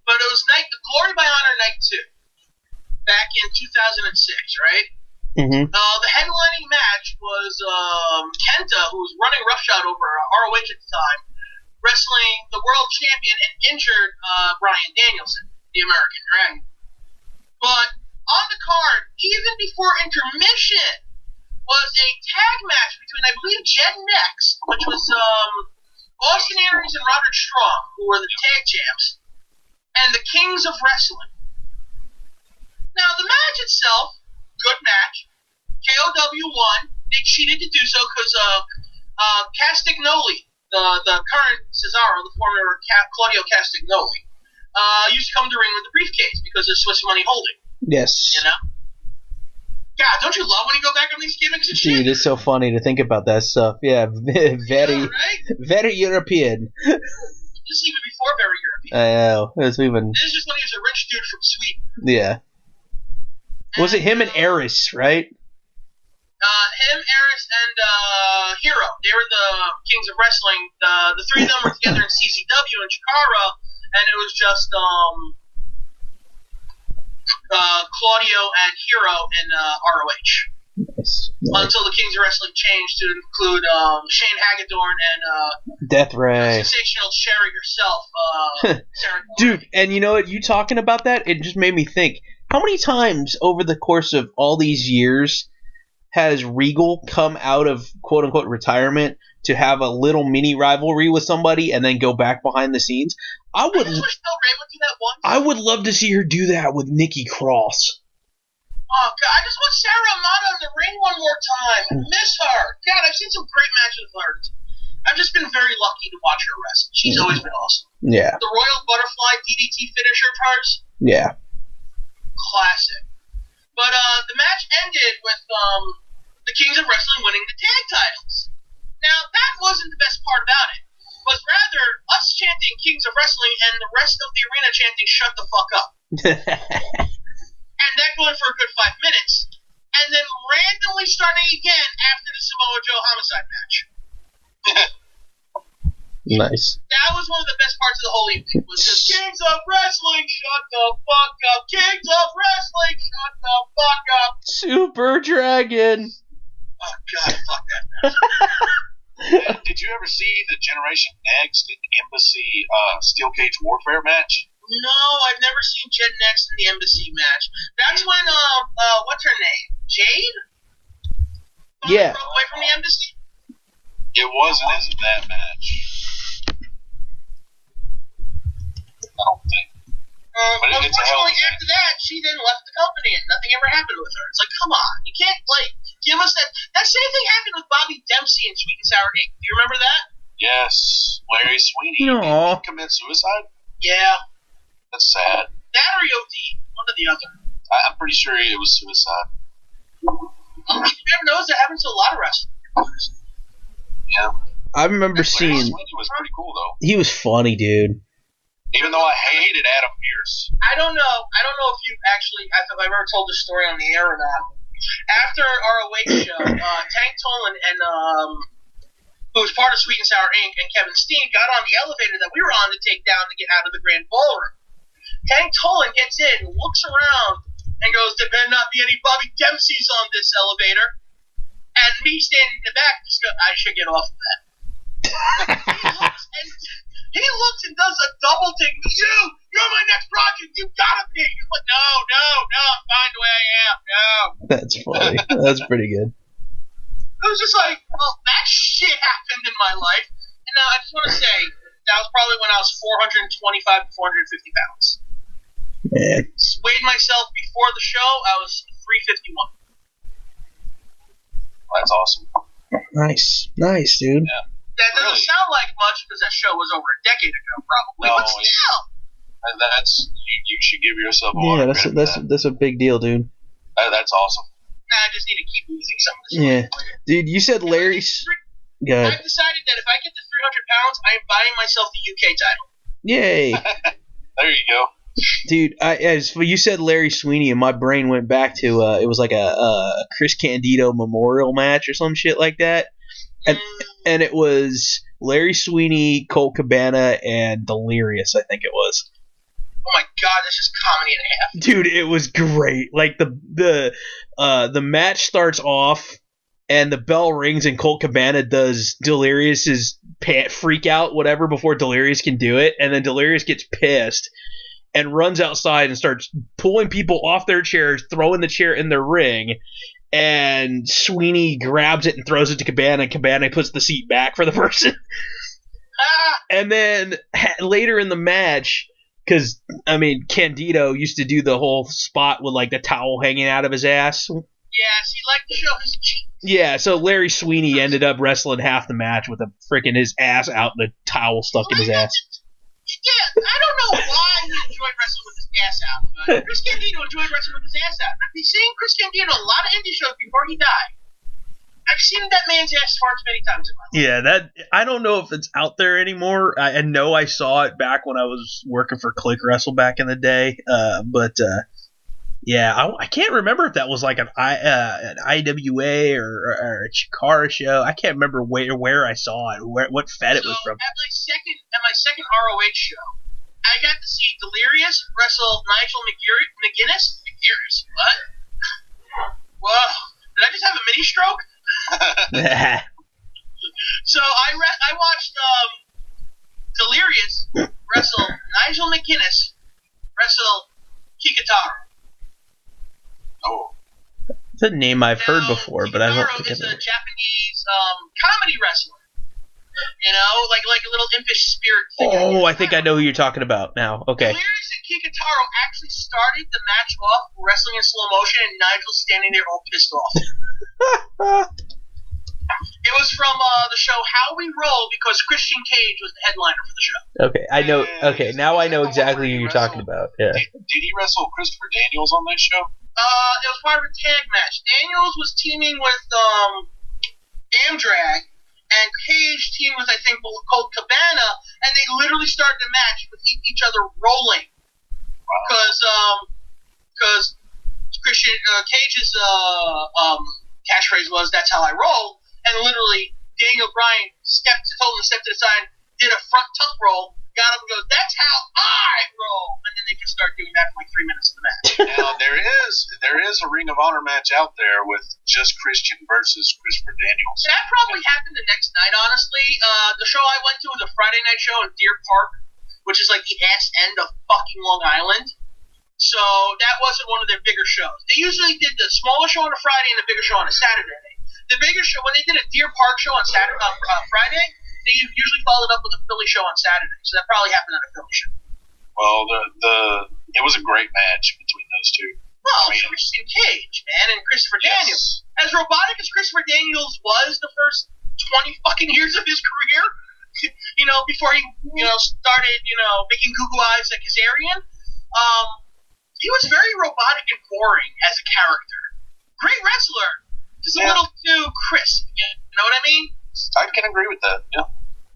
But it was Glory by Honor Night 2, back in 2006, right? Mm-hmm. The headlining match was Kenta, who was running roughshod over ROH at the time, wrestling the world champion and injured Bryan Danielson, the American Dragon. But on the card, even before intermission, was a tag match between, I believe, Jed Nex, which was Austin Aries and Roderick Strong, who were the tag champs, and the Kings of Wrestling. Now, the match itself, good match. KOW won. They cheated to do so because Castagnoli, the current Cesaro, the former Claudio Castagnoli, used to come to the ring with the briefcase because of Swiss Money Holding. Yes. You know? God, don't you love when you go back on these gimmicks and shit? Dude, it's so funny to think about that stuff. Yeah, very, very European. Just even before very European. I know. This is just when he was a rich dude from Sweden. Yeah. Was it him and Eris, right? Him, Eris, and Hero. They were the Kings of Wrestling. The three of them were together in CZW in Chikara, and it was just Claudio and Hero in ROH. Nice. Until the Kings of Wrestling changed to include Shane Hagedorn and Death Ray. Sensational Sherry herself, Sarah Dude, and you know what? You talking about that, it just made me think. How many times over the course of all these years has Regal come out of quote-unquote retirement to have a little mini rivalry with somebody and then go back behind the scenes? I would love to see her do that with Nikki Cross. Oh, God, I just want Sarah Amato in the ring one more time. I miss her. God, I've seen some great matches with her. I've just been very lucky to watch her wrestle. She's always been awesome. Yeah. The Royal Butterfly DDT finisher of hers? Yeah. Classic. But the match ended with the Kings of Wrestling winning the tag titles. Now, that wasn't the best part about it. It was rather us chanting Kings of Wrestling and the rest of the arena chanting shut the fuck up. And that going for a good 5 minutes. And then randomly starting again after the Samoa Joe homicide match. Nice. That was one of the best parts of the whole evening. Was just Kings of Wrestling, shut the fuck up. Kings of Wrestling, shut the fuck up. Super Dragon. Oh god, fuck that match. Did you ever see the Generation Next and Embassy Steel Cage Warfare match? No, I've never seen Jet Next in the Embassy match. That's when what's her name? Jade? Yeah. Broke away from the Embassy? It wasn't as that match. I don't think. But it's a hell of a Unfortunately, match. after that, she then left the company and nothing ever happened with her. It's like, come on. You can't, give us that. That same thing happened with Bobby Dempsey in Sweet and Sour Inc. Do you remember that? Yes, Larry Sweeney. Aw. Did he commit suicide? Yeah. That's sad. That or OD. One or the other. I'm pretty sure it was suicide. You never notice that happens to a lot of wrestlers. Yeah. I remember Larry seeing. Sweeney was pretty cool though. He was funny, dude. Even though I hated Adam Pearce. I don't know if you actually, if I've ever told this story on the air or not. After our awake show, Tank Tolan and who was part of Sweet and Sour Inc. and Kevin Steen got on the elevator that we were on to take down to get out of the Grand Ballroom. Tank Tolan gets in, looks around, and goes, "There better not be any Bobby Dempseys on this elevator." And me standing in the back just go, "I should get off of that." He looks and does a double take. You're my next project. You gotta be. He's like, no, I'm fine the way I am. No. That's funny. That's pretty good. It was just like, well, that shit happened in my life. And now I just want to say, that was probably when I was 425 to 450 pounds. Man. Weighed myself before the show, I was 351. That's awesome. Nice, dude. Yeah. That doesn't Really? sound like much because that show was over a decade ago, probably. No, But still. And that's you should give yourself a lot Yeah, of credit for that's a big deal, dude. That's awesome. Nah, I just need to keep losing some of this Yeah, weight. dude. You said Larry's. Good. I've decided that if I get to 300 pounds, I'm buying myself the UK title. Yay, There you go. dude. As you said, Larry Sweeney, and my brain went back to it was like a Chris Candido memorial match or some shit like that, and it was Larry Sweeney, Colt Cabana, and Delirious. I think it was. Oh my god, that's just comedy and a half. Dude, it was great. Like the match starts off and the bell rings and Colt Cabana does Delirious's freak out whatever before Delirious can do it, and then Delirious gets pissed and runs outside and starts pulling people off their chairs, throwing the chair in their ring, and Sweeney grabs it and throws it to Cabana, and Cabana puts the seat back for the person. And then later in the match, because, I mean, Candido used to do the whole spot with, like, the towel hanging out of his ass. Yes, he liked to show his cheeks. Yeah, so Larry Sweeney ended up wrestling half the match with his ass out and the towel stuck in his ass. Yeah, I don't know why he enjoyed wrestling with his ass out, but Chris Candido enjoyed wrestling with his ass out. I've been seeing Chris Candido a lot of indie shows before he died. I've seen that man's ass farts many times in my life. Yeah, I don't know if it's out there anymore. I know I saw it back when I was working for Click Wrestle back in the day, but yeah, I can't remember if that was like an IWA or a Chikara show. I can't remember where I saw it, what fed it was from. At my second ROH show, I got to see Delirious wrestle Nigel McGuinness. McGuinness, what? Whoa, did I just have a mini stroke? So I watched Delirious wrestle Nigel McGuinness wrestle Kikutaro. Oh. It's a name I've heard before, but I don't think Kikutaro is I've a Japanese comedy wrestler. You know, like a little impish spirit figure. Oh, I think I know who you're talking about now. Okay. Delirious and Kikutaro actually started the match off wrestling in slow motion, and Nigel's standing there all pissed off. It was from the show How We Roll, because Christian Cage was the headliner for the show. Okay, I know. Okay, now I know exactly who you're talking about. Yeah. Did he wrestle Christopher Daniels on that show? It was part of a tag match. Daniels was teaming with Amdrag, and Cage teamed with, I think, Colt Cabana, and they literally started a match with each other rolling Because Christian Cage's catchphrase was "That's how I roll," and literally Daniel Bryan told him to step to the side, did a front tuck roll, got him and goes, "That's how I roll," and then they just start doing that for like 3 minutes of the match. Now there is a Ring of Honor match out there with just Christian versus Christopher Daniels. That probably happened the next night, honestly. The show I went to was a Friday night show in Deer Park, which is like the ass end of fucking Long Island. So that wasn't one of their bigger shows. They usually did the smaller show on a Friday and the bigger show on a Saturday. The bigger show, when they did a Deer Park show on Friday, they usually followed up with a Philly show on Saturday. So that probably happened at a Philly show. Well, it was a great match between those two. Well, Christian Cage, man, and Christopher Daniels. As robotic as Christopher Daniels was the first 20 fucking years of his career, before he, started, making Google eyes like Kazarian, he was very robotic and boring as a character. Great wrestler, just a little too crisp. You know what I mean? I can agree with that. Yeah.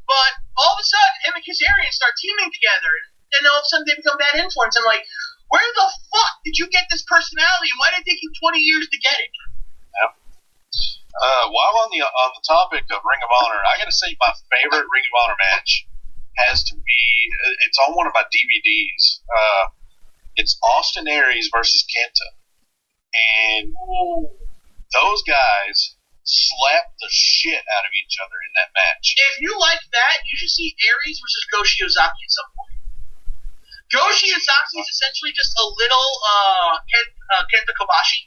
But all of a sudden, him and Kazarian start teaming together, and then all of a sudden they become bad influence. I'm like, where the fuck did you get this personality, and why did it take you 20 years to get it? Yeah. While on the topic of Ring of Honor, I gotta say my favorite Ring of Honor match has to be. It's on one of my DVDs. It's Austin Aries versus Kenta, and those guys slapped the shit out of each other in that match. If you like that, you should see Aries versus Go Shiozaki at some point. Go Shiozaki is essentially just a little Kenta Kobashi.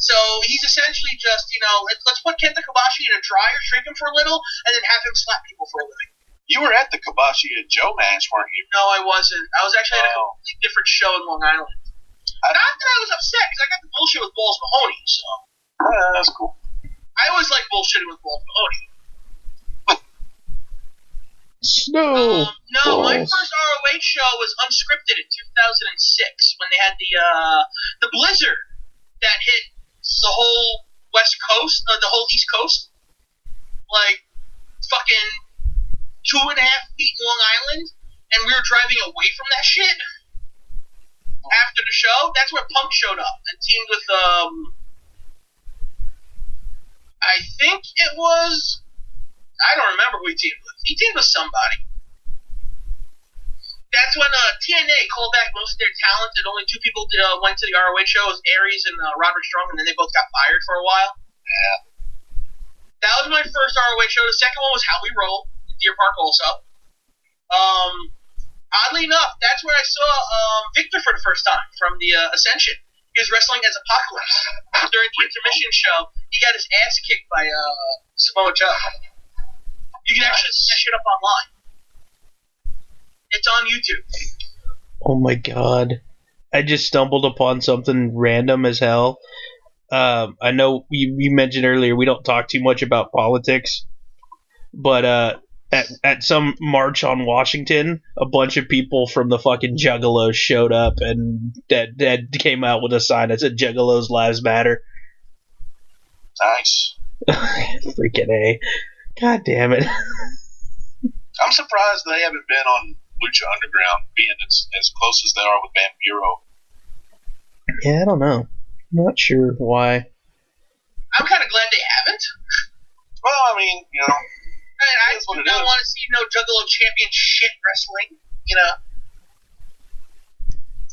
So he's essentially just, let's put Kenta Kobashi in a dryer, shrink him for a little, and then have him slap people for a living. You were at the Kobashi and Joe match, weren't you? No, I wasn't. I was actually at a completely different show in Long Island. Not that I was upset, because I got the bullshit with Balls Mahoney, so. That's cool. I always like bullshitting with Balls Mahoney. Snow. No, my first ROH show was unscripted in 2006 when they had the blizzard that hit the whole West Coast, the whole East Coast, like fucking 2.5 feet in Long Island, and we were driving away from that shit. After the show, that's where Punk showed up and teamed with I think it was. I don't remember who he teamed with. He teamed with somebody. That's when TNA called back most of their talent, and only 2 people went to the ROH show. It was Aries and Roderick Strong, and then they both got fired for a while. Yeah. That was my first ROH show. The second one was How We Roll in Deer Park also. Oddly enough, that's where I saw Victor for the first time from the Ascension. He was wrestling as Apocalypse. During the intermission show, he got his ass kicked by Samoa Joe. You can actually see that shit up online. It's on YouTube. Oh my god. I just stumbled upon something random as hell. I know you mentioned earlier we don't talk too much about politics, but at some march on Washington, a bunch of people from the fucking Juggalos showed up and that came out with a sign that said Juggalos Lives Matter. Nice. Freaking A. God damn it. I'm surprised they haven't been on Lucha Underground, being as close as they are with Vampiro. Yeah, I don't know. I'm not sure why. I'm kind of glad they haven't. Well, I mean, I do not want to see no Juggalo champion shit wrestling,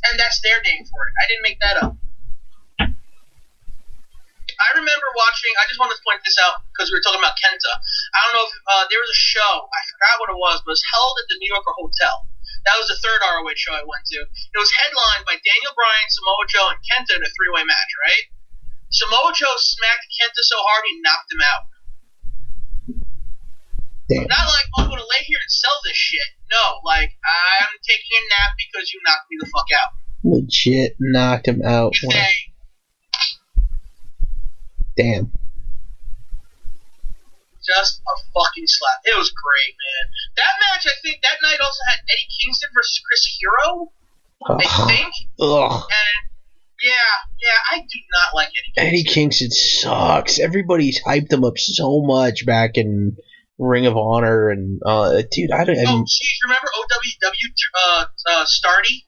And that's their name for it. I didn't make that up. I remember watching, I just wanted to point this out because we were talking about Kenta. I don't know if there was a show, I forgot what it was, but it was held at the New Yorker Hotel. That was the third ROH show I went to. It was headlined by Daniel Bryan, Samoa Joe, and Kenta in a 3-way match, right? Samoa Joe smacked Kenta so hard he knocked him out. Damn. Not like, I'm going to lay here and sell this shit. No, like, I'm taking a nap because you knocked me the fuck out. Legit knocked him out. Damn. Just a fucking slap. It was great, man. That match, I think, that night also had Eddie Kingston versus Chris Hero, I think. Ugh. And, yeah, I do not like Eddie Kingston. Eddie Kingston sucks. Everybody's hyped him up so much back in Ring of Honor, and dude, I don't. Oh, geez, remember OWW Starty?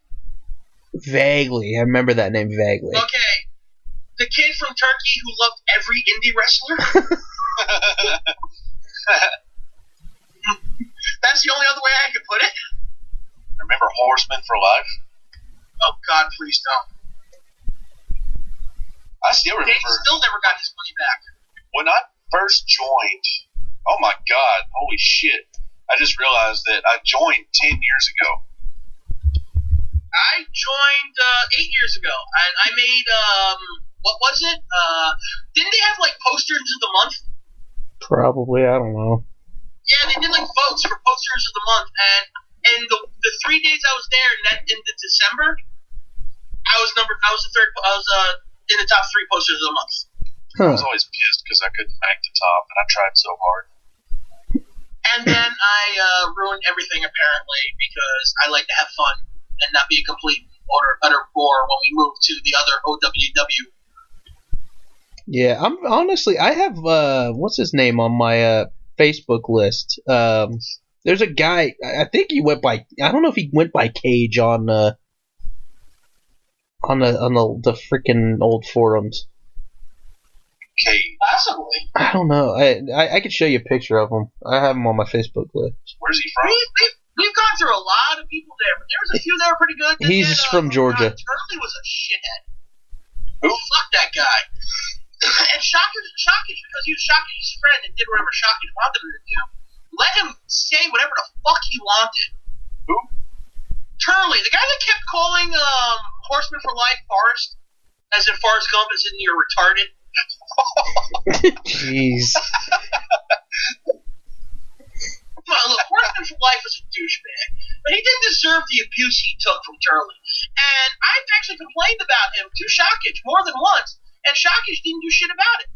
Vaguely, I remember that name vaguely. Okay, the kid from Turkey who loved every indie wrestler. That's the only other way I could put it. Remember Horseman for Life? Oh God, please don't. I still remember. He still never got his money back. When I first joined, oh my God, holy shit. I just realized that I joined 10 years ago. I joined 8 years ago, and I made, what was it? Didn't they have, like, posters of the month? Probably, I don't know. Yeah, they did, like, votes for posters of the month, and the 3 days I was there in December, I was in the top 3 posters of the month. I was always pissed because I couldn't make the top, and I tried so hard. And then I ruined everything, apparently, because I like to have fun and not be a complete utter bore when we move to the other OWW. Yeah, I'm honestly, I have what's his name on my Facebook list. There's a guy. I think he went by. I don't know if he went by Cage on the freaking old forums. Cage. Possibly. I don't know. I could show you a picture of him. I have him on my Facebook list. Where's he from? We've gone through a lot of people there, but there was a few that were pretty good. He's from Georgia. Turley was a shithead. Who? Fuck that guy. And Shockage, because he was Shockage's friend and did whatever Shockage wanted him to do, let him say whatever the fuck he wanted. Who? Turley, the guy that kept calling Horseman for Life Forrest, as in Forrest Gump, as in you're retarded. Jeez. Look, Horseman for Life was a douchebag, but he didn't deserve the abuse he took from Turley. And I've actually complained about him to Shockage more than once, and Shockage didn't do shit about it.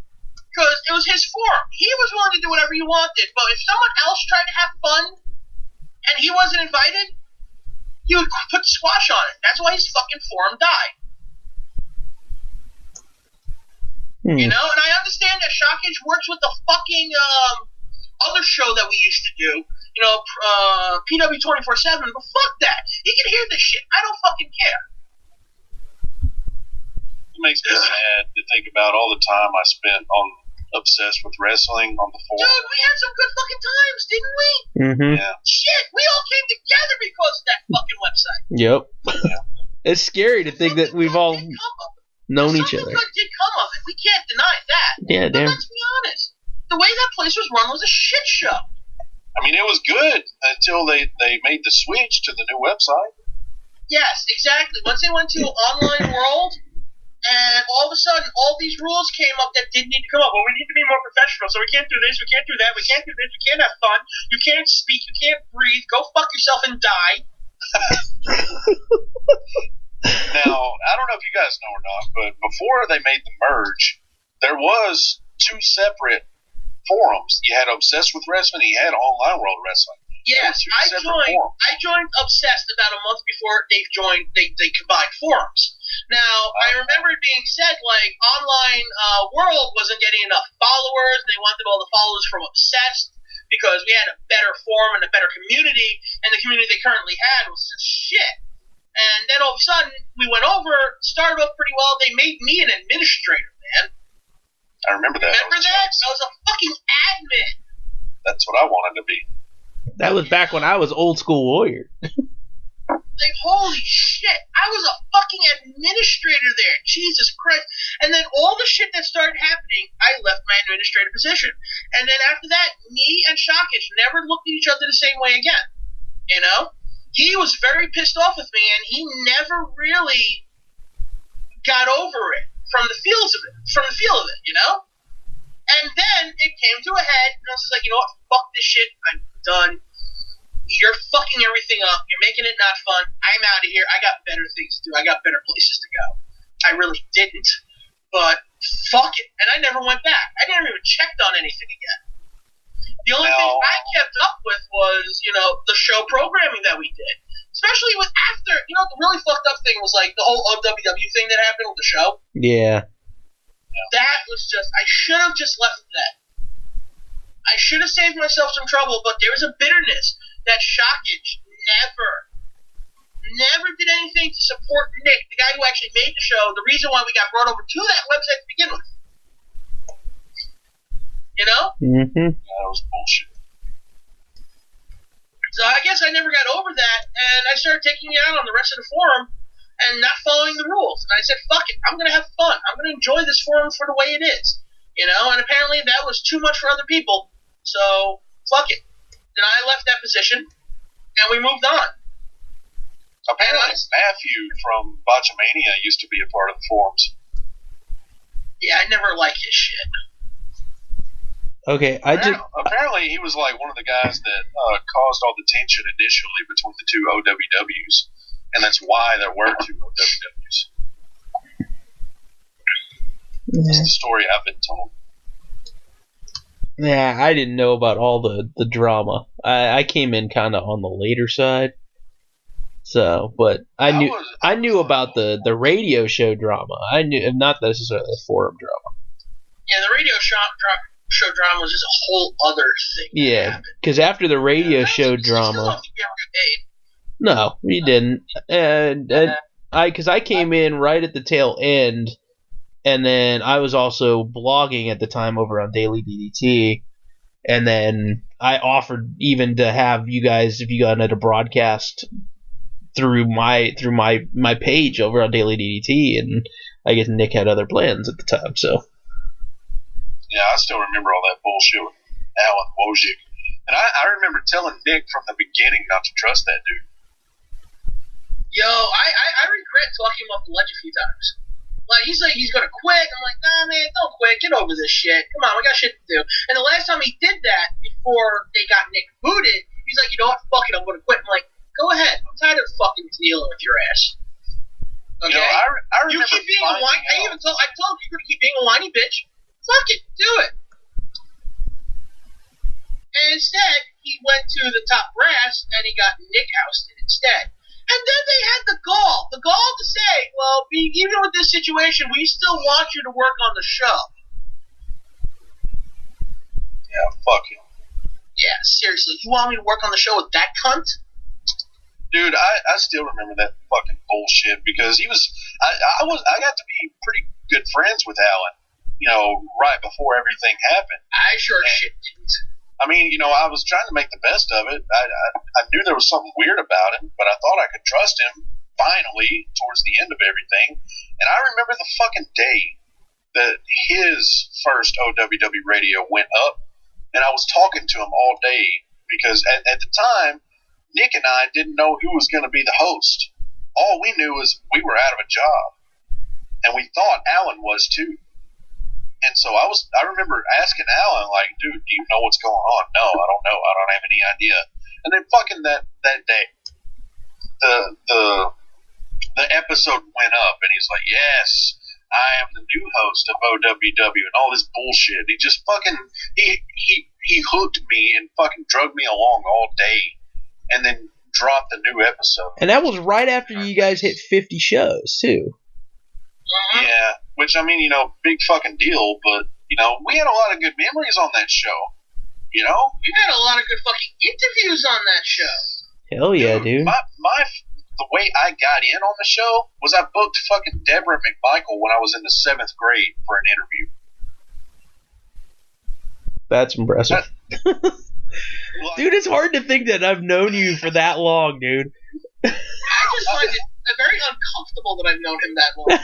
Because it was his forum. He was willing to do whatever he wanted, but if someone else tried to have fun and he wasn't invited, he would put squash on it. That's why his fucking forum died. You know, and I understand that Shockage works with the fucking other show that we used to do, you know, PW 24/7, but fuck that. He can hear this shit. I don't fucking care. It makes me sad to think about all the time I spent on obsessed with wrestling on the forum. Dude, we had some good fucking times, didn't we? Mm-hmm. Yeah. Shit, we all came together because of that fucking website. Yep. It's scary to think that we've all known each other. Something good did come of it. We can't deny that. Yeah, but damn. let's be honest. The way that place was run was a shit show. I mean, it was good until they made the switch to the new website. Yes, exactly. Once they went to online world, and all of a sudden, all these rules came up that didn't need to come up. Well, we need to be more professional, so we can't do this, we can't do that, we can't do this, we can't have fun, you can't speak, you can't breathe, go fuck yourself and die. Now, I don't know if you guys know or not, but before they made the merge, there was 2 separate forums. You had Obsessed with Wrestling, and you had Online World Wrestling. Yes, I joined Obsessed about a month before they combined forums. Now, I remember it being said, like, Online World wasn't getting enough followers. They wanted all the followers from Obsessed because we had a better forum and a better community, and the community they currently had was just shit. And then all of a sudden, we went over, started off pretty well. They made me an administrator, man. I remember that. Remember that? I was a fucking admin. That's what I wanted to be. That was back when I was old school warrior. Like, holy shit. I was a fucking administrator there. Jesus Christ. And then all the shit that started happening, I left my administrative position. And then after that, me and Shockage never looked at each other the same way again. You know? He was very pissed off with me, and he never really got over it from the feel of it, you know? And then it came to a head, and I was just like, you know what? Fuck this shit. I'm done. You're fucking everything up. You're making it not fun. I'm out of here. I got better things to do. I got better places to go. I really didn't. But fuck it. And I never went back. I never even checked on anything again. The only thing I kept up with was, you know, the show programming that we did. Especially with after, you know, the really fucked up thing was like the whole OWW thing that happened with the show. Yeah. That was just, I should have just left it then. I should have saved myself some trouble, but there was a bitterness that Shockage never did anything to support Nick, the guy who actually made the show, the reason why we got brought over to that website to begin with. You know? Mm-hmm. That was bullshit. So I guess I never got over that, and I started taking it out on the rest of the forum and not following the rules. And I said, fuck it, I'm going to have fun. I'm going to enjoy this forum for the way it is. You know, and apparently that was too much for other people. So, fuck it. Then I left that position, and we moved on. Apparently Matthew from Botchamania used to be a part of the forums. Yeah, I never liked his shit. Okay, Apparently he was like one of the guys that caused all the tension initially between the two OWWs, and that's why there were two OWWs. That's the story I've been told. Yeah, I didn't know about all the drama. I came in kind of on the later side. So, but I knew about the radio show drama. I knew, not necessarily the forum drama. Yeah, the radio show drama was just a whole other thing. Yeah, because after the radio show drama, no, we didn't. And I came in right at the tail end, and then I was also blogging at the time over on Daily DDT, and then I offered even to have you guys, if you got another broadcast through my page over on Daily DDT, and I guess Nick had other plans at the time, so. Yeah, I still remember all that bullshit with Alan Wojcik. And I remember telling Nick from the beginning not to trust that dude. Yo, I regret talking him off the ledge a few times. Like, he's like, he's going to quit. I'm like, nah, man, don't quit. Get over this shit. Come on, we got shit to do. And the last time he did that, before they got Nick booted, he's like, you know what, fuck it, I'm going to quit. I'm like, go ahead. I'm tired of fucking dealing with your ass. Okay? You know, I remember you keep being a whiny. I told you you're going to keep being a whiny bitch. Fuck it, do it. And instead, he went to the top brass, and he got Nick ousted instead. And then they had the gall to say, well, even with this situation, we still want you to work on the show. Yeah, fuck him. Yeah, seriously, you want me to work on the show with that cunt? Dude, I still remember that fucking bullshit because he was I got to be pretty good friends with Alan, you know, right before everything happened. I sure shit didn't. I mean, you know, I was trying to make the best of it. I knew there was something weird about him, but I thought I could trust him finally towards the end of everything. And I remember the fucking day that his first OWW radio went up, and I was talking to him all day because at the time, Nick and I didn't know who was going to be the host. All we knew was we were out of a job, and we thought Alan was too. And so I remember asking Alan, like, dude, do you know what's going on? No, I don't know. I don't have any idea. And then fucking that day, the episode went up, and he's like, yes, I am the new host of OWW and all this bullshit. He just fucking, he hooked me and fucking drugged me along all day and then dropped the new episode. And that was right after you guys hit 50 shows, too. Yeah, which, I mean, you know, big fucking deal, but, you know, we had a lot of good memories on that show, you know? You had a lot of good fucking interviews on that show. Hell yeah, dude. The way I got in on the show was I booked fucking Deborah McMichael when I was in the 7th grade for an interview. That's impressive. Dude, it's hard to think that I've known you for that long, dude. I just find it very uncomfortable that I've known him that long.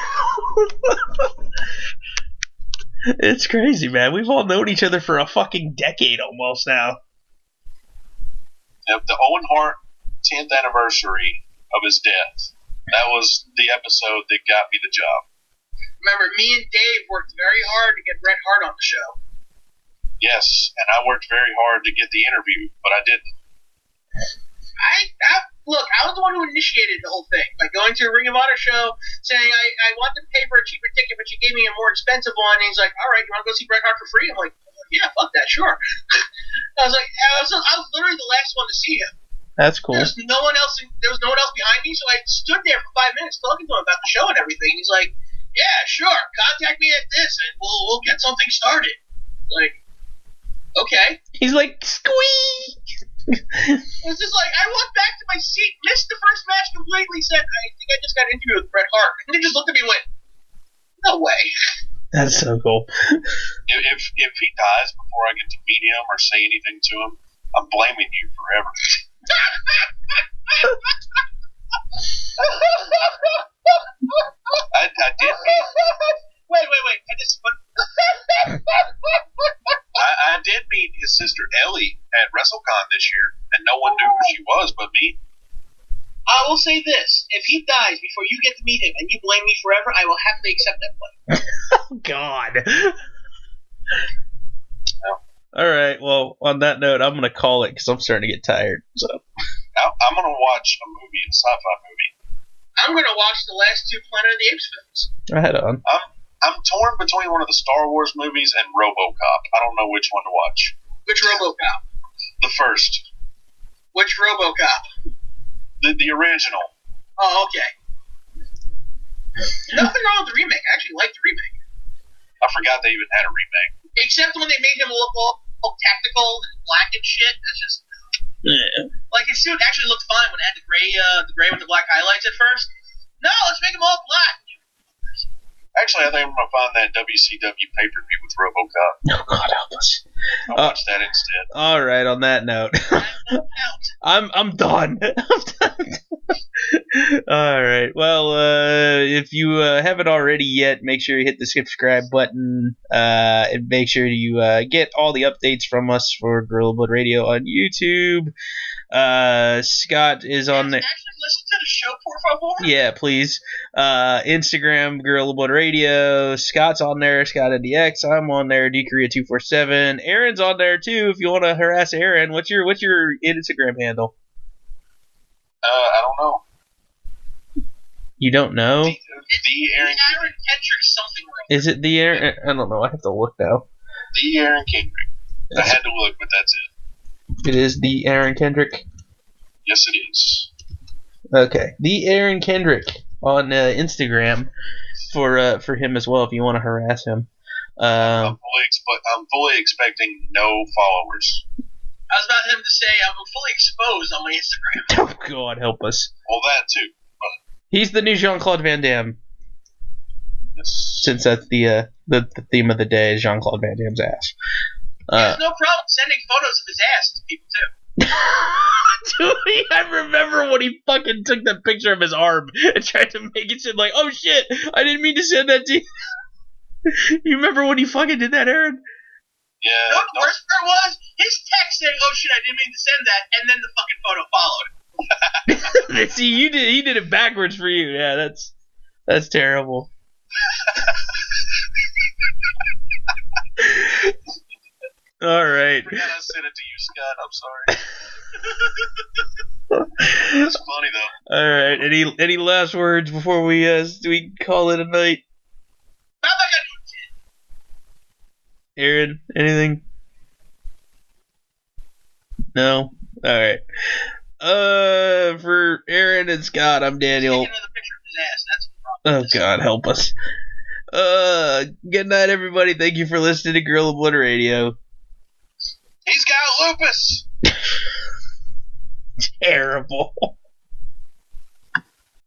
It's crazy, man. We've all known each other for a fucking decade almost now. Yep, the Owen Hart 10th anniversary of his death. That was the episode that got me the job. Remember, me and Dave worked very hard to get Bret Hart on the show. Yes, and I worked very hard to get the interview, but I didn't. Look, I was the one who initiated the whole thing by going to a Ring of Honor show, saying I want to pay for a cheaper ticket, but you gave me a more expensive one. And he's like, "All right, you want to go see Bret Hart for free?" I'm like, "Yeah, fuck that, sure." I was literally the last one to see him. That's cool. There was no one else behind me, so I stood there for 5 minutes talking to him about the show and everything. He's like, "Yeah, sure. Contact me at this, and we'll get something started." Like, Okay. He's like, squeak! It was just like, I walked back to my seat, missed the first match completely, said, I think I just got interviewed with Bret Hart. And he just looked at me and went, no way. That's so cool. If he dies before I get to meet him or say anything to him, I'm blaming you forever. I did meet. Wait. I did meet his sister Ellie at WrestleCon this year, and no one knew who she was but me. I will say this: if he dies before you get to meet him and you blame me forever, I will happily accept that blame. Oh, God. All right. Well, on that note, I'm gonna call it because I'm starting to get tired. So I'm gonna watch a movie, a sci-fi movie. I'm gonna watch the last two Planet of the Apes films. right on. I'm torn between one of the Star Wars movies and RoboCop. I don't know which one to watch. Which RoboCop? The first. Which RoboCop? The original. Oh, okay. Nothing wrong with the remake. I actually like the remake. I forgot they even had a remake. Except when they made him look all tactical and black and shit. That's just... Yeah. Like, his suit actually looked fine when it had the gray with the black highlights at first. No, let's make him all black. Actually, I think I'm going to find that WCW pay-per-view with RoboCop. Oh, God help us. I'll watch that instead. All right, on that note. I'm done. All right. Well, if you haven't already yet, make sure you hit the subscribe button. And make sure you get all the updates from us for Gorilla Blood Radio on YouTube. Scott is on there. Actually, listen to the show, por favor. Yeah, please. Instagram, Gorilla Blood Radio. Scott's on there. Scott NDX. I'm on there. DKorea247. Aaron's on there too. If you want to harass Aaron, what's your Instagram handle? I don't know. You don't know? The Aaron Kendrick something wrong. Is it the Aaron? I don't know. I have to look now. The Aaron Kendrick. I had to look, but that's it. It is the Aaron Kendrick. Yes, it is. Okay, the Aaron Kendrick on Instagram for him as well. If you want to harass him. I'm fully expecting no followers. I was about him to say I'm fully exposed on my Instagram. Oh God, help us. Well, that too. He's the new Jean-Claude Van Damme. Yes. Since that's the theme of the day is Jean-Claude Van Damme's ass. There's no problem sending photos of his ass to people too. Dude, I remember when he fucking took that picture of his arm and tried to make it seem like, oh shit, I didn't mean to send that to you. You remember when he fucking did that, Aaron? Yeah. You know what the worst part was? His text saying, oh shit, I didn't mean to send that, and then the fucking photo followed. See, he did it backwards for you. Yeah, that's terrible. All right. I forgot I sent it to you, Scott. I'm sorry. That's funny though. All right. Any last words before we call it a night? Aaron, anything? No. All right. For Aaron and Scott, I'm Daniel. Take another picture of his ass. That's the problem. Oh God, help us. Good night, everybody. Thank you for listening to Gorilla Blood Radio. He's got lupus. Terrible.